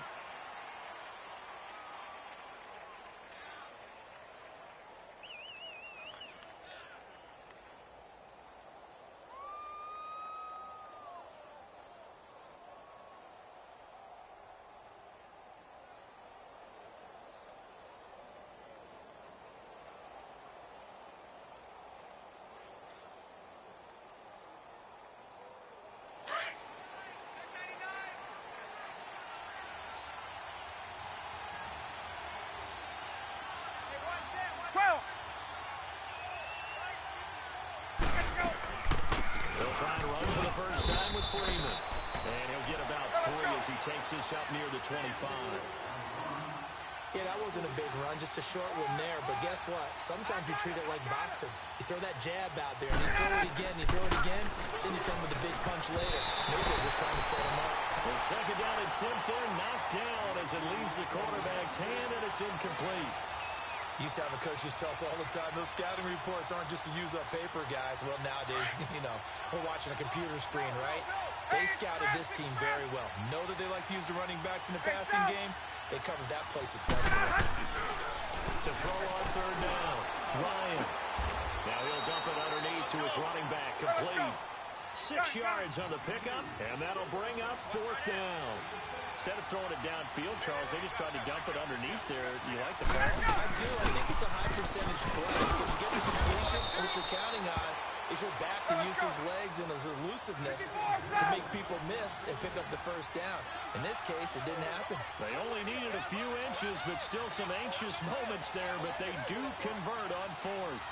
Trying to run for the first time with Freeman. And he'll get about 3 as he takes this up near the 25. Yeah, that wasn't a big run, just a short one there. But guess what? Sometimes you treat it like boxing. You throw that jab out there, and you throw it again, you throw it again, then you come with a big punch later. Maybe they're just trying to set him up. The second down and 10 there, knocked down as it leaves the quarterback's hand, and it's incomplete. Used to have a coach used to tell us all the time, those scouting reports aren't just to use up paper, guys. Well, nowadays, we're watching a computer screen, right? They scouted this team very well. Know that they like to use the running backs in the passing game. They covered that play successfully. To throw on third down, Ryan. Now he'll dump it underneath to his running back, complete. 6 yards on the pickup, and that'll bring up fourth down. Instead of throwing it downfield, Charles, they just tried to dump it underneath there. You like the call? I do. I think it's a high percentage play because you get the completion, and what you're counting on is your back to use his legs and his elusiveness to make people miss and pick up the first down. In this case, it didn't happen. They only needed a few inches, but still some anxious moments there, but they do convert on fourth.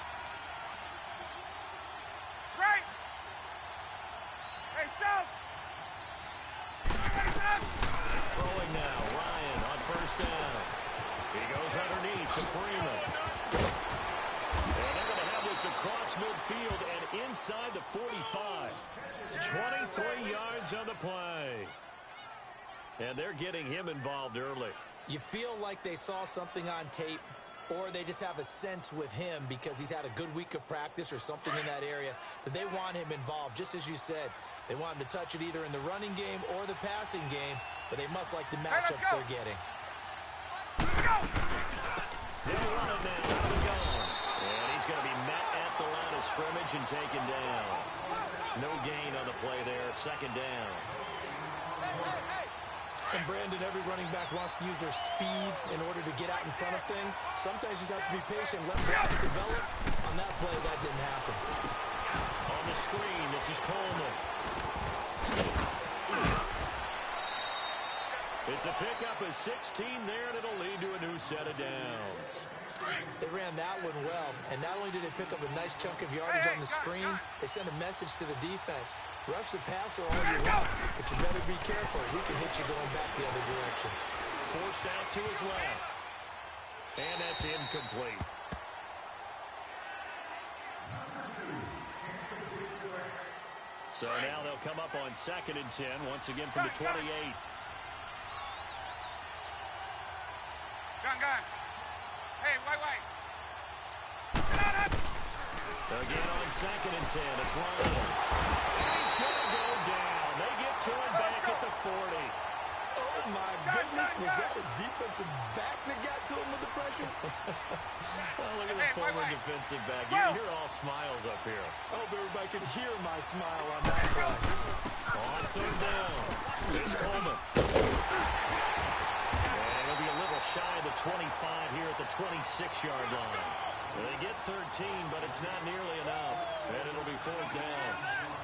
Right. Hey, South. Throwing now, Ryan on first down. He goes underneath to Freeman. And they're going to have this across midfield and inside the 45. 23 yards on the play. And they're getting him involved early. You feel like they saw something on tape, or they just have a sense with him because he's had a good week of practice or something in that area that they want him involved, just as you said. They want him to touch it either in the running game or the passing game, but they must like the matchups they're getting. He'll run it now. Out of the gun. And he's going to be met at the line of scrimmage and taken down. No gain on the play there. Second down. And Brandon, every running back wants to use their speed in order to get out in front of things. Sometimes you just have to be patient, let blocks develop. On that play, that didn't happen. On the screen, this is Coleman. It's a pickup of 16 there, and it'll lead to a new set of downs. They ran that one well, and not only did they pick up a nice chunk of yardage on the screen, they sent a message to the defense. Rush the passer all you want, but you better be careful. We can hit you going back the other direction. Forced out to his left. And that's incomplete. So now they'll come up on 2nd and 10, once again from the 28. Gun. Hey, white. Again on 2nd and 10, it's Ryan. He's going to go down. They get to him back at the 40. Oh, my goodness. Was that a defensive back that got to him with the pressure? Well, look at the former defensive back. You hear all smiles up here. I hope everybody can hear my smile on that play. On third down, here's Coleman. And he'll be a little shy of the 25 here at the 26-yard line. They get 13, but it's not nearly enough, and it'll be 4th down.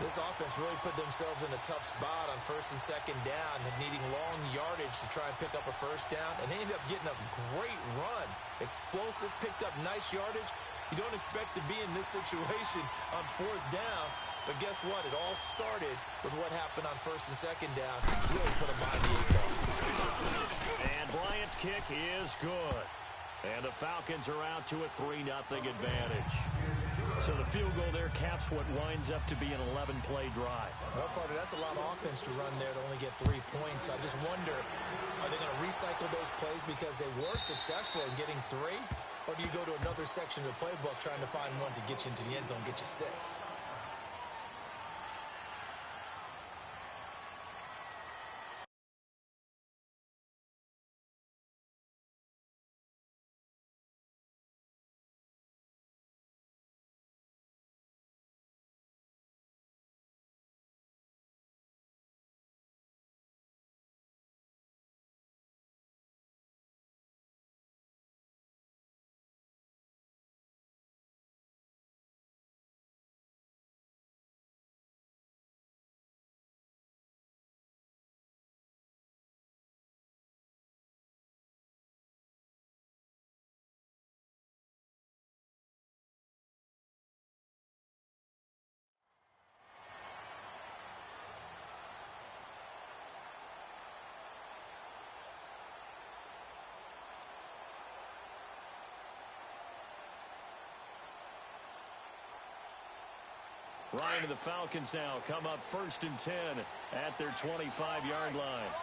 This offense really put themselves in a tough spot on 1st and 2nd down, needing long yardage to try and pick up a 1st down, and they ended up getting a great run. Explosive, picked up nice yardage. You don't expect to be in this situation on 4th down, but guess what? It all started with what happened on 1st and 2nd down. Really put them behind the 8 ball. And Bryant's kick is good. And the Falcons are out to a 3-0 advantage. So the field goal there caps what winds up to be an 11-play drive. Well, Carter, that's a lot of offense to run there to only get 3 points. I just wonder, are they going to recycle those plays because they were successful in getting 3? Or do you go to another section of the playbook trying to find ones that get you into the end zone, get you 6? Ryan and the Falcons now come up 1st and 10 at their 25-yard line.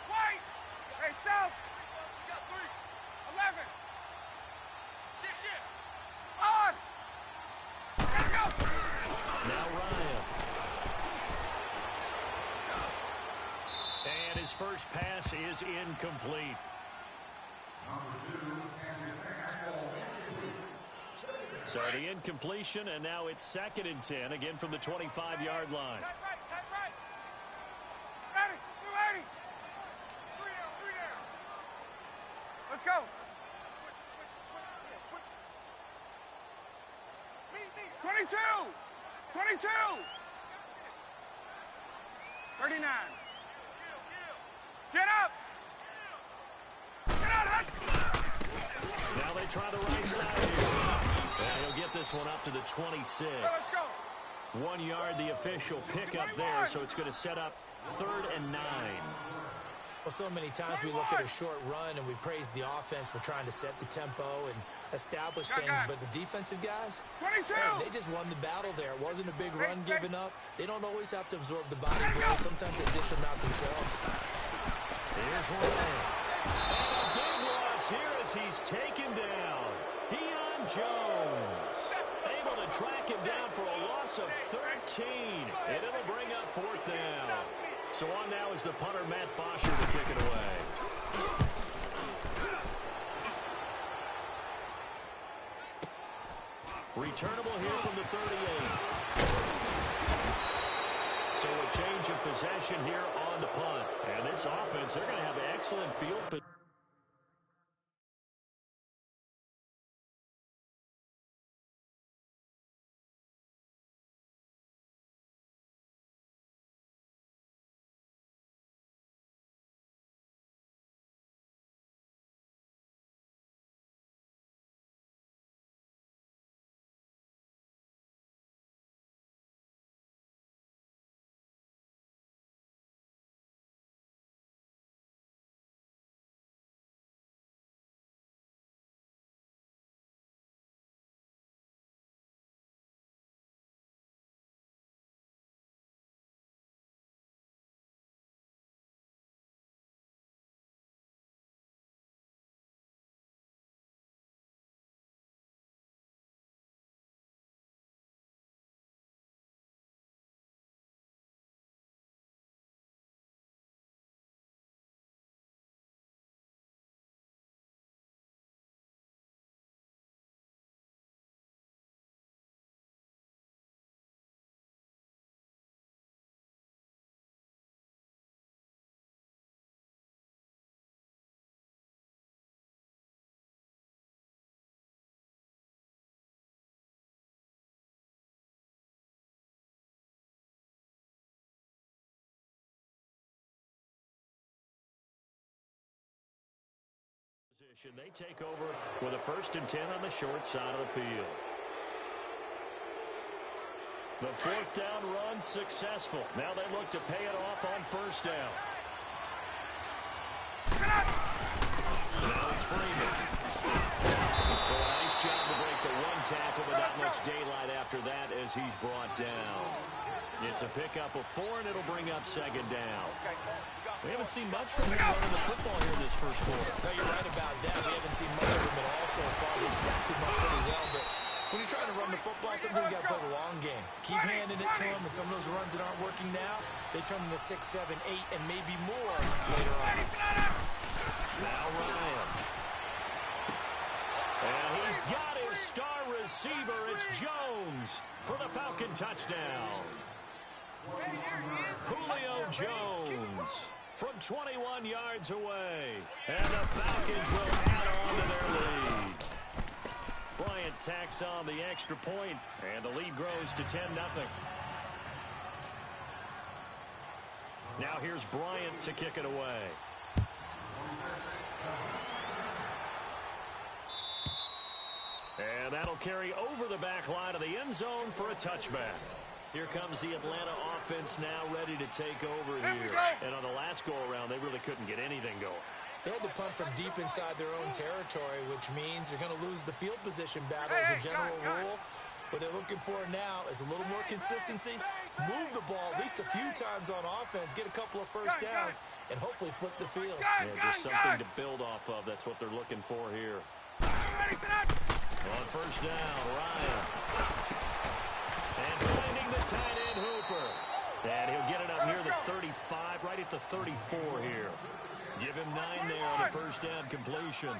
Wait! Hey, South! We got 3. 11! Shit! On! Gotta go! Now Ryan. And his first pass is incomplete. So the incompletion, and now it's 2nd and 10, again from the 25-yard line. Tight right! Ready! You ready? 3 down! Let's go! Switch. Me! 22! 39. Get up! Get out, Hut! Now they try the right side here. And he'll get this one up to the 26. Let's go! 1 yard, the official pickup there, so it's going to set up 3rd and 9. Well, so many times we look at a short run and we praise the offense for trying to set the tempo and establish things, but the defensive guys, 22! hey, they just won the battle there. It wasn't a big run given up. They don't always have to absorb the body blows. Sometimes they dish them out themselves. Here's Ryan. And a big loss here as he's taken down. Deion Jones able to track him down for a loss of 13, and it'll bring up 4th down. So on now is the punter, Matt Bosher, to kick it away. Returnable here from the 38. So a change of possession here on the punt. And this offense, they're going to have excellent field position. They take over with a 1st and 10 on the short side of the field. The 4th down run successful. Now they look to pay it off on 1st down. Now it's Freeman. So a nice job to break the 1 tackle, but not much daylight after that as he's brought down. It's a pickup of 4, and it'll bring up 2nd down. We haven't seen much from him running the football here in this first quarter. No, you're right about that. We haven't seen much of him at all so far. They stacked him up pretty well, but when you're trying to run the football, sometimes you got to play the long game. Keep handing it to him, and some of those runs that aren't working now, they turn into 6, 7, 8, and maybe more later on. Now Ryan. And he's got his star receiver. It's Jones for the Falcon touchdown. Julio Jones from 21 yards away. And the Falcons will add on to their lead. Bryant tacks on the extra point, and the lead grows to 10-0. Now here's Bryant to kick it away. And that'll carry over the back line of the end zone for a touchback. Here comes the Atlanta offense now ready to take over here. And on the last go-around, they really couldn't get anything going. They had to punt from deep inside their own territory, which means you're going to lose the field position battle as a general rule. What they're looking for now is a little more consistency, move the ball at least a few times on offense, get a couple of 1st downs, and hopefully flip the field. Yeah, just something to build off of. That's what they're looking for here. On 1st down, Ryan. And finding the tight end, Hooper. And he'll get it up near the 35, right at the 34 here. Give him 9 there on the 1st down completion.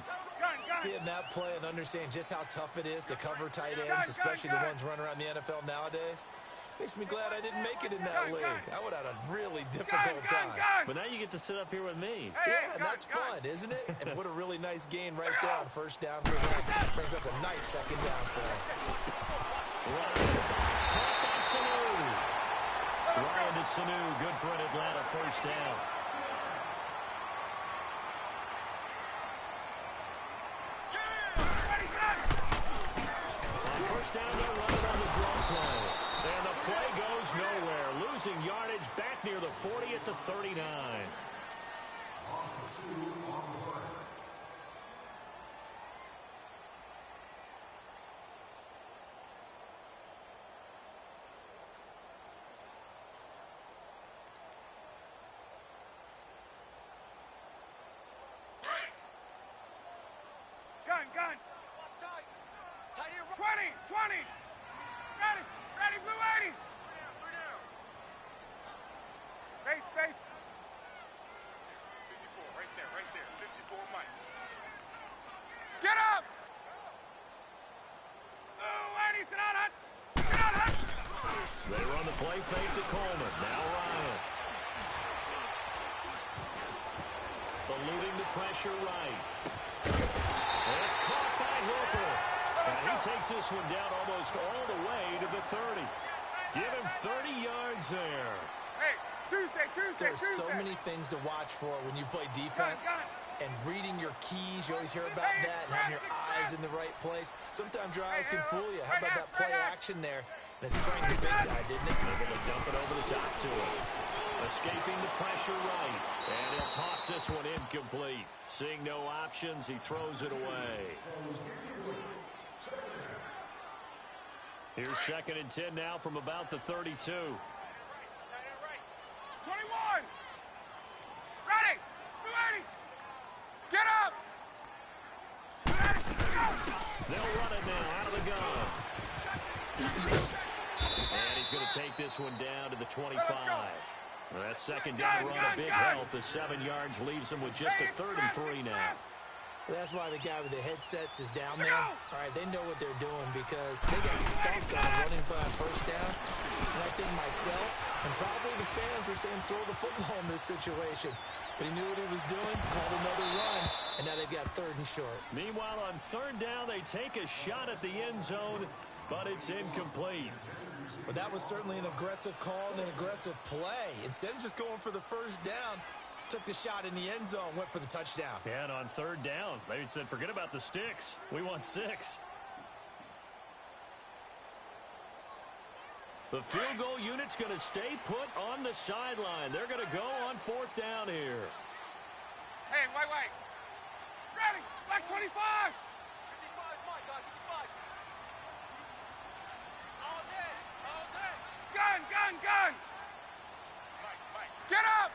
Seeing that play and understanding just how tough it is to cover tight ends, especially the ones running around the NFL nowadays, makes me glad I didn't make it in that league. I would have had a really difficult time. But now you get to sit up here with me. Yeah, and that's fun, isn't it? And what a really nice gain right there on 1st down. Brings up a nice 2nd down for him. Ryan to Sanu, good for an Atlanta 1st down. On 1st down, they'll run it on the draw play. And the play goes nowhere. Losing yardage back near the 40 at the 39. Gun. 20. Ready, blue 80. Space. 54, right there. 54, Mike. Get up. Blue 80, sit on it. They run the play fake to Coleman. Now Ryan. Eluding the pressure right. And it's caught by Hooper. And he takes this one down almost all the way to the 30. Give him 30 yards there. Hey, Tuesday. There's so many things to watch for when you play defense. And reading your keys, you always hear about that, and having your eyes in the right place. Sometimes your eyes can fool you. How about that play action there? And it sprang the big guy, didn't it? Able to dump it over the top to him. Escaping the pressure right. And he'll toss this one incomplete. Seeing no options, he throws it away. Here's 2nd and 10 now from about the 32. 21. Ready. Blue 80. Get up. They'll run it now out of the gun. And he's going to take this one down to the 25. That 2nd down run a big help. The 7 yards leaves him with just a 3rd and 3 now. That's why the guy with the headsets is down there. All right, they know what they're doing because they got stuffed on running for that 1st down. And I think myself and probably the fans are saying throw the football in this situation. But he knew what he was doing, called another run, and now they've got 3rd and short. Meanwhile, on 3rd down, they take a shot at the end zone, but it's incomplete. But that was certainly an aggressive call and an aggressive play. Instead of just going for the 1st down, took the shot in the end zone, went for the touchdown. And on third down, they said, forget about the sticks. We want 6. The field goal unit's going to stay put on the sideline. They're going to go on 4th down here. Hey, wait. Ready, black 25. 55 is mine, guys, 55. All day. Gun. Mike. Get up.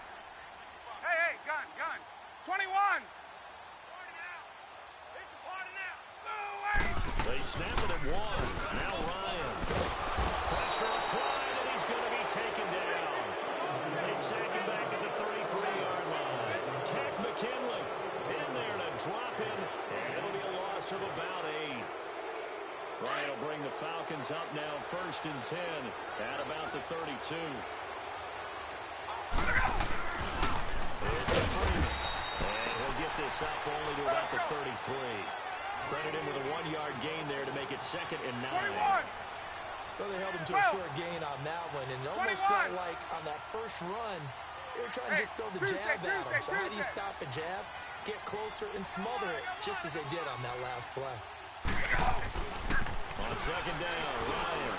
Hey, gun. 21. They snap it at 1. Now Ryan. Pressure applied, and he's going to be taken down. They sack him back at the 33-yard line. Tech McKinley in there to drop him, and it'll be a loss of about 8. Ryan will bring the Falcons up now 1st and 10 at about the 32. Here's to Freeman, and he'll get this up only to about the 33. Credit him with a 1-yard gain there to make it 2nd and 9. 21. Well, they held him to a short gain on that one, and it almost felt like on that first run, they were trying to just throw the jab at him. So how do you stop a jab? Get closer and smother it, just as they did on that last play. On 2nd down, Ryan.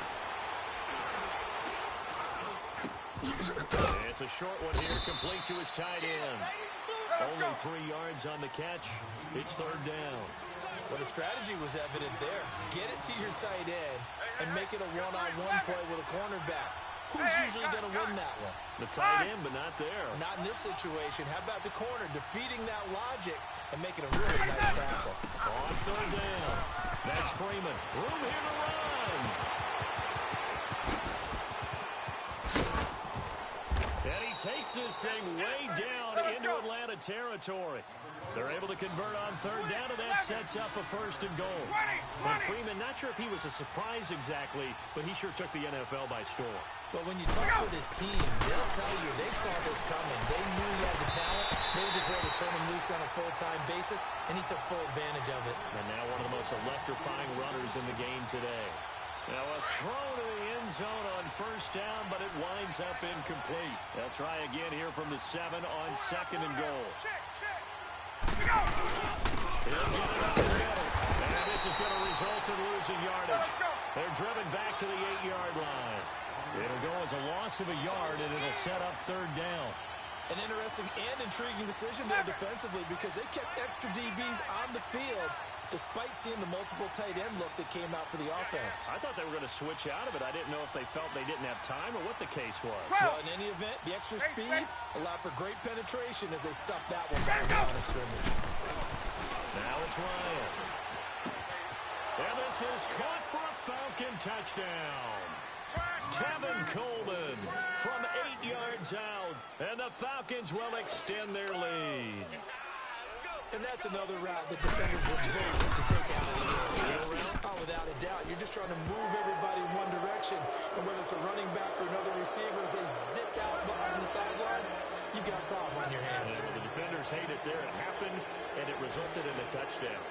It's a short one here, complete to his tight end. Only 3 yards on the catch. It's 3rd down. Well, the strategy was evident there. Get it to your tight end and make it a one-on-one play with a cornerback. Who's usually going to win that one? The tight end, but not there. Not in this situation. How about the corner defeating that logic and making a really nice tackle? On 3rd down. That's Freeman. Room here to run. And he takes this thing way down into Atlanta territory. They're able to convert on 3rd down, and that sets up a 1st and goal. And Freeman, not sure if he was a surprise exactly, but he sure took the NFL by storm. But when you talk with his team, they'll tell you they saw this coming. They knew he had the talent. They were just ready to turn him loose on a full-time basis, and he took full advantage of it. And now one of the most electrifying runners in the game today. Now a throw to the end zone on 1st down, but it winds up incomplete. They'll try again here from the 7 on 2nd and goal. He'll get it up the middle. And this is going to result in losing yardage. They're driven back to the 8-yard line. It'll go as a loss of a yard, and it'll set up 3rd down. An interesting and intriguing decision there defensively because they kept extra DBs on the field despite seeing the multiple tight end look that came out for the offense. I thought they were going to switch out of it. I didn't know if they felt they didn't have time or what the case was. Well, in any event, the extra speed allowed for great penetration as they stuffed that one down the line of scrimmage. Now it's Ryan. And this is caught for a Falcon touchdown. Tevin Coleman from 8 yards out, and the Falcons will extend their lead. And that's another route that defenders were very quick to take out of the air. Oh, without a doubt. You're just trying to move everybody in one direction. And whether it's a running back or another receiver, as they zip out behind the sideline, you've got a problem on your hands. And the defenders hate it there. It happened, and it resulted in a touchdown.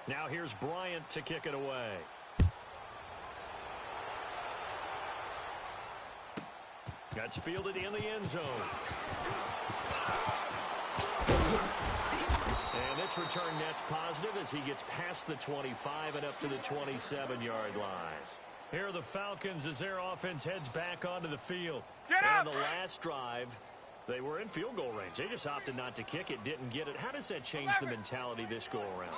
Now here's Bryant to kick it away. That's fielded in the end zone. And this return net's positive as he gets past the 25 and up to the 27-yard line. Here are the Falcons as their offense heads back onto the field. And the last drive, they were in field goal range. They just opted not to kick it, didn't get it. How does that change the mentality this go-around?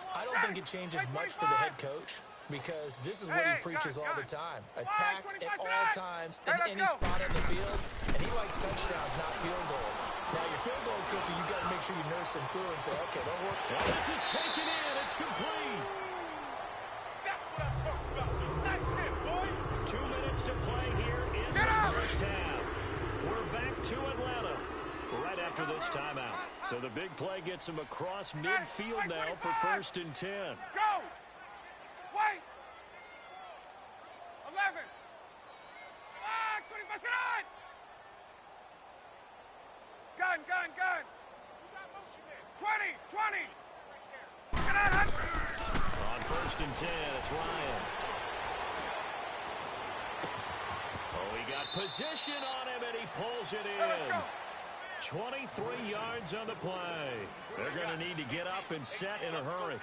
I don't think it changes much for the head coach because this is what he preaches all the time. Attack at all times in any spot in the field, and he likes touchdowns, not field goals. Now, your field goal kicker, you got to make sure you nurse him through and say, okay, don't work. Well, this is taken in. It's complete. That's what I'm talking about. Nice hit, boy. 2 minutes to play here in the first half. We're back to Atlanta right after this timeout. So the big play gets him across midfield now for 1st and 10. Go! Wait! Gun, gun, gun. 20, 20. Get out, Hunt. On 1st and 10, it's Ryan. Oh, he got position on him, and he pulls it in. 23 yards on the play. They're going to need to get up and set in a hurry.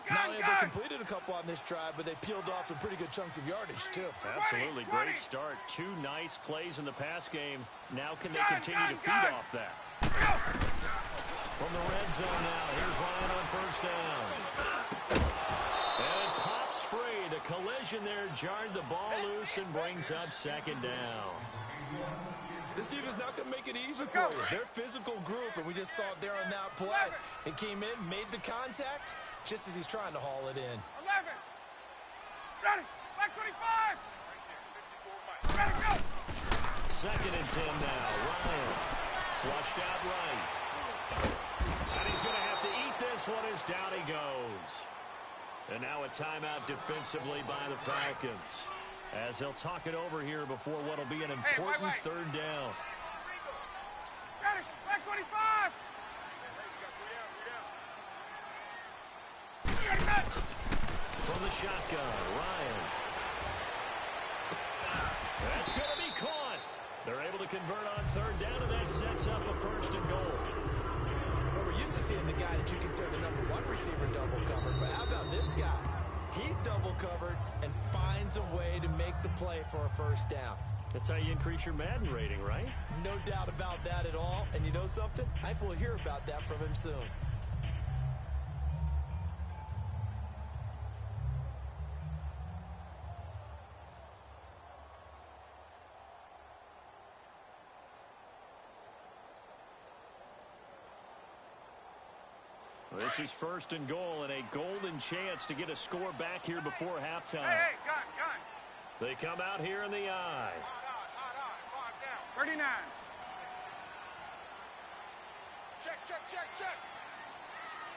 Not only have they completed a couple on this drive, but they peeled off some pretty good chunks of yardage, too. Absolutely. Great start. 2 nice plays in the pass game. Now can they continue to feed off that? From the red zone now, here's Ryan on 1st down. And it pops free. The collision there jarred the ball loose and brings up 2nd down. This team is not going to make it easy for you. They're a physical group, and we just saw it there on that play. It came in, made the contact, just as he's trying to haul it in. 11. Ready. Back 25. Ready, go. 2nd and 10 now. Ryan flushed out right. And he's going to have to eat this one as down he goes. And now a timeout defensively by the Falcons, as they'll talk it over here before what will be an important 3rd down. Ready, back 25. From the shotgun, Ryan. That's going to be caught. They're able to convert on 3rd down, and that sets up a 1st and goal. Well, we're used to seeing the guy that you consider the #1 receiver double covered, but how about this guy? He's double covered and finds a way to make the play for a 1st down. That's how you increase your Madden rating, right? No doubt about that at all. And you know something? I think we'll hear about that from him soon. This is 1st and goal, and a golden chance to get a score back here before halftime. Hey, gun, gun. They come out here in the eye. 39. Check, check, check, check.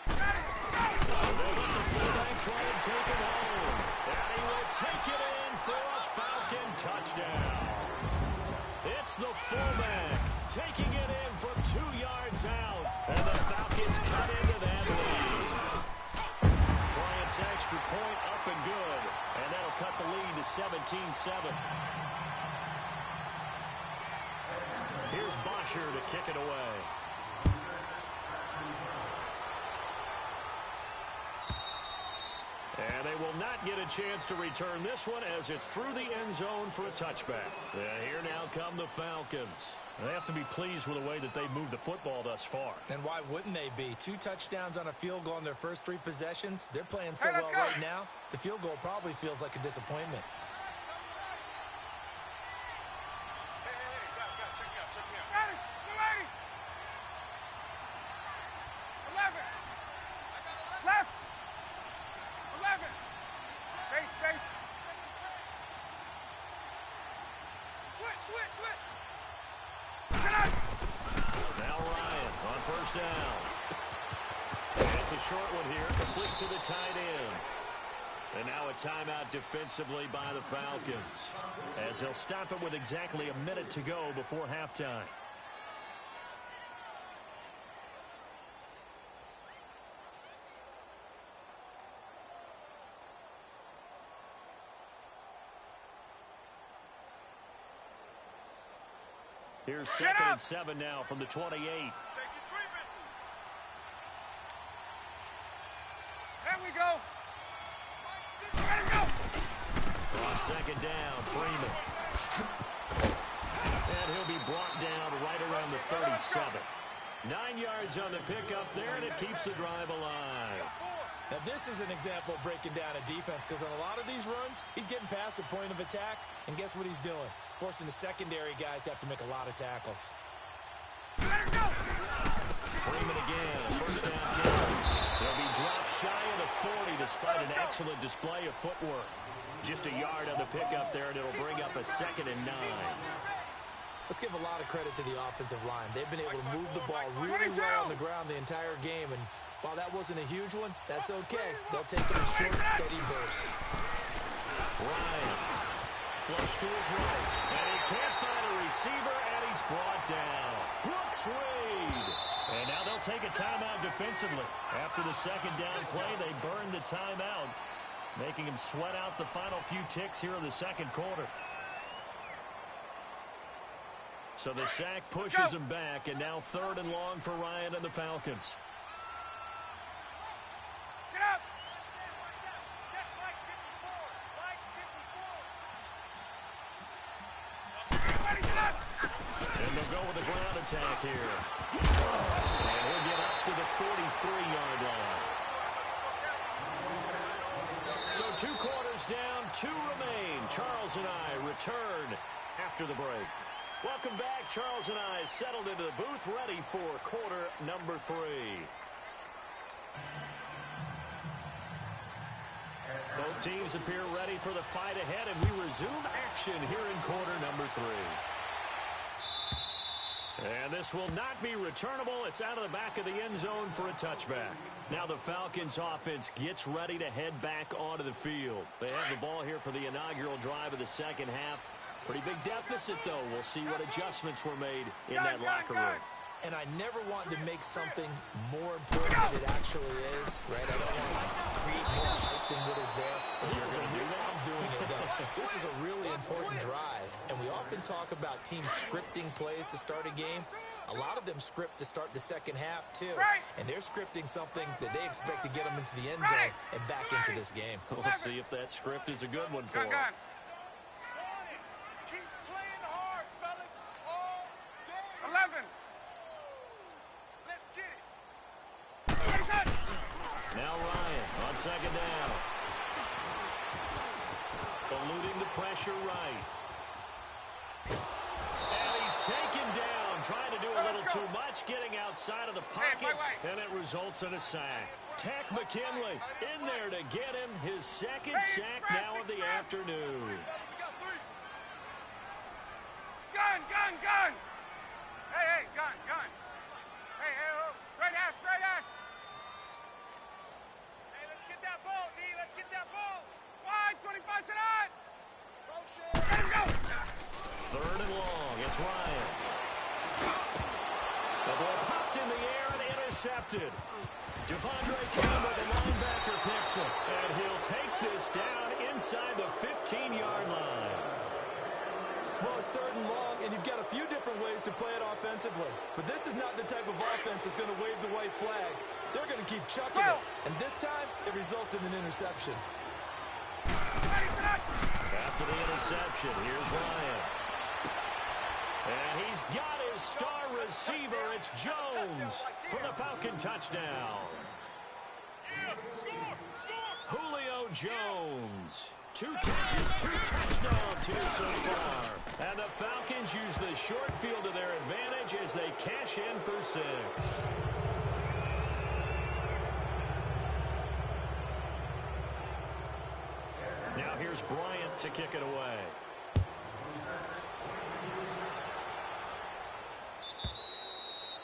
They'll let the fullback try and take it home. And he will take it in for a Falcon touchdown. It's the fullback taking it in from 2 yards out. And the Falcons cut into that lead. Bryant's extra point up and good. And that'll cut the lead to 17-7. Here's Bosher to kick it away. And they will not get a chance to return this one as it's through the end zone for a touchback. And here now come the Falcons. They have to be pleased with the way that they've moved the football thus far. And why wouldn't they be? 2 touchdowns on a field goal in their first 3 possessions. They're playing so well right now, the field goal probably feels like a disappointment. Now Ryan on 1st down. That's a short one here, complete to the tight end. And now a timeout defensively by the Falcons, as they'll stop it with exactly a minute to go before halftime. Here's 2nd and 7 now from the 28. There we go. Let it go. On 2nd down, Freeman. And he'll be brought down right around the 37. 9 yards on the pickup there, and it keeps the drive alive. Now, this is an example of breaking down a defense, because on a lot of these runs, he's getting past the point of attack, and guess what he's doing? Forcing the secondary guys to have to make a lot of tackles. Freeman again, 1st down kick. They'll be dropped shy of the 40 despite an excellent display of footwork. Just a yard on the pickup there, and it'll bring up a 2nd and 9. Let's give a lot of credit to the offensive line. They've been able to move the ball really well on the ground the entire game, and while that wasn't a huge one, that's okay. They'll take it in short, steady bursts. Ryan, flush to his right, and he can't find a receiver, and he's brought down. Bucks lead. And now they'll take a timeout defensively. After the second down play, they burn the timeout, making him sweat out the final few ticks here in the second quarter. So the sack pushes him back, and now 3rd and long for Ryan and the Falcons. Get up! And they'll go with the ground attack here. And he'll get up to the 43-yard line. So 2 quarters down, 2 remain. Charles and I return after the break. Welcome back. Charles and I settled into the booth, ready for quarter number 3. Both teams appear ready for the fight ahead, and we resume action here in quarter number 3. And this will not be returnable. It's out of the back of the end zone for a touchback. Now the Falcons offense gets ready to head back onto the field. They have the ball here for the inaugural drive of the second half. Pretty big deficit, though. We'll see what adjustments were made in that locker room. And I never want to make something more important than it actually is, right? I don't want to create more hype than what is there. But this is a real, I'm doing it, though. This is a really important drive. And we often talk about teams scripting plays to start a game. A lot of them script to start the second half, too. And they're scripting something that they expect to get them into the end zone and back into this game. We'll see if that script is a good one for them. Keep playing hard, fellas, all day. 11. Let's get it. Now Ryan on second down. Eluding the pressure right. And he's taken down, trying to do a little too much, getting outside of the pocket, and it results in a sack. Tack McKinley in there to get him his second sack now of the afternoon. Gun! Hey, gun! Hey, oh, straight ass! Hey, let's get that ball, D. Let's get that ball. Wide, 25 Senat! Motion. Let him go! 3rd and long. It's Ryan. The ball popped in the air and intercepted. Devondre Campbell, the linebacker, picks it. And he'll take this down inside the 15-yard line. Well, it's 3rd and long, and you've got a few different ways to play it offensively. But this is not the type of offense that's going to wave the white flag. They're going to keep chucking it. And this time, it results in an interception. After the interception, here's Ryan. And he's got his star receiver. It's Jones for the Falcon touchdown. Julio Jones. 2 catches, 2 touchdowns here so far. And the Falcons use the short field to their advantage as they cash in for 6. Now here's Bryant to kick it away.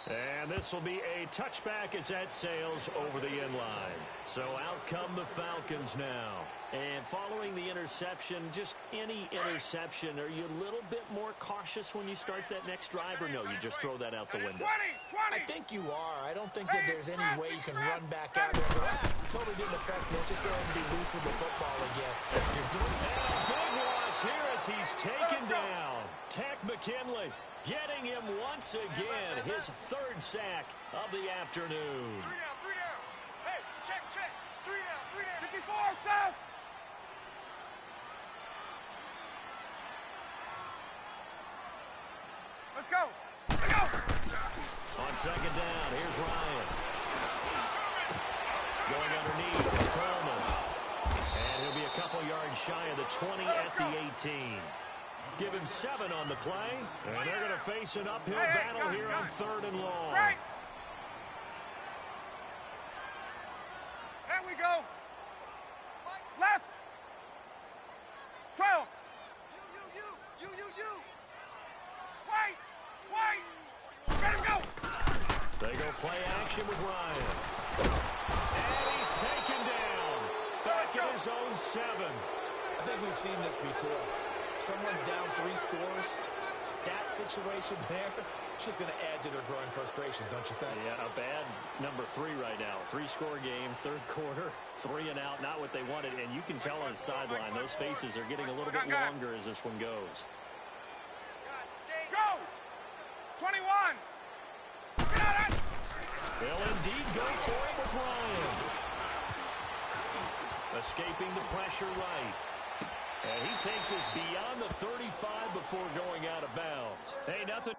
And this will be a touchback as that sails over the end line. So out come the Falcons now. And following the interception, just any interception, are you a little bit more cautious when you start that next drive, or no, you just throw that out the window? 20! I think you are. I don't think that there's any way you can run back out there and go, totally didn't affect me. Just go ahead and be loose with the football again. You're doing and a big loss here as he's taken down. Tack McKinley getting him once again, his 3rd sack of the afternoon. 3 down. Hey, check. 3 down. 54, South! Let's go! On second down, here's Ryan. Going underneath, it's Coleman. And he'll be a couple yards shy of the 20 at the 18. Give him 7 on the play, and they're going to face an uphill battle here on 3rd and long. Right. There we go. Left. 12. You. Wait. Let him go. They go play action with Ryan. And he's taken down. Back in his own 7. I think we've seen this before. Someone's down 3 scores, that situation there, it's just going to add to their growing frustrations, don't you think? Yeah, a bad number 3 right now. 3-score game, third quarter, 3 and out, not what they wanted. And you can tell on the sideline, those faces are getting a little bit longer as this one goes. Go! 21! They'll indeed go for it with Ryan. Escaping the pressure right. And he takes us beyond the 35 before going out of bounds. Hey, nothing.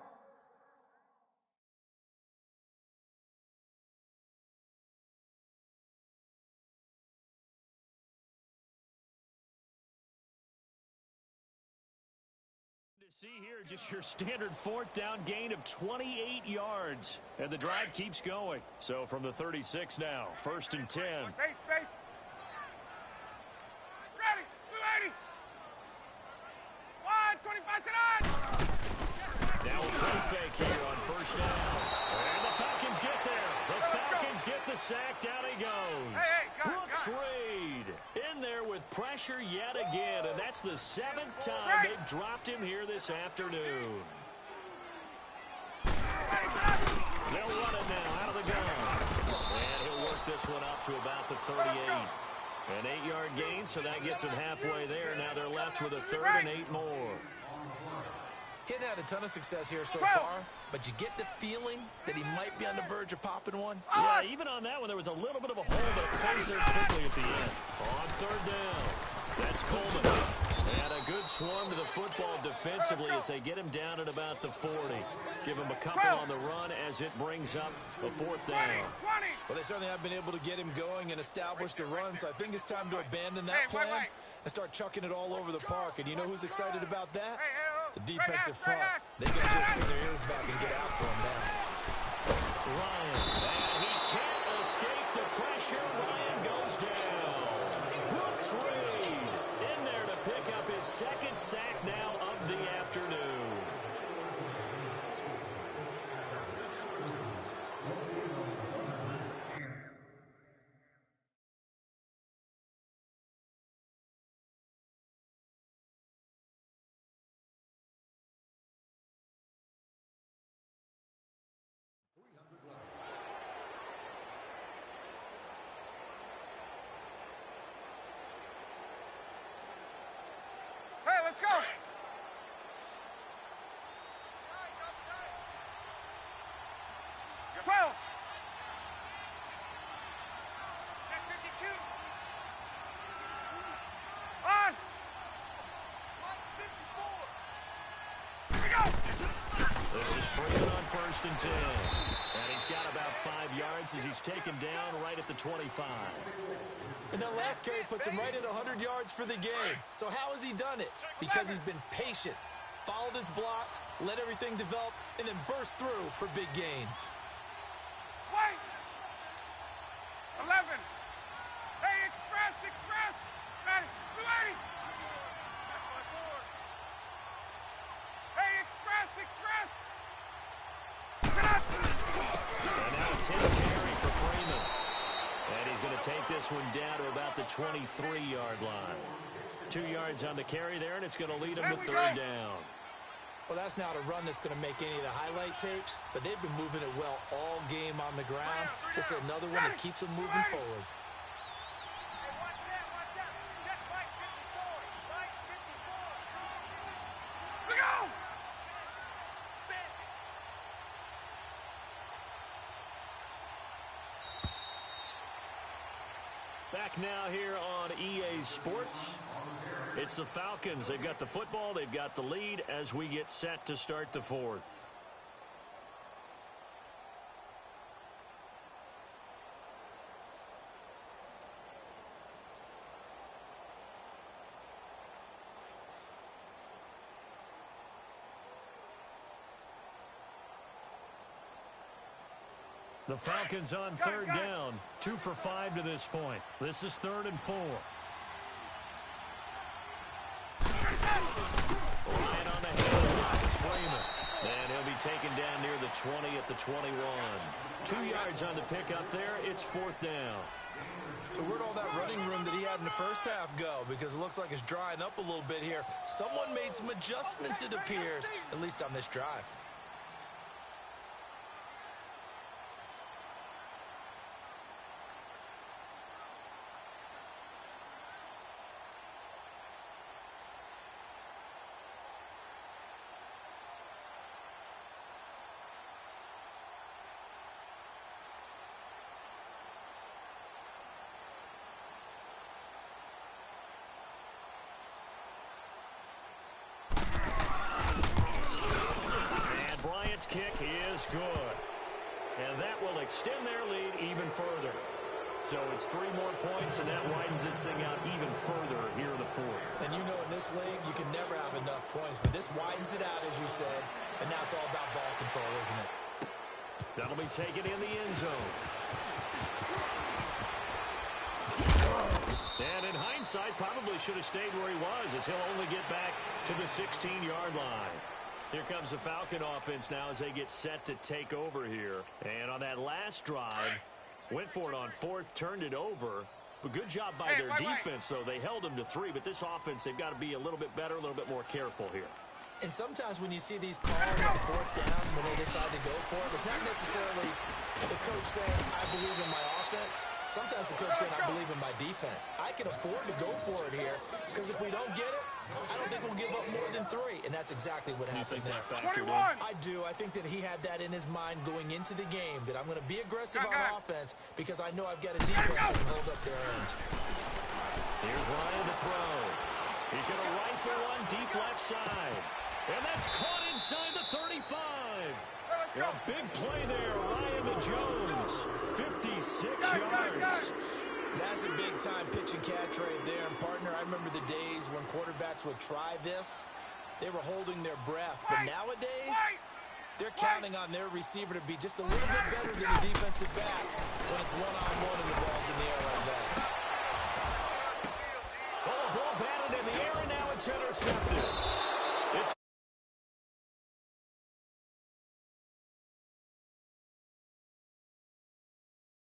See here, just your standard 4th down gain of 28 yards. And the drive keeps going. So from the 36 now, 1st and 10. Space. Ready, 280. 125 Now a play fake here on 1st down. And the Falcons get there. The Falcons get the sack. Down he goes. Brooks Reed in there with pressure yet again. And that's the 7th time they've dropped him here this afternoon. They'll run it now out of the gun. And he'll work this one up to about the 38. An 8-yard gain, so that gets him halfway there. Now they're left with a 3rd and 8 more. He hadn't had a ton of success here so far, but you get the feeling that he might be on the verge of popping one. Yeah, even on that one, there was a little bit of a hole that closed there quickly at the end. On 3rd down, that's Coleman. And a good swarm to the football defensively as they get him down at about the 40. Give him a couple on the run as it brings up a 4th down. Well, they certainly have been able to get him going and establish the run, so I think it's time to abandon that plan and start chucking it all over the park. And you know who's excited about that? The defensive front. They can just pin their ears back and get after him now. Ryan, and he can't escape the pressure. Ryan goes down. Brooks Reed in there to pick up his 2nd sack now of the afternoon. Let's go. You're 12. Check 52. On. 154. Here we go. This is Freeman on 1st and 10. And he's got about 5 yards as he's taken down right at the 25. And that last carry puts him right at 100 yards for the game. So how has he done it? Because he's been patient, followed his blocks, let everything develop, and then burst through for big gains. Wait! 11. Hey, express! Ready, 280. Hey, express! And now a 10 carry for Freeman. And he's going to take this one down to about the 23-yard line. 2 yards on the carry there, and it's going to lead him to 3rd down. Well, that's not a run that's going to make any of the highlight tapes, but they've been moving it well all game on the ground. This is another one that keeps them moving forward. Hey, watch that. Check right 54. Right 54. Look out! Back now here on EA Sports. It's the Falcons. They've got the football. They've got the lead as we get set to start the 4th. The Falcons on 3rd down. 2 for 5 to this point. This is 3rd and 4. Ryan on the head. It's Freeman. And he'll be taken down near the 20 at the 21. 2 yards on the pickup there. It's 4th down. So where'd all that running room that he had in the first half go? Because it looks like it's drying up a little bit here. Someone made some adjustments, it appears, at least on this drive. Kick is good. And that will extend their lead even further. So it's 3 more points, and that widens this thing out even further here in the fourth. And you know in this league, you can never have enough points, but this widens it out, as you said, and now it's all about ball control, isn't it? That'll be taken in the end zone. And in hindsight, probably should have stayed where he was, as he'll only get back to the 16-yard line. Here comes the Falcon offense now as they get set to take over here. And on that last drive, went for it on 4th, turned it over. But good job by their defense, though. They held them to 3, but this offense, they've got to be a little bit better, a little bit more careful here. And sometimes when you see these calls on 4th down, when they decide to go for it, it's not necessarily the coach saying, I believe in my offense. Sometimes the coach saying, I believe in my defense. I can afford to go for it here, because if we don't get it, I don't think we'll give up more than 3, and that's exactly what happened there. 21! I do. I think that he had that in his mind going into the game, that I'm going to be aggressive on offense because I know I've got a defense that can hold up their end. Here's Ryan to throw. He's going to rifle one deep left side. And that's caught inside the 35. A big play there, Ryan to Jones. 56 yards. That's a big-time pitch and catch right there. And, partner, I remember the days when quarterbacks would try this. They were holding their breath. But nowadays, they're counting on their receiver to be just a little bit better than the defensive back when it's one-on-one and the ball's in the air like that. Oh, ball batted in the air, and now it's intercepted.